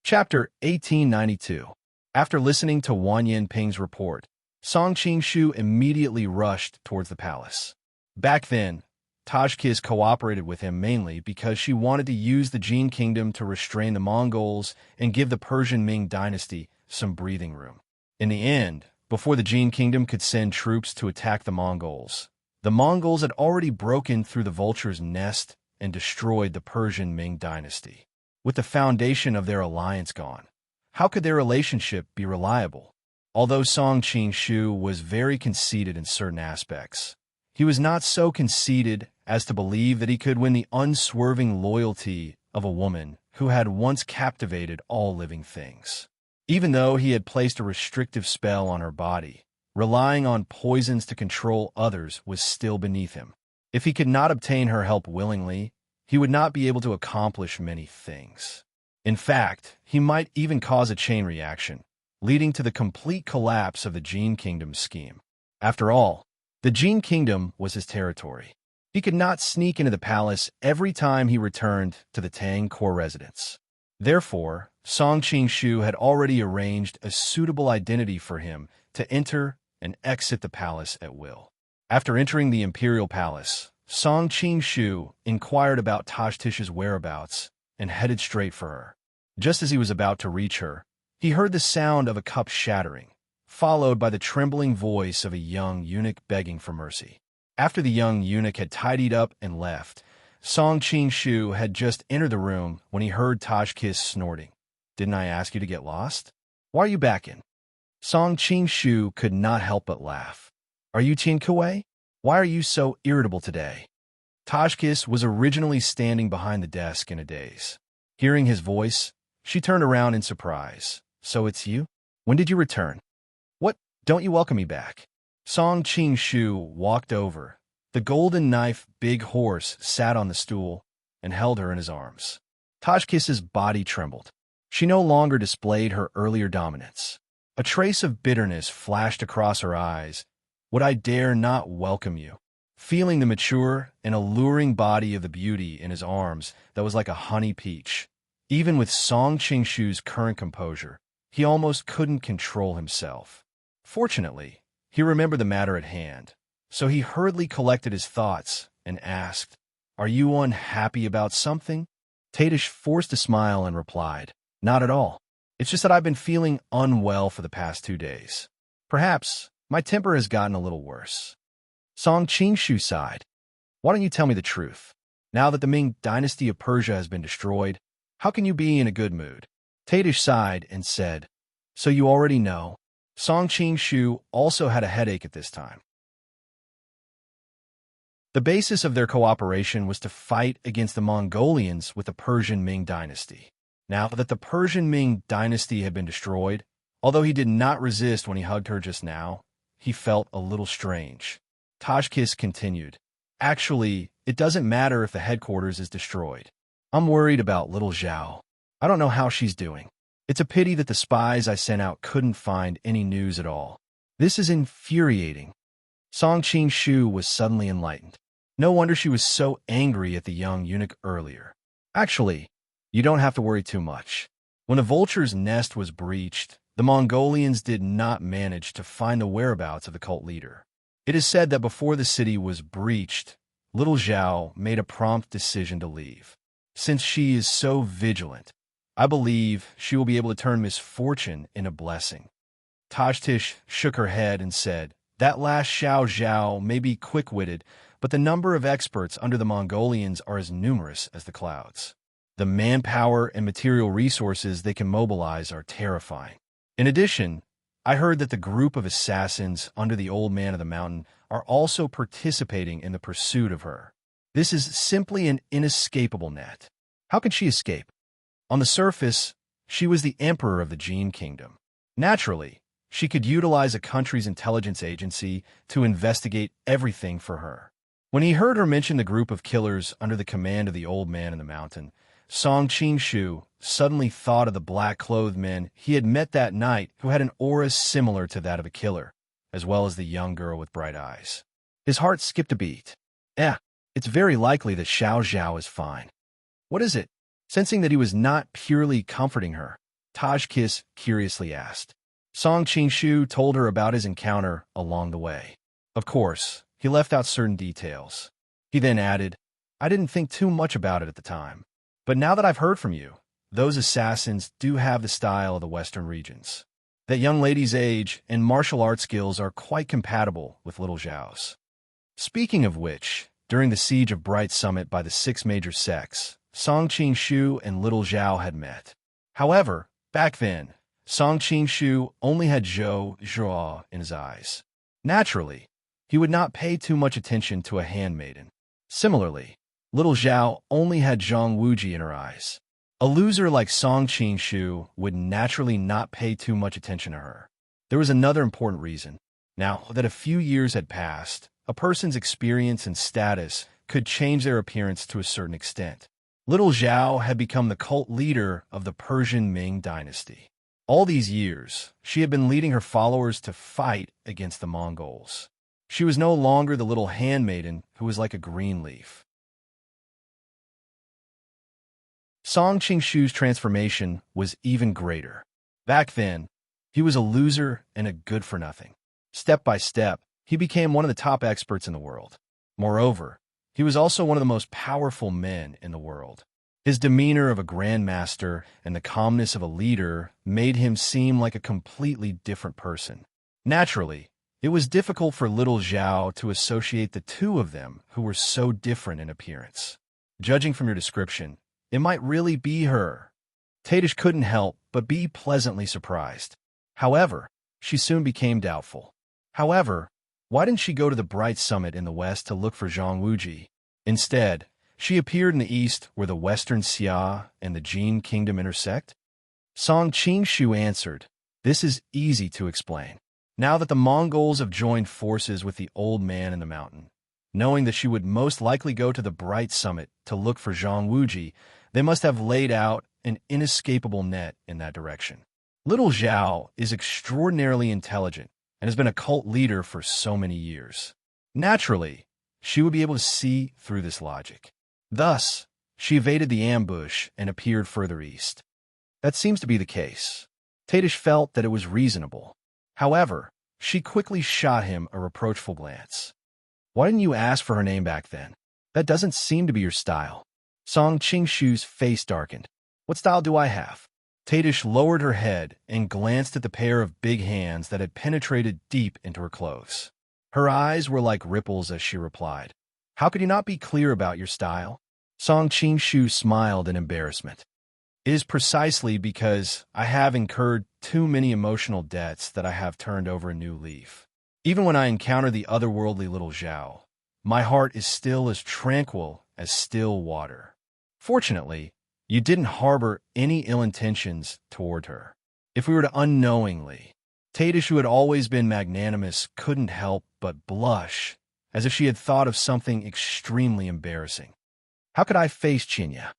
Chapter 1892. After listening to Wanyan Ping's report, Song Qing-shu immediately rushed towards the palace. Back then, Tajkiz cooperated with him mainly because she wanted to use the Jin Kingdom to restrain the Mongols and give the Persian Ming dynasty some breathing room. In the end, before the Jin Kingdom could send troops to attack the Mongols had already broken through the vulture's nest and destroyed the Persian Ming dynasty. With the foundation of their alliance gone, how could their relationship be reliable? Although Song Qing-shu was very conceited in certain aspects, he was not so conceited as to believe that he could win the unswerving loyalty of a woman who had once captivated all living things. Even though he had placed a restrictive spell on her body, relying on poisons to control others was still beneath him. If he could not obtain her help willingly, he would not be able to accomplish many things. In fact, he might even cause a chain reaction, leading to the complete collapse of the Jin Kingdom's scheme. After all, the Jin Kingdom was his territory. He could not sneak into the palace every time he returned to the Tang core residence. Therefore, Song Qing-shu had already arranged a suitable identity for him to enter and exit the palace at will. After entering the imperial palace, Song Qing-shu inquired about Tashtish's whereabouts and headed straight for her. Just as he was about to reach her, he heard the sound of a cup shattering, followed by the trembling voice of a young eunuch begging for mercy. After the young eunuch had tidied up and left, Song Qing-shu had just entered the room when he heard Tashkis snorting. "Didn't I ask you to get lost? Why are you back in?" Song Qing-shu could not help but laugh. "Are you Tian Kuei? Why are you so irritable today?" Tashkis was originally standing behind the desk in a daze. Hearing his voice, she turned around in surprise. "So it's you? When did you return? What, don't you welcome me back?" Song Qing-shu walked over. The golden knife big horse sat on the stool and held her in his arms. Tashkis's body trembled. She no longer displayed her earlier dominance. A trace of bitterness flashed across her eyes. "Would I dare not welcome you?" Feeling the mature and alluring body of the beauty in his arms that was like a honey peach. Even with Song Qing-shu's current composure, he almost couldn't control himself. Fortunately, he remembered the matter at hand, so he hurriedly collected his thoughts and asked, "Are you unhappy about something?" Tadish forced a smile and replied, "Not at all. It's just that I've been feeling unwell for the past 2 days. Perhaps my temper has gotten a little worse." Song Qing-shu sighed. "Why don't you tell me the truth? Now that the Ming dynasty of Persia has been destroyed, how can you be in a good mood?" Tadish sighed and said, "So you already know." Song Qing-shu also had a headache at this time. The basis of their cooperation was to fight against the Mongolians with the Persian Ming dynasty. Now that the Persian Ming dynasty had been destroyed, although he did not resist when he hugged her just now, he felt a little strange. Tashkis continued, "Actually, it doesn't matter if the headquarters is destroyed. I'm worried about little Zhao. I don't know how she's doing. It's a pity that the spies I sent out couldn't find any news at all. This is infuriating." Song Qing-shu was suddenly enlightened. No wonder she was so angry at the young eunuch earlier. "Actually, you don't have to worry too much. When the vulture's nest was breached, the Mongolians did not manage to find the whereabouts of the cult leader. It is said that before the city was breached, little Zhao made a prompt decision to leave. Since she is so vigilant, I believe she will be able to turn misfortune into blessing." Tashtish shook her head and said, "That last Xiao Zhao may be quick-witted, but the number of experts under the Mongolians are as numerous as the clouds. The manpower and material resources they can mobilize are terrifying. In addition, I heard that the group of assassins under the Old Man of the Mountain are also participating in the pursuit of her. This is simply an inescapable net. How can she escape? On the surface, she was the emperor of the Jin kingdom. Naturally, she could utilize a country's intelligence agency to investigate everything for her." When he heard her mention the group of killers under the command of the Old Man in the Mountain, Song Qing-shu suddenly thought of the black-clothed men he had met that night who had an aura similar to that of a killer, as well as the young girl with bright eyes. His heart skipped a beat. It's very likely that Xiao Zhao is fine. What is it? Sensing that he was not purely comforting her, Tashkis curiously asked. Song Qing-shu told her about his encounter along the way. Of course, he left out certain details. He then added, "I didn't think too much about it at the time. But now that I've heard from you, those assassins do have the style of the Western regions. That young lady's age and martial arts skills are quite compatible with little Zhao's." Speaking of which, during the siege of Bright Summit by the 6 major sects, Song Qing-shu and little Zhao had met. However, back then, Song Qing-shu only had Zhou Zhuo in his eyes. Naturally, he would not pay too much attention to a handmaiden. Similarly, little Zhao only had Zhang Wuji in her eyes. A loser like Song Qing-shu would naturally not pay too much attention to her. There was another important reason. Now that a few years had passed, a person's experience and status could change their appearance to a certain extent. Little Zhao had become the cult leader of the Persian Ming dynasty. All these years, she had been leading her followers to fight against the Mongols. She was no longer the little handmaiden who was like a green leaf. Song Qingshu's transformation was even greater. Back then, he was a loser and a good-for-nothing. Step by step, he became one of the top experts in the world. Moreover, he was also one of the most powerful men in the world. His demeanor of a grandmaster and the calmness of a leader made him seem like a completely different person. Naturally, it was difficult for little Zhao to associate the two of them who were so different in appearance. Judging from your description, it might really be her. Tadish couldn't help but be pleasantly surprised. However, she soon became doubtful. Why didn't she go to the bright summit in the west to look for Zhang Wuji? Instead, she appeared in the east where the western Xia and the Jin kingdom intersect? Song Qingshu answered, "This is easy to explain. Now that the Mongols have joined forces with the old man in the mountain, knowing that she would most likely go to the bright summit to look for Zhang Wuji, they must have laid out an inescapable net in that direction. Little Zhao is extraordinarily intelligent and has been a cult leader for so many years. Naturally, she would be able to see through this logic. Thus, she evaded the ambush and appeared further east. That seems to be the case. Tadish felt that it was reasonable. However, she quickly shot him a reproachful glance. Why didn't you ask for her name back then? That doesn't seem to be your style. Song Qingshu's face darkened. What style do I have? Tadish lowered her head and glanced at the pair of big hands that had penetrated deep into her clothes. Her eyes were like ripples as she replied, How could you not be clear about your style? Song Qingshu smiled in embarrassment. It is precisely because I have incurred too many emotional debts that I have turned over a new leaf. Even when I encounter the otherworldly little Zhao, my heart is still as tranquil as still water. Fortunately, you didn't harbor any ill intentions toward her. If we were to unknowingly, Tadish, who had always been magnanimous, couldn't help but blush, as if she had thought of something extremely embarrassing. How could I face Chinya?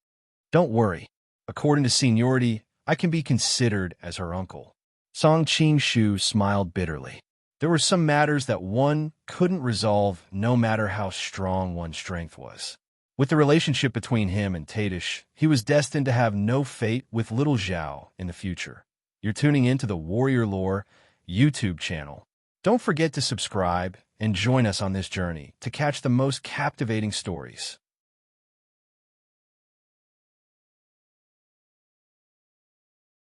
Don't worry. According to seniority, I can be considered as her uncle. Song Qingshu smiled bitterly. There were some matters that one couldn't resolve no matter how strong one's strength was. With the relationship between him and Tadish, he was destined to have no fate with little Zhao in the future. You're tuning into the Warrior Lore YouTube channel. Don't forget to subscribe and join us on this journey to catch the most captivating stories.